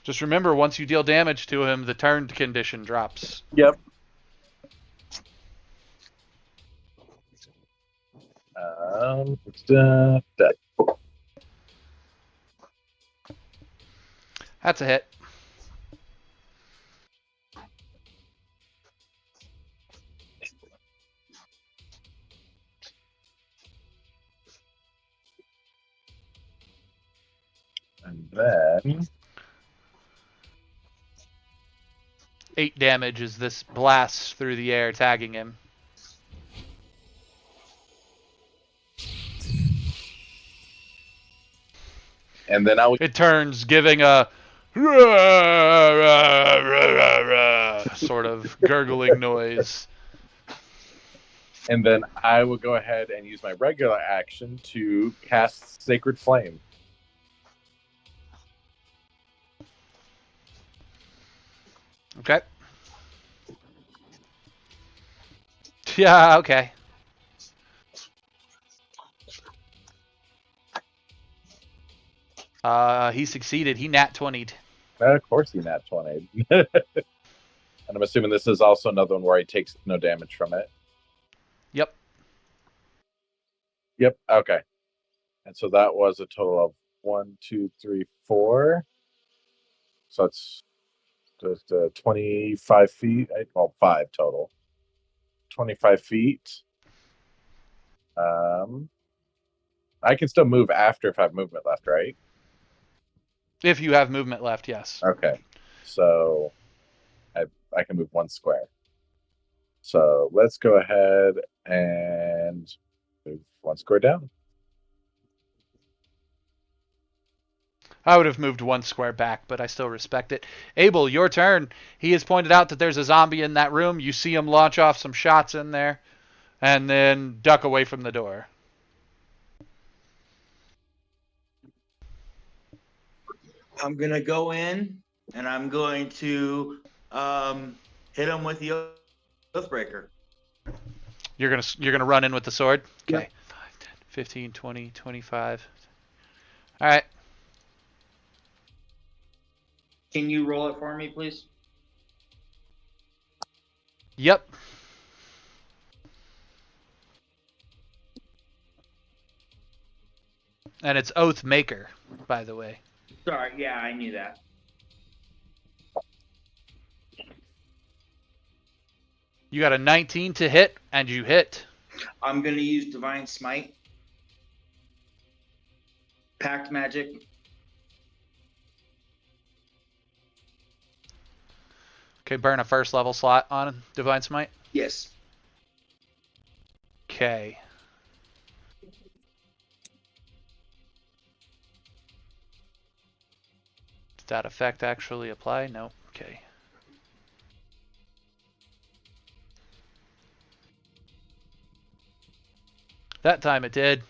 Just remember, once you deal damage to him, the turned condition drops. Yep. Dead. That's a hit. And then 8 damage as this blasts through the air, tagging him. It turns, giving a sort of gurgling noise. And then I will go ahead and use my regular action to cast Sacred Flame. Okay. Yeah, okay. He succeeded. He nat 20'd. Of course he nat 20'd. And I'm assuming this is also another one where he takes no damage from it. Yep. Yep, okay. And so that was a total of 1, 2, 3, 4. So it's just 25 feet. Well, 5 total. 25 feet. I can still move after if I have movement left, right? If you have movement left, yes. Okay. So I can move 1 square. So let's go ahead and move 1 square down. I would have moved 1 square back, but I still respect it. Abel, your turn. He has pointed out that there's a zombie in that room. You see him launch off some shots in there, and then duck away from the door. I'm gonna go in and I'm going to hit him with the Oathbreaker. You're gonna run in with the sword? Okay. Yep. 5, 10, 15, 20, 25. Alright. Can you roll it for me, please? Yep. And it's Oath Maker, by the way. Sorry, yeah, I knew that. You got a 19 to hit, and you hit. I'm gonna use Divine Smite. Pact Magic. Okay, burn a first level slot on Divine Smite. Yes. Okay. Does that effect actually apply? No. Okay. That time it did.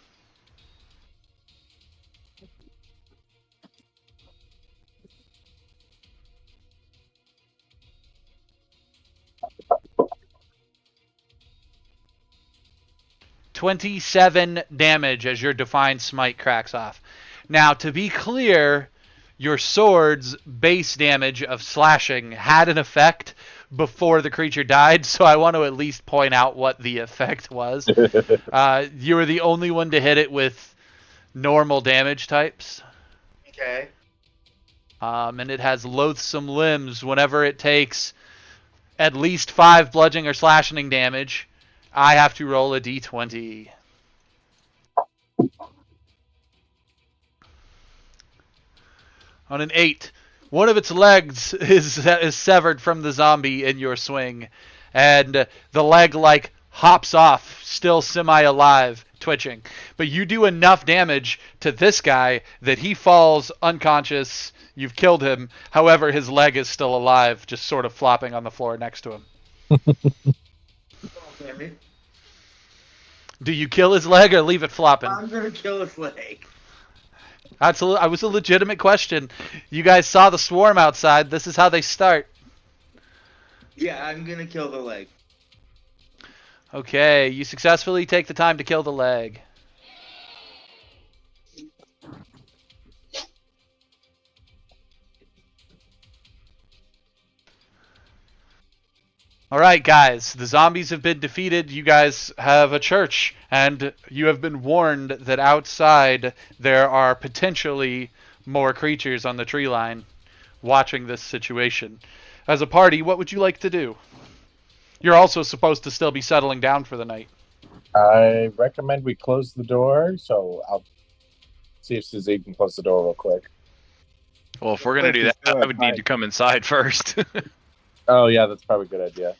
$27 damage as your Divine Smite cracks off. Now, to be clear, your sword's base damage of slashing had an effect before the creature died, so I want to at least point out what the effect was. You were the only one to hit it with normal damage types. Okay. And it has Loathsome Limbs. Whenever it takes at least 5 bludgeoning or slashing damage, I have to roll a d20. On an 8, one of its legs is severed from the zombie in your swing, and the leg like hops off, still semi-alive, twitching. But you do enough damage to this guy that he falls unconscious. You've killed him. However, his leg is still alive, just sort of flopping on the floor next to him. Okay. Do you kill his leg or leave it flopping? I'm gonna kill his leg. That was a legitimate question. You guys saw the swarm outside. This is how they start. Yeah, I'm gonna kill the leg. Okay, you successfully take the time to kill the leg. Alright, guys, the zombies have been defeated. You guys have a church, and you have been warned that outside there are potentially more creatures on the tree line watching this situation. As a party, what would you like to do? You're also supposed to still be settling down for the night. I recommend we close the door, so I'll see if Susie can close the door real quick. Well, if we're gonna do that, I would need to come inside first. Oh, yeah, that's probably a good idea.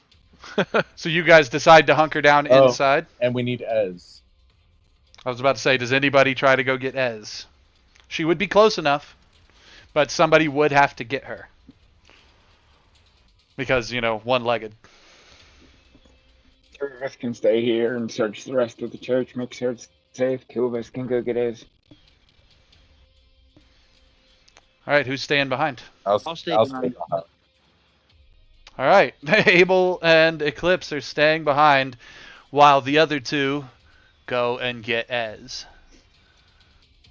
So you guys decide to hunker down inside? And we need Ez. I was about to say, does anybody try to go get Ez? She would be close enough, but somebody would have to get her. Because, you know, one-legged. 3 of us can stay here and search the rest of the church, make sure it's safe. 2 of us can go get his. Alright, who's staying behind? I'll stay behind. Alright, Abel and Eclipse are staying behind while the other 2 go and get Ez.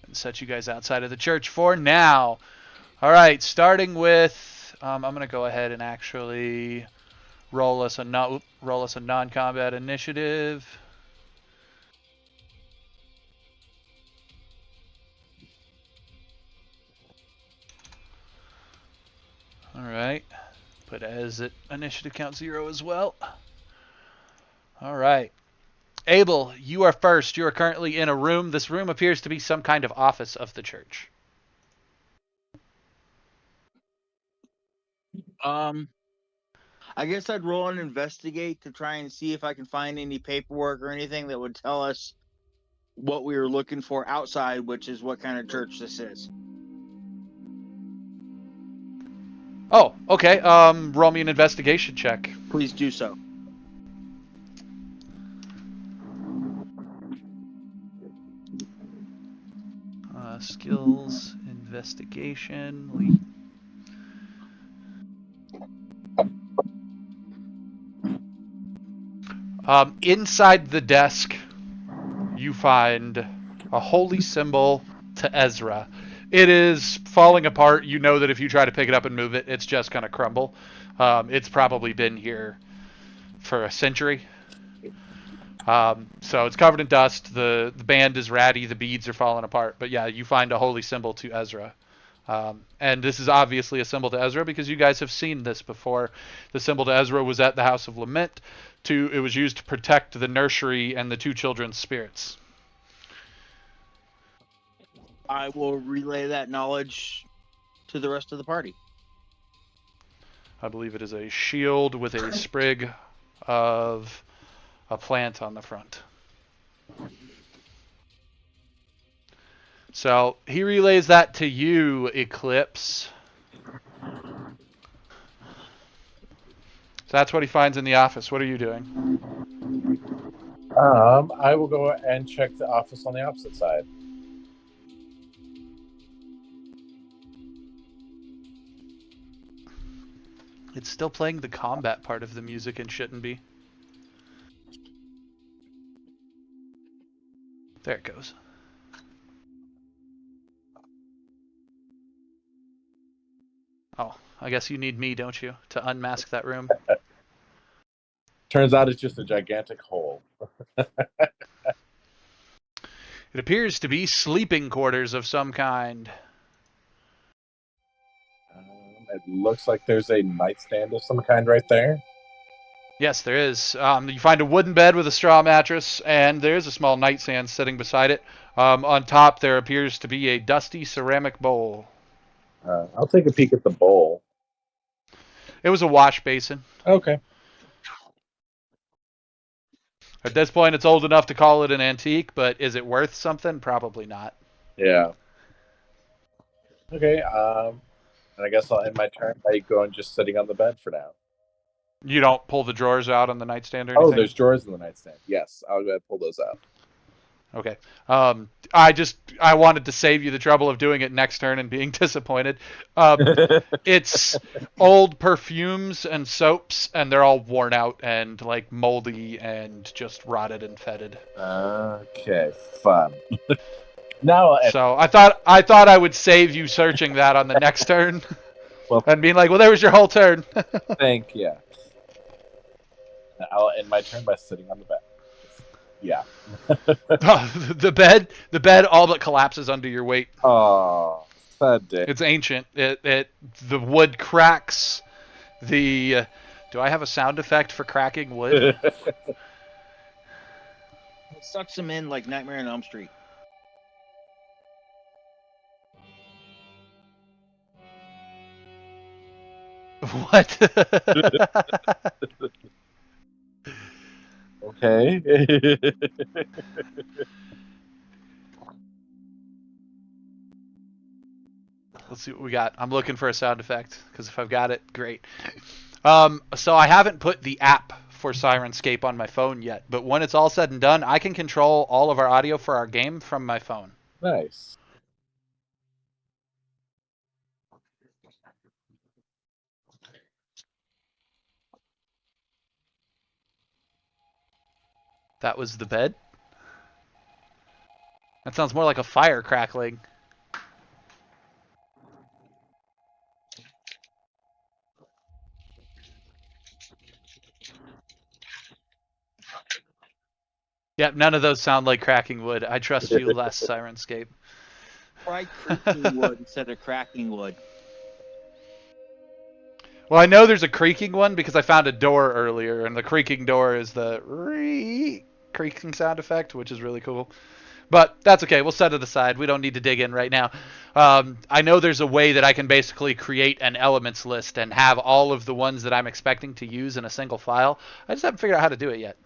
And set you guys outside of the church for now. Alright, starting with... I'm going to go ahead and actually roll us a non-combat initiative. Alright. Put Ez at initiative count 0 as well. Alright. Abel, you are first. You are currently in a room. This room appears to be some kind of office of the church. I guess I'd roll and investigate to try and see if I can find any paperwork or anything that would tell us what we were looking for outside, which is what kind of church this is. Oh, okay. Roll me an investigation check. Please do so. Skills, investigation. Inside the desk, you find a holy symbol to Ezra. It is falling apart. You know that if you try to pick it up and move it, it's just going to crumble. It's probably been here for a century. So it's covered in dust. The band is ratty. The beads are falling apart. But yeah, you find a holy symbol to Ezra. And this is obviously a symbol to Ezra because you guys have seen this before. The symbol to Ezra was at the House of Lament. It was used to protect the nursery and the 2 children's spirits. I will relay that knowledge to the rest of the party. I believe it is a shield with a sprig of a plant on the front. So he relays that to you, Eclipse. So that's what he finds in the office. What are you doing? I will go and check the office on the opposite side. It's still playing the combat part of the music and shouldn't be. There it goes. Oh, I guess you need me, don't you, to unmask that room? Turns out it's just a gigantic hole. It appears to be sleeping quarters of some kind. It looks like there's a nightstand of some kind right there. Yes, there is. You find a wooden bed with a straw mattress, and there is a small nightstand sitting beside it. On top, there appears to be a dusty ceramic bowl. I'll take a peek at the bowl. It was a wash basin. Okay. At this point, it's old enough to call it an antique, but is it worth something? Probably not. Yeah. Okay. And I guess I'll end my turn by going just sitting on the bed for now. You don't pull the drawers out on the nightstand or anything? Oh, there's drawers in the nightstand. Yes, I'll go ahead and pull those out. Okay. I wanted to save you the trouble of doing it next turn and being disappointed. It's old perfumes and soaps, and they're all worn out and like moldy and just rotted and fetid. Okay, fun. Now, So I thought I would save you searching that on the next turn, well, and being like, well, there was your whole turn. thank you. I'll end my turn by sitting on the bed. Yeah. The bed all but collapses under your weight. Oh, sad day. It's ancient. The wood cracks. Do I have a sound effect for cracking wood? It sucks them in like Nightmare on Elm Street. What? Okay. Let's see what we got. I'm looking for a sound effect because if I've got it, great. So I haven't put the app for Sirenscape on my phone yet, but when it's all said and done, I can control all of our audio for our game from my phone. Nice. That was the bed? That sounds more like a fire crackling. Yep, none of those sound like cracking wood. I trust you less, Sirenscape. Try creaking wood instead of cracking wood. Well, I know there's a creaking one because I found a door earlier, and the creaking door is the creaking sound effect, which is really cool. But that's okay. We'll set it aside. We don't need to dig in right now. I know there's a way that I can basically create an elements list and have all of the ones that I'm expecting to use in a single file. I just haven't figured out how to do it yet.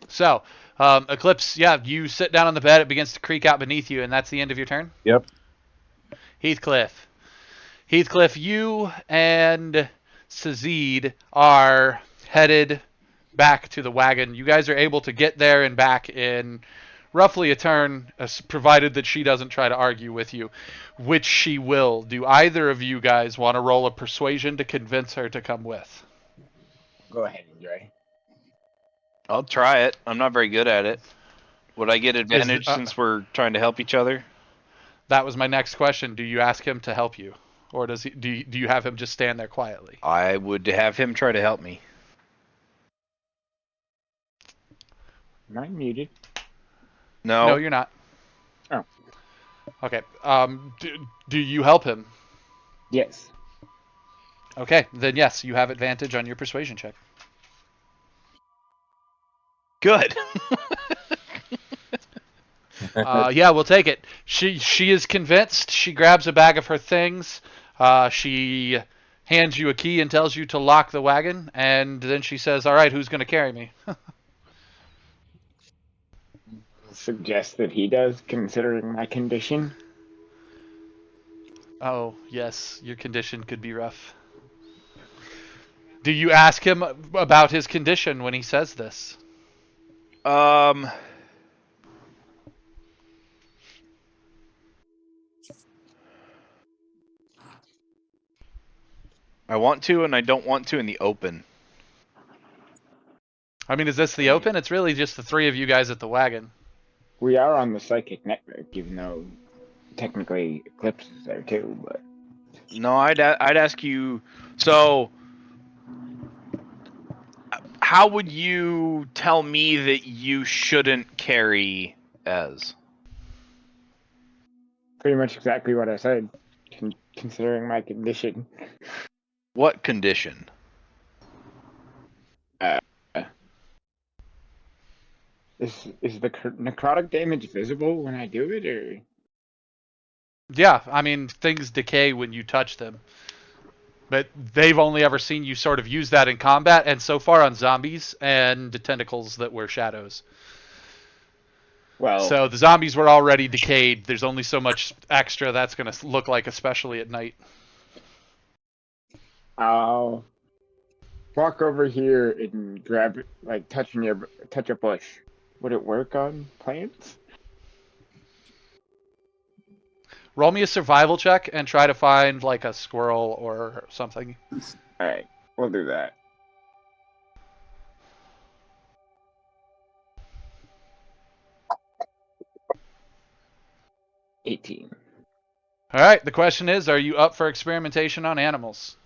So, Eclipse, yeah, you sit down on the bed. It begins to creak out beneath you, and that's the end of your turn? Yep. Heathcliff. Heathcliff, you and Sazid are headed back to the wagon. You guys are able to get there and back in roughly a turn, provided that she doesn't try to argue with you, which she will. Do either of you guys want to roll a persuasion to convince her to come with? Go ahead, Andre. I'll try it. I'm not very good at it. Would I get advantage since we're trying to help each other? That was my next question. Do you ask him to help you? Or do you have him just stand there quietly? I would have him try to help me. Am I muted? No. No, you're not. Oh. Okay. Do you help him? Yes. Okay, then yes, you have advantage on your persuasion check. Good. Yeah, we'll take it. She is convinced. She grabs a bag of her things. She hands you a key and tells you to lock the wagon, and then she says, "All right, who's going to carry me?" Suggest that he does, considering my condition. Oh, yes, your condition could be rough. Do you ask him about his condition when he says this? Um, I want to and I don't want to in the open. I mean, is this the open? It's really just the three of you guys at the wagon. We are on the psychic network, even though technically Eclipse is there too. But No, I'd ask you. So, how would you tell me that you shouldn't carry Ez? pretty much exactly what I said, considering my condition. What condition? Is the necrotic damage visible when I do it, or? Yeah, I mean, things decay when you touch them. But they've only ever seen you sort of use that in combat, and so far on zombies and the tentacles that were shadows. Well, So the zombies were already decayed. There's only so much extra that's going to look like, especially at night. I'll walk over here and grab, like, touch a bush. Would it work on plants? Roll me a survival check and try to find like a squirrel or something. All right, we'll do that. $18. All right, the question is, are you up for experimentation on animals?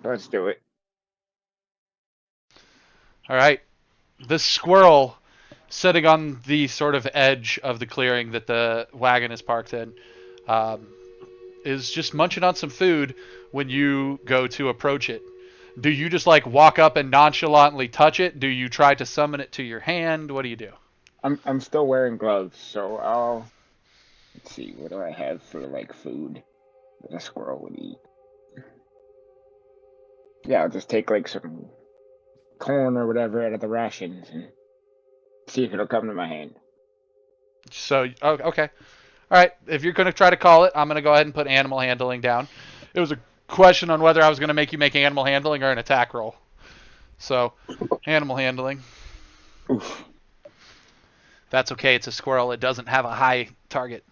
Let's do it. All right. The squirrel sitting on the sort of edge of the clearing that the wagon is parked in is just munching on some food when you go to approach it. Do you just like walk up and nonchalantly touch it? Do you try to summon it to your hand? What do you do? I'm still wearing gloves, so let's see, what do I have for like food that a squirrel would eat? Yeah, I'll just take like some corn or whatever out of the rations and see if it'll come to my hand. So, okay. All right, if you're going to try to call it, I'm going to go ahead and put animal handling down. It was a question on whether I was going to make you make animal handling or an attack roll. So, animal handling. Oof. That's okay. It's a squirrel. It doesn't have a high target.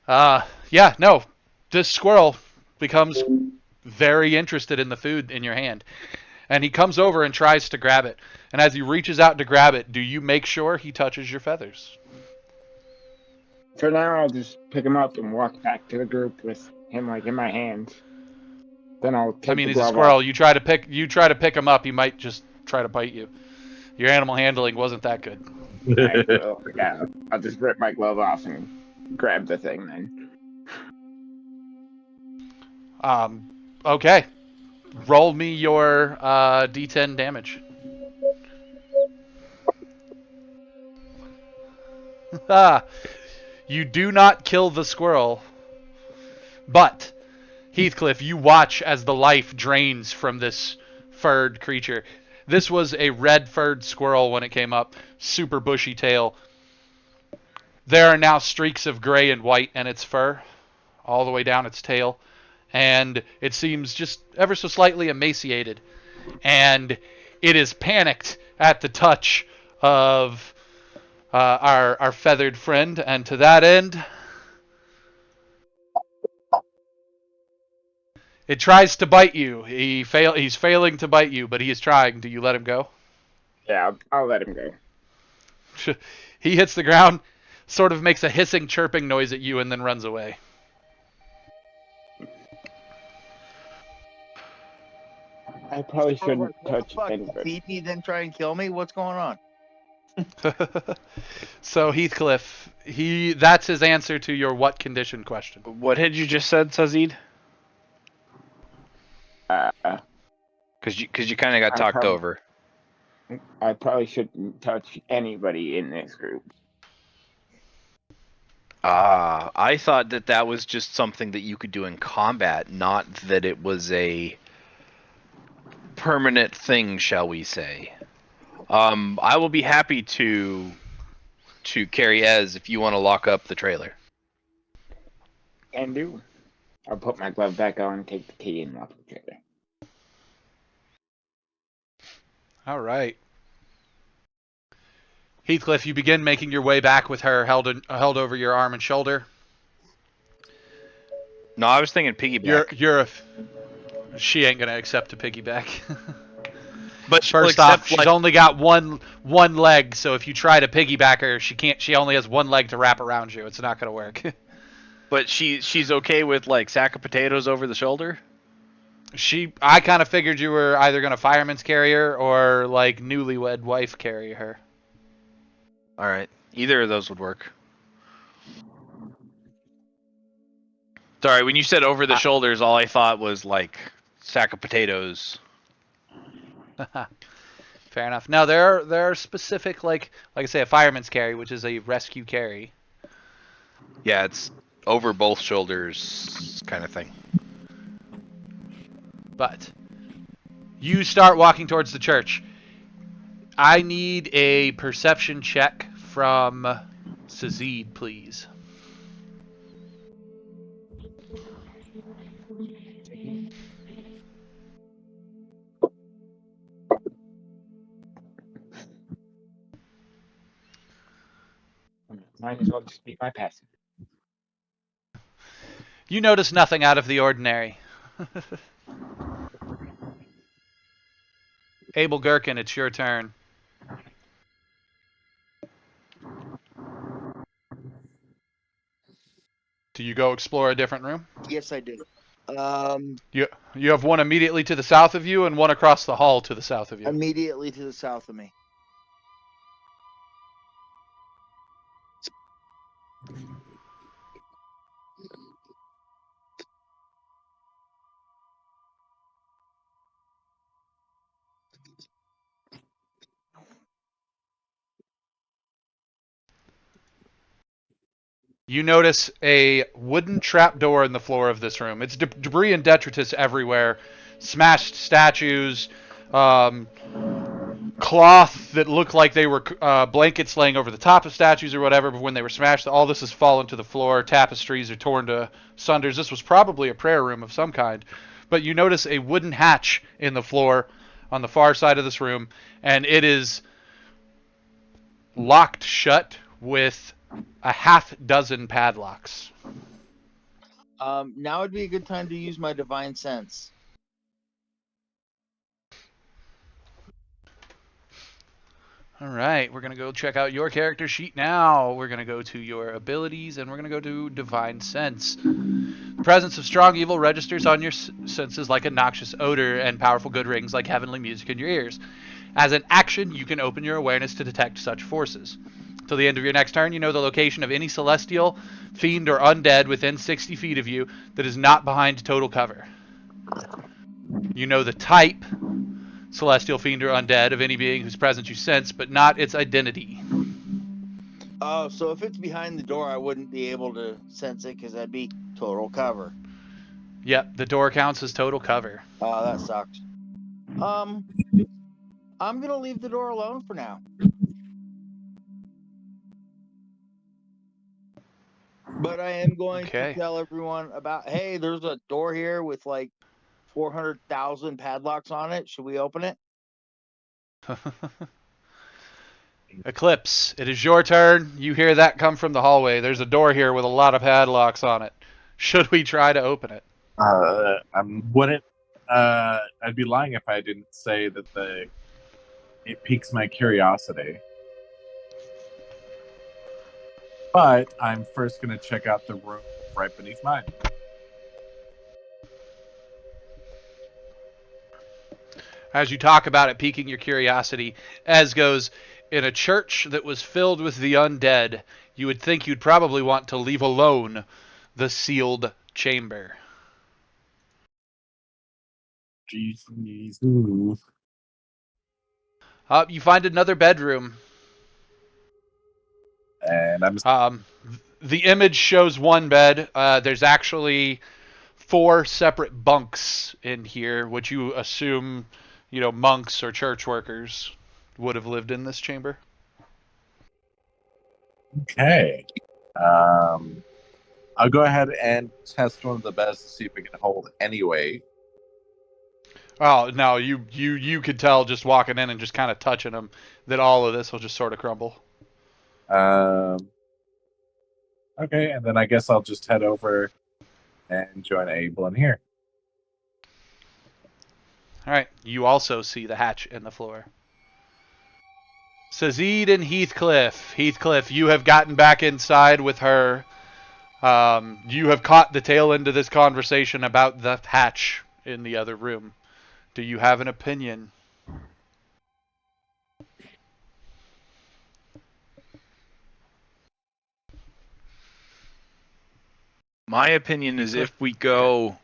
Yeah, no. This squirrel becomes very interested in the food in your hand. And he comes over and tries to grab it. And as he reaches out to grab it, do you make sure he touches your feathers? For now, I'll just pick him up and walk back to the group with him like in my hands. Then I'll take I mean, the he's a glove squirrel. off. You try to pick him up, he might just try to bite you. Your animal handling wasn't that good. Right, well, yeah, I'll just rip my glove off and grab the thing then. Okay. Roll me your D10 damage. You do not kill the squirrel, but Heathcliff, you watch as the life drains from this furred creature. This was a red furred squirrel when it came up, super bushy tail. There are now streaks of gray and white in its fur, all the way down its tail, and it seems just ever so slightly emaciated. And it is panicked at the touch of our feathered friend, and to that end, it tries to bite you. He's failing to bite you, but he is trying. Do you let him go? Yeah, I'll let him go. He hits the ground, sort of makes a hissing, chirping noise at you, and then runs away. I probably shouldn't touch Fuck, anybody. feed me, then try and kill me? What's going on? So Heathcliff, that's his answer to your what condition question. What had you just said, Sazid? Because you kind of got talked over. I probably shouldn't touch anybody in this group. I thought that was just something that you could do in combat, not that it was a permanent thing, shall we say. I will be happy to carry Ez if you want to lock up the trailer. Can do. I'll put my glove back on, take the key, and lock the trailer. All right. Heathcliff, you begin making your way back with her held over your arm and shoulder. No, I was thinking piggyback. She ain't gonna accept a piggyback. But First off, she's only got one leg, so if you try to piggyback her, she can't. She only has one leg to wrap around you. It's not gonna work. But she's okay with like sack of potatoes over the shoulder. I kind of figured you were either gonna fireman's carry her or like newlywed wife carry her. All right, either of those would work. Sorry, when you said over the shoulders, all I thought was like sack of potatoes. Fair enough. Now there are specific like I say a fireman's carry, which is a rescue carry. Yeah, it's over both shoulders kind of thing. But you start walking towards the church. I need a perception check from Sazid, please. Might as well just be my passive. You notice nothing out of the ordinary. Abel Gherkin, it's your turn. Do you go explore a different room? Yes, I do. You have one immediately to the south of you and one across the hall to the south of you. Immediately to the south of me. You notice a wooden trapdoor in the floor of this room. It's debris and detritus everywhere. Smashed statues, cloth that looked like they were blankets laying over the top of statues or whatever, but when they were smashed, all this has fallen to the floor. Tapestries are torn to sunders. This was probably a prayer room of some kind. But you notice a wooden hatch in the floor on the far side of this room, and it is locked shut with a half dozen padlocks. Now would be a good time to use my divine sense. All right, we're going to go check out your character sheet now. We're going to go to your abilities, and we're going to go to Divine Sense. The presence of strong evil registers on your senses like a noxious odor, and powerful good rings like heavenly music in your ears. As an action, you can open your awareness to detect such forces. Till the end of your next turn, you know the location of any celestial, fiend, or undead within 60 feet of you that is not behind total cover. You know the type, celestial, fiend, or undead, of any being whose presence you sense, but not its identity. Oh, so if it's behind the door, I wouldn't be able to sense it because that'd be total cover. Yep, the door counts as total cover. Oh, that sucks. I'm gonna leave the door alone for now. But I am going to tell everyone about, hey, there's a door here with like 400,000 padlocks on it. Should we open it? Eclipse, it is your turn. You hear that come from the hallway. There's a door here with a lot of padlocks on it. Should we try to open it? I'd be lying if I didn't say that it piques my curiosity. But I'm first going to check out the room right beneath mine. As you talk about it piquing your curiosity, Ez goes, in a church that was filled with the undead, you would think you'd probably want to leave alone the sealed chamber. Jeez. You find another bedroom. And the image shows one bed. There's actually 4 separate bunks in here, which you assume, monks or church workers would have lived in this chamber. Okay. I'll go ahead and test one of the beds to see if it can hold anyway. Oh no, you could tell just walking in and just kind of touching them that all of this will just sort of crumble. Okay, and then I guess I'll just head over and join Abel in here. All right, you also see the hatch in the floor. Sazid and Heathcliff. Heathcliff, you have gotten back inside with her. You have caught the tail end of this conversation about the hatch in the other room. Do you have an opinion? My opinion is if we go,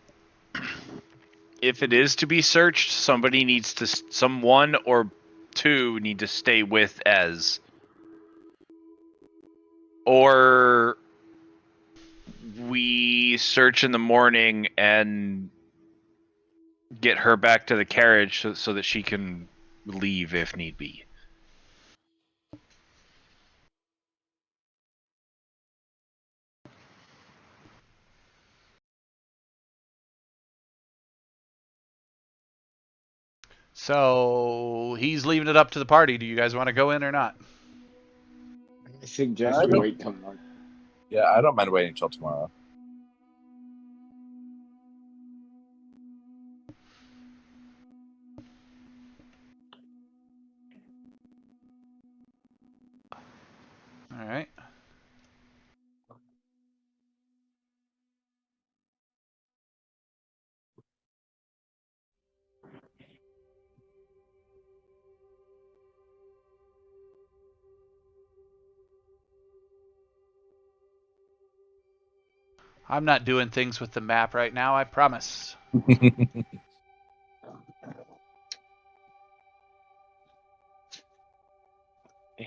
if it is to be searched, someone or two need to stay with Ez. Or we search in the morning and get her back to the carriage so that she can leave if need be. So he's leaving it up to the party. Do you guys want to go in or not? I suggest we wait till morning. Yeah, I don't mind waiting until tomorrow. All right. I'm not doing things with the map right now, I promise. And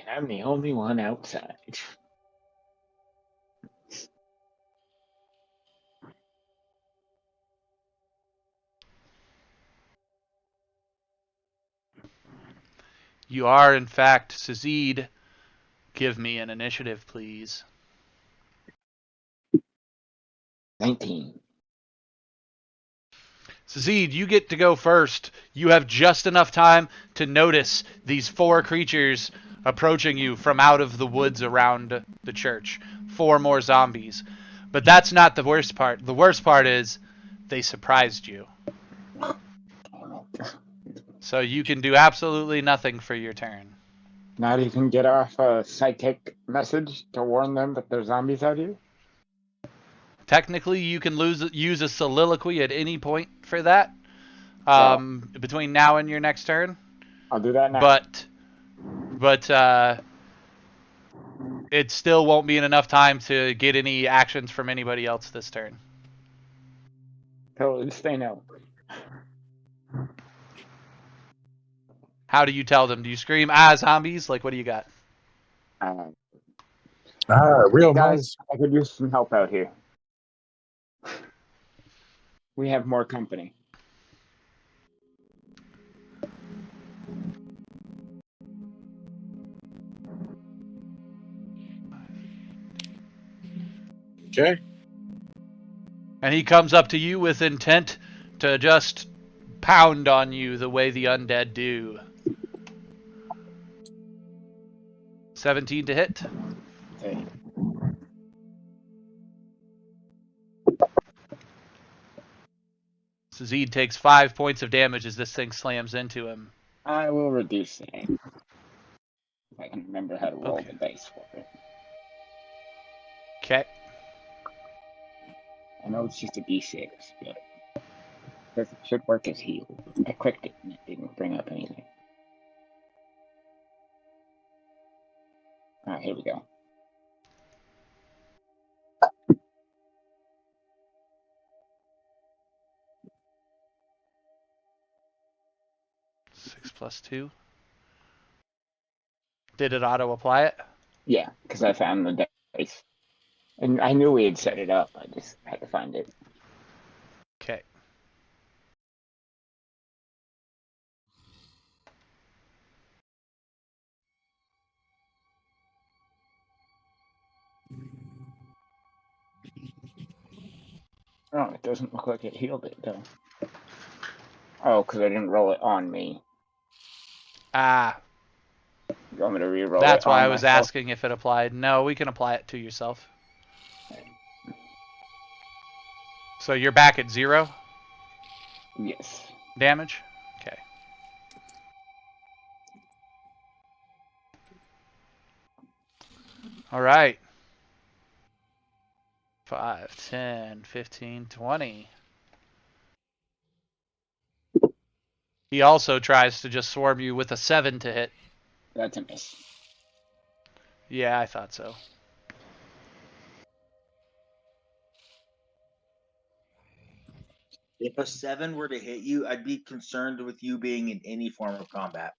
I'm the only one outside. You are, in fact, Sazid. Give me an initiative, please. 19. Sazid, you get to go first. You have just enough time to notice these 4 creatures approaching you from out of the woods around the church. 4 more zombies. But that's not the worst part. The worst part is they surprised you. So you can do absolutely nothing for your turn. Not even get off a psychic message to warn them that there's zombies out here? Technically, you can use a soliloquy at any point for that, between now and your next turn. I'll do that now. But it still won't be enough time to get any actions from anybody else this turn. Totally stay no. How do you tell them? Do you scream, "Ah, zombies"? Like, what do you got? Real Guys, I could use some help out here. We have more company. Okay. And he comes up to you with intent to just pound on you the way the undead do. 17 to hit. Okay. Sazid takes 5 points of damage as this thing slams into him. I will reduce it. If I can remember how to roll the dice for it. Okay. I know it's just a d6, but it should work as heal. I clicked it and it didn't bring up anything. Alright, here we go. Six plus 2. Did it auto apply it? Yeah, because I found the dice. And I knew we had set it up. I just had to find it. Okay. Oh, it doesn't look like it healed it, though. Oh, because I didn't roll it on me. Ah, You want me to re-roll that's it why on I was myself? asking if it applied. No, we can apply it to yourself. So you're back at 0 Yes. damage? Okay. All right. 5, 10, 15, 20. He also tries to just swarm you with a 7 to hit. That's a miss. Yeah, I thought so. If a 7 were to hit you, I'd be concerned with you being in any form of combat.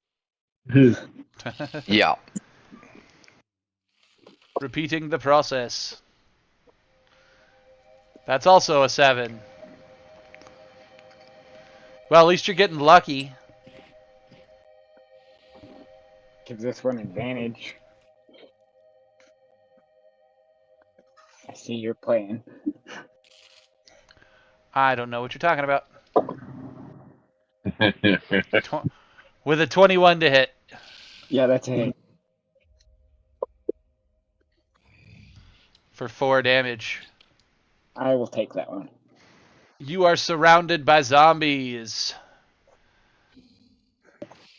Yeah. Repeating the process. That's also a 7. Well, at least you're getting lucky. Gives this one advantage. I see your plan. I don't know what you're talking about. With a 21 to hit. Yeah, that's a hit. For 4 damage. I will take that one. You are surrounded by zombies.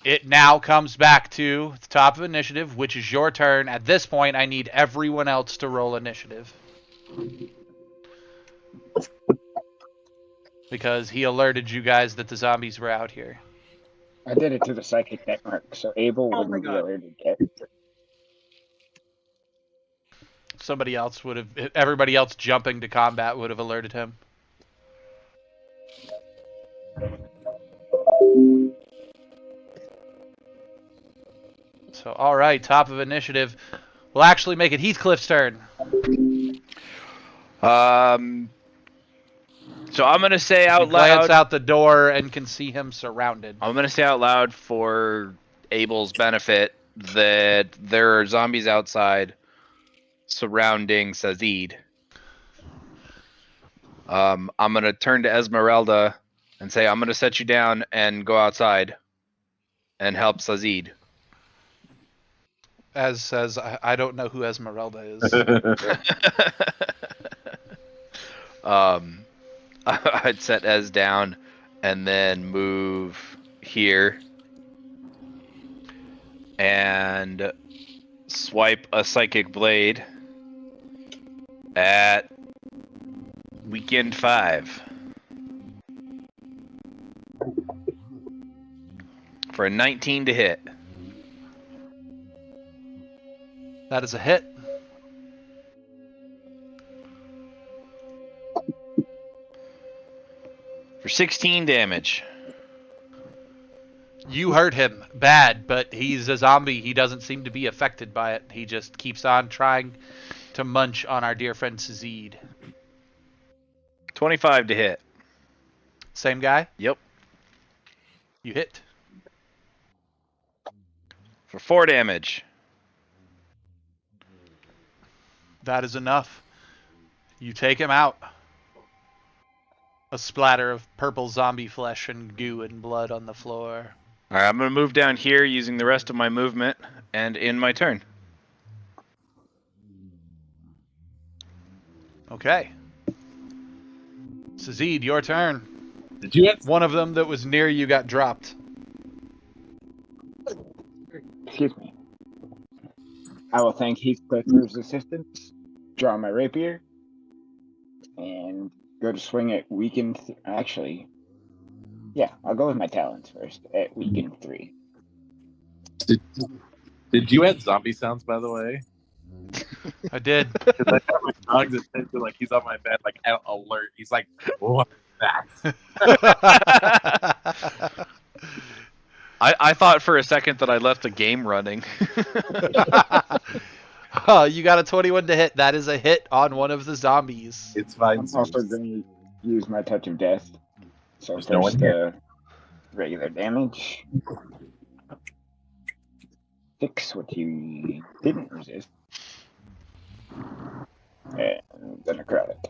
It now comes back to the top of initiative, which is your turn. At this point, I need everyone else to roll initiative. Because he alerted you guys that the zombies were out here. I did it to the psychic network, so Abel Oh my wouldn't be God. alerted yet. Somebody else would have... Everybody else jumping to combat would have alerted him. So, alright, top of initiative. We'll actually make it Heathcliff's turn. So I'm gonna say You out glance loud. out the door and can see him surrounded. I'm gonna say out loud for Abel's benefit that there are zombies outside surrounding Sazid. I'm gonna turn to Esmeralda and say I'm gonna set you down and go outside and help Sazid. As says, I don't know who Esmeralda is. I'd set Ez down and then move here and swipe a psychic blade at weekend 5 for a 19 to hit. That is a hit. For 16 damage. You hurt him bad, but he's a zombie. He doesn't seem to be affected by it. He just keeps on trying to munch on our dear friend Sazid. 25 to hit. Same guy? Yep. You hit. For 4 damage. That is enough. You take him out. A splatter of purple zombie flesh and goo and blood on the floor. Alright, I'm going to move down here using the rest of my movement and in my turn. Okay. Sazid, your turn. Did you have One of them that was near you got dropped. Excuse me. I will thank Heathcliff for his assistance, draw my rapier, and go to swing at weakened. Actually, yeah, I'll go with my talents first at weakened 3. Did you add zombie sounds, by the way? I did. Because I got my dog's attention, like he's on my bed, like alert. He's like, "What's that?" I thought for a second that I left the game running. Oh, you got a 21 to hit. That is a hit on one of the zombies. It's fine. I'm also going to use my touch of death. So There's no one first, here. regular damage. 6, which you didn't resist. And the necrotic.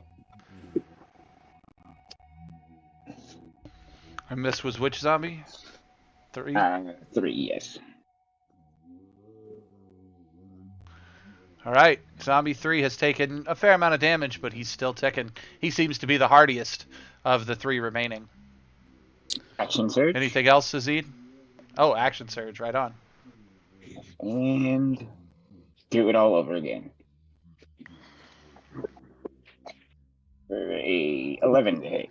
And this was which zombie? 3? 3, yes. All right. Zombie 3 has taken a fair amount of damage, but he's still ticking. He seems to be the hardiest of the 3 remaining. Action surge. Anything else, Azid? Oh, action surge. Right on. And do it all over again. For a 11 to hit.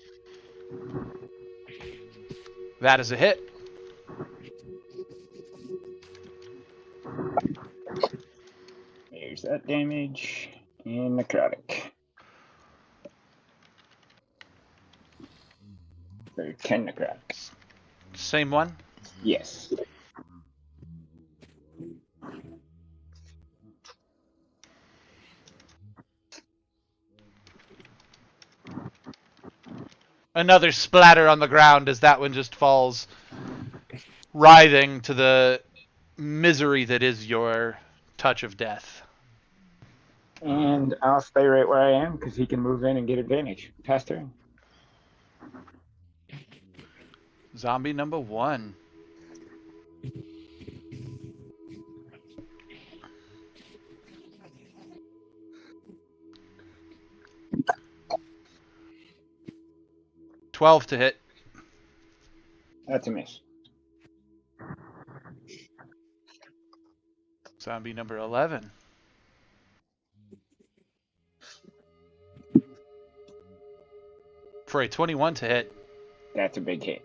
That is a hit. There's that damage. And necrotic. For 10 necrotics. Same one? Yes. Another splatter on the ground as that one just falls, writhing to the misery that is your touch of death. And I'll stay right where I am because he can move in and get advantage. Pass turn. Zombie number 1. $12 to hit. That's a miss. Zombie number 11. For a 21 to hit. That's a big hit.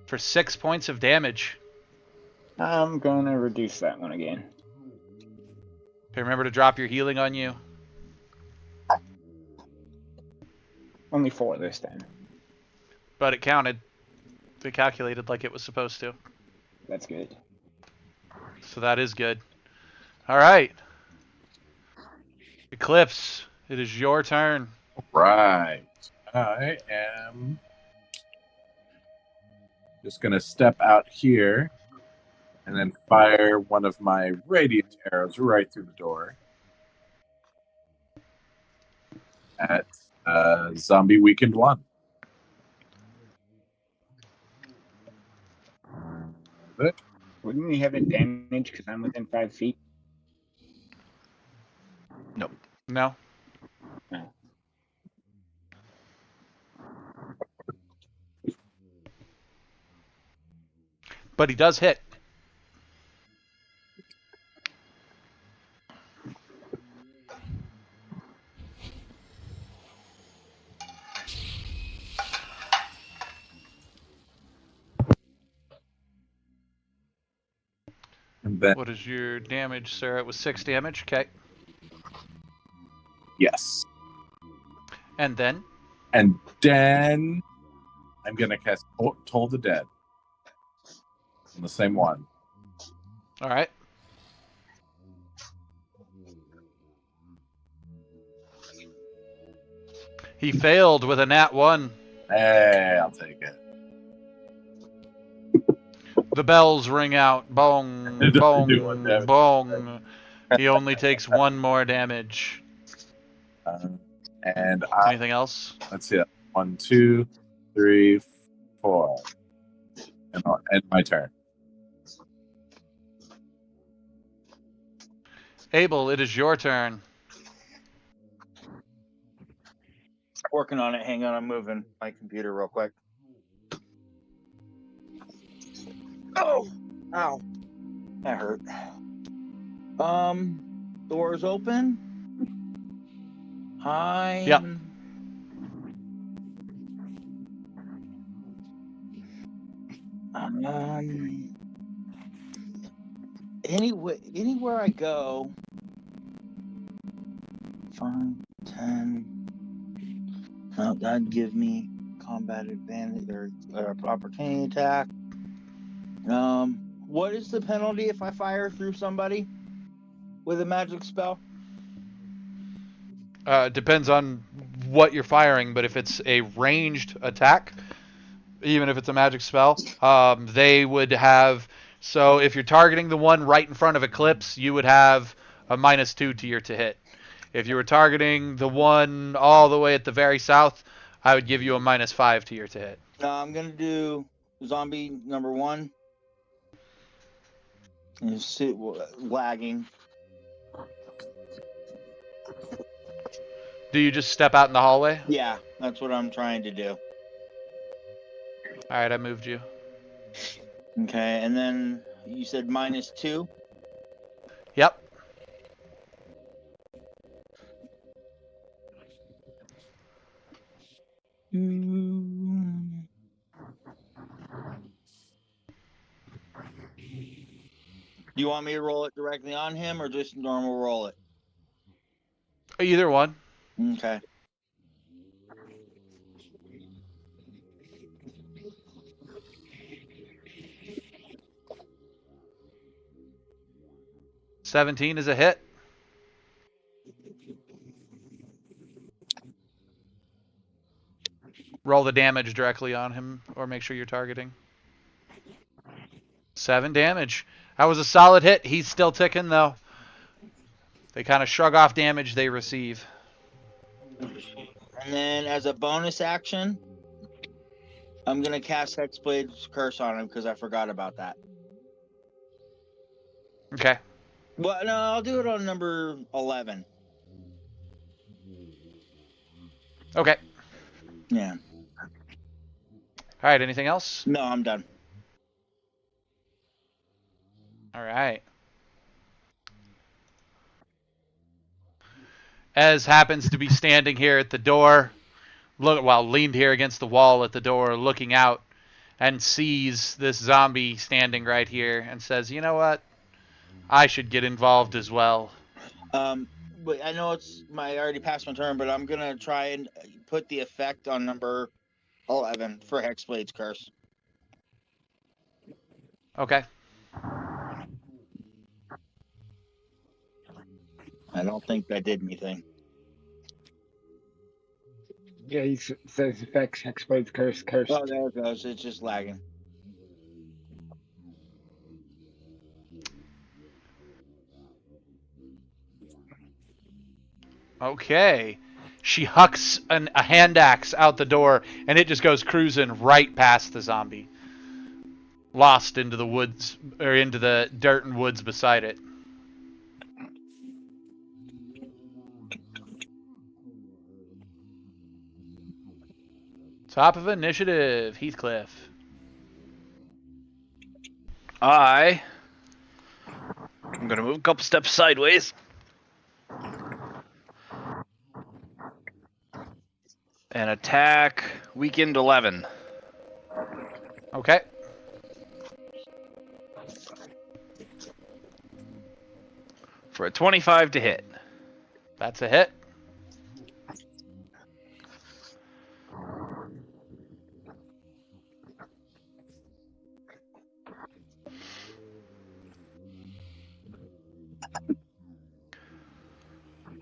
For 6 points of damage. I'm gonna reduce that one again. Okay, remember to drop your healing on you. Only 4 this time. But it counted. It calculated like it was supposed to. That's good. So that is good. Alright. Eclipse, it is your turn. Right. I am just going to step out here and then fire one of my radiant arrows right through the door at Zombie Weekend 1. Wouldn't we have advantage because I'm within 5 feet? No. No. But he does hit. And then, What is your damage, sir? It was 6 damage. Okay. yes. And then? And then I'm going to cast Toll the Dead on the same one. Alright. He failed with a nat 1. Hey, I'll take it. The bells ring out. Bong, It doesn't do one bong, damage. bong. He only takes 1 more damage. And Anything else? let's see. 1, 2, 3, 4. And I'll end my turn. Abel, it is your turn. Working on it. Hang on, I'm moving my computer real quick. Oh, ow, that hurt. Doors open. Hi. Yep. Anywhere I go. 5, 10. No, that'd give me combat advantage or opportunity attack. What is the penalty if I fire through somebody with a magic spell? Depends on what you're firing, but if it's a ranged attack, even if it's a magic spell, they would have... So if you're targeting the one right in front of Eclipse, you would have a -2 to your to hit. If you were targeting the one all the way at the very south, I would give you a -5 to your to hit. I'm gonna do zombie number 1. And sit lagging. Do you just step out in the hallway? Yeah, that's what I'm trying to do. All right, I moved you. Okay, and then you said -2. Yep. Do you want me to roll it directly on him or just normal roll it? Either one. Okay. $17 is a hit. Roll the damage directly on him, or make sure you're targeting. 7 damage. That was a solid hit. He's still ticking, though. They kind of shrug off damage they receive. And then as a bonus action, I'm going to cast Hexblade's Curse on him because I forgot about that. Okay. Well, no, I'll do it on number 11. Okay. Yeah. All right, anything else? No, I'm done. All right. Ez happens to be standing here at the door, leaned here against the wall at the door, looking out, and sees this zombie standing right here and says, "You know what? I should get involved as well." But I know I already passed my turn, but I'm gonna try and put the effect on number 11 for Hexblade's Curse. Okay. I don't think that did anything. Yeah, he says effects, Hexblade's Curse, cursed. Oh, there it goes. It's just lagging. Okay. She hucks a hand axe out the door, and it just goes cruising right past the zombie. Lost into the woods, or into the dirt and woods beside it. Top of initiative, Heathcliff. I'm going to move a couple steps sideways. And attack weakened 11. Okay. For a 25 to hit. That's a hit.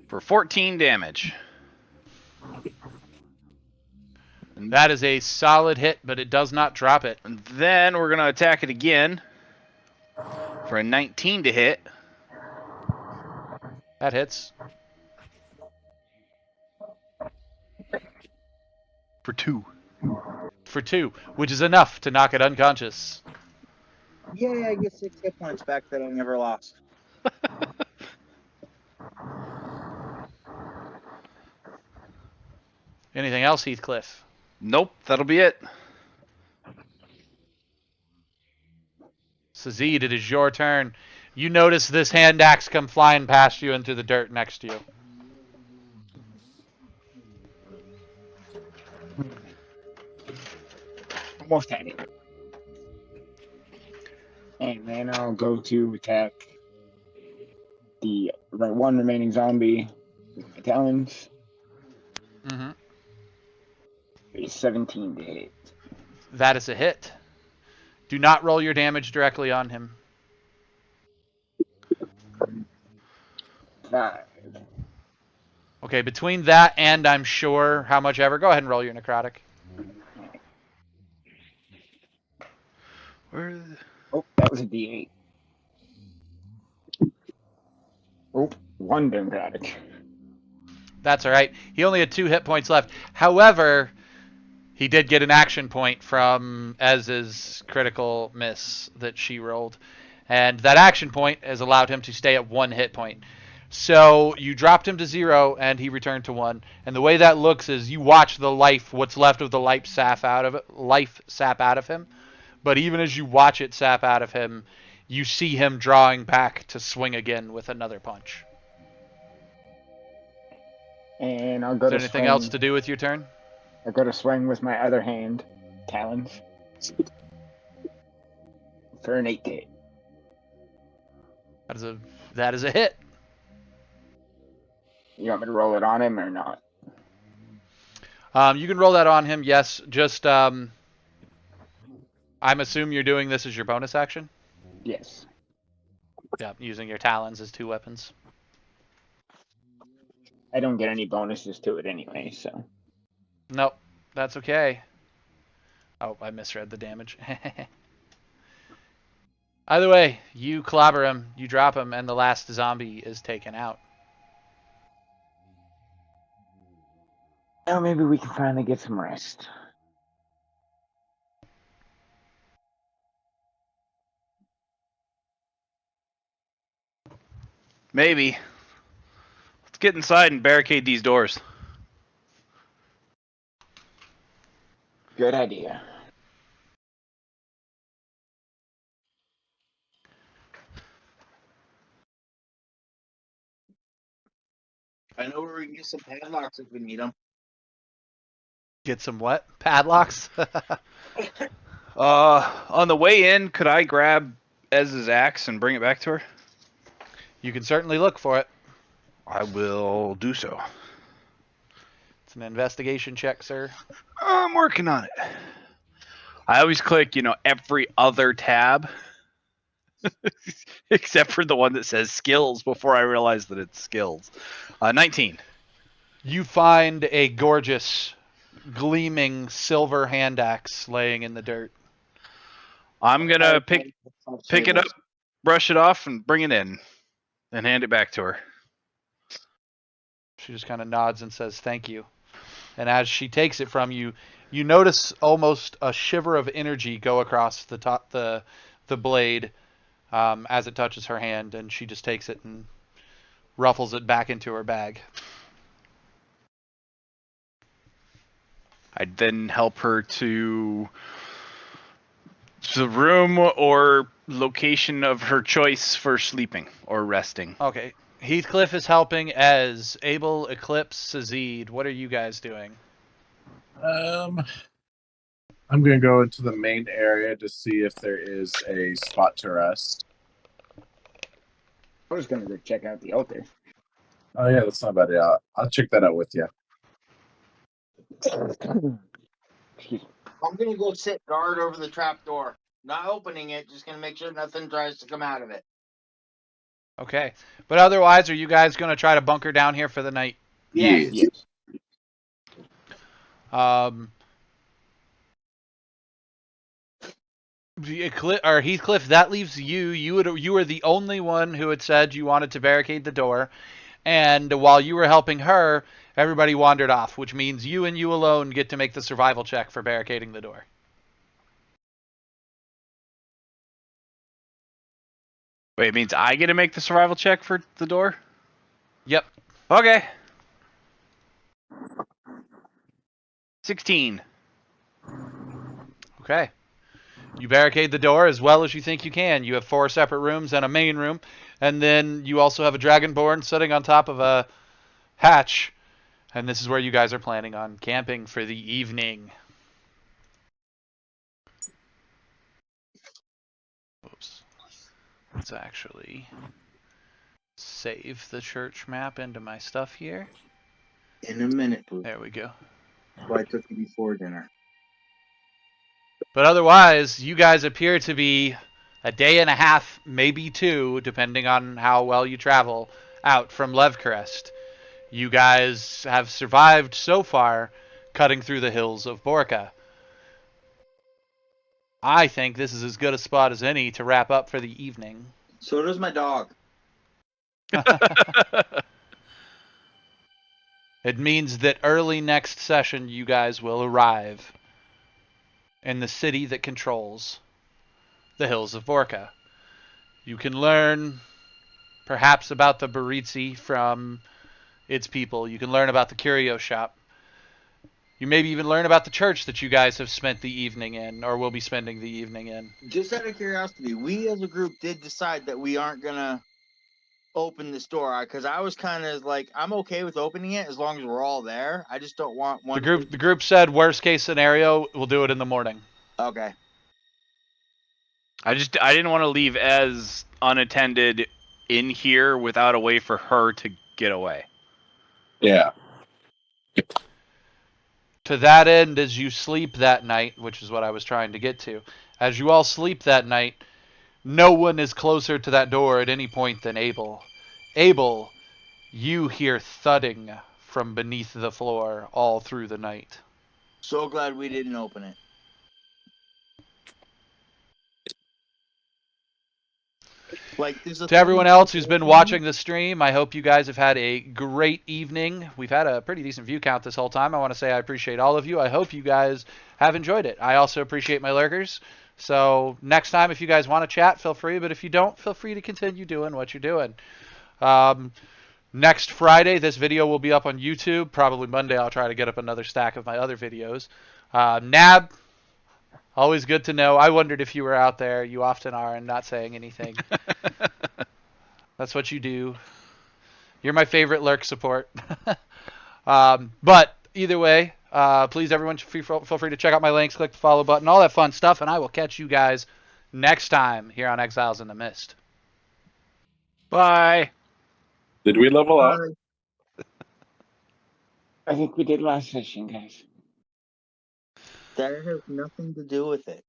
For 14 damage. That is a solid hit, but it does not drop it. And then we're going to attack it again. For a 19 to hit. That hits. For 2. For 2, which is enough to knock it unconscious. Yeah, I get 6 hit points back that I never lost. Anything else, Heathcliff? Nope, that'll be it. Sazid, it is your turn. You notice this hand axe come flying past you into the dirt next to you. Almost had it. And then I'll go to attack the one remaining zombie with my talons. Mm-hmm. A 17 to hit. That is a hit. Do not roll your damage directly on him. 5. Okay, between that and I'm sure how much ever, go ahead and roll your necrotic. Oh, that was a D8. Oh, 1 necrotic. That's all right. He only had 2 hit points left. However, He did get an action point from Ez's critical miss that she rolled. And that action point has allowed him to stay at 1 hit point. So you dropped him to 0, and he returned to 1. And the way that looks is you watch the what's left of the life sap out of him. But even as you watch it sap out of him, you see him drawing back to swing again with another punch. And I'll go Is to there anything swing. else to do with your turn? I'll go to swing with my other hand, talons, for an 8 to hit. That is a hit. You want me to roll it on him or not? You can roll that on him. Yes, just I'm assuming you're doing this as your bonus action. Yes. Yeah, using your talons as 2 weapons. I don't get any bonuses to it anyway, so. Nope, that's okay. Oh, I misread the damage. Either way, you clobber him, you drop him, and the last zombie is taken out. Now maybe we can finally get some rest. Maybe. Let's get inside and barricade these doors. Good idea. I know where we can get some padlocks if we need them. Get some what? Padlocks? On the way in, could I grab Ez's axe and bring it back to her? You can certainly look for it. I will do so. It's an investigation check, sir. I'm working on it. I always click, every other tab. Except for the one that says skills before I realize that it's skills. 19. You find a gorgeous, gleaming silver hand axe laying in the dirt. I'm going to pick it up, brush it off, and bring it in. And hand it back to her. She just kind of nods and says thank you. And as she takes it from you, you notice almost a shiver of energy go across the blade as it touches her hand, and she just takes it and ruffles it back into her bag. I'd then help her to the room or location of her choice for sleeping or resting. Okay. Heathcliff is helping Ez. Abel, Eclipse, Sazid. What are you guys doing? I'm gonna go into the main area to see if there is a spot to rest. I was gonna go check out the altar. Oh yeah, that's not bad. Yeah, I'll check that out with you. Excuse me. I'm gonna go sit guard over the trap door. Not opening it, just gonna make sure nothing tries to come out of it. Okay. But otherwise, are you guys going to try to bunker down here for the night? Yes. Yes. Heathcliff, that leaves you. You were the only one who had said you wanted to barricade the door. And while you were helping her, everybody wandered off, which means you and you alone get to make the survival check for barricading the door. Wait, it means I get to make the survival check for the door? Yep. Okay. 16. Okay. You barricade the door as well as you think you can. You have 4 separate rooms and a main room, and then you also have a dragonborn sitting on top of a hatch, and this is where you guys are planning on camping for the evening. Oops. Let's actually save the church map into my stuff here. In a minute, Blue. There we go. That's why I took you before dinner. But otherwise, you guys appear to be a day and a half, maybe 2, depending on how well you travel, out from Levcrest. You guys have survived so far, cutting through the hills of Borca. I think this is as good a spot as any to wrap up for the evening. So does my dog. It means that early next session you guys will arrive in the city that controls the hills of Vorka. You can learn perhaps about the Baritsi from its people. You can learn about the curio shop. You maybe even learn about the church that you guys have spent the evening in, or will be spending the evening in. Just out of curiosity, we as a group did decide that we aren't gonna open this door because I was kind of like, I'm okay with opening it as long as we're all there. I just don't want one. The group said worst case scenario, we'll do it in the morning. Okay. I didn't want to leave Ez unattended in here without a way for her to get away. Yeah. To that end, as you sleep that night, which is what I was trying to get to, as you all sleep that night, no one is closer to that door at any point than Abel. Abel, you hear thudding from beneath the floor all through the night. So glad we didn't open it. Like, to everyone else who's been watching the stream, I hope you guys have had a great evening. We've had a pretty decent view count this whole time. I want to say I appreciate all of you. I hope you guys have enjoyed it. I also appreciate my lurkers. So next time, if you guys want to chat, feel free. But if you don't, feel free to continue doing what you're doing. Next Friday, this video will be up on YouTube. Probably Monday, I'll try to get up another stack of my other videos. Nab, always good to know. I wondered if you were out there. You often are and not saying anything. That's what you do. You're my favorite lurk support. But either way, please, everyone, feel free to check out my links, click the follow button, all that fun stuff, and I will catch you guys next time here on Exiles in the Mist. Bye. Did we level up? I think we did last session, guys. That has nothing to do with it.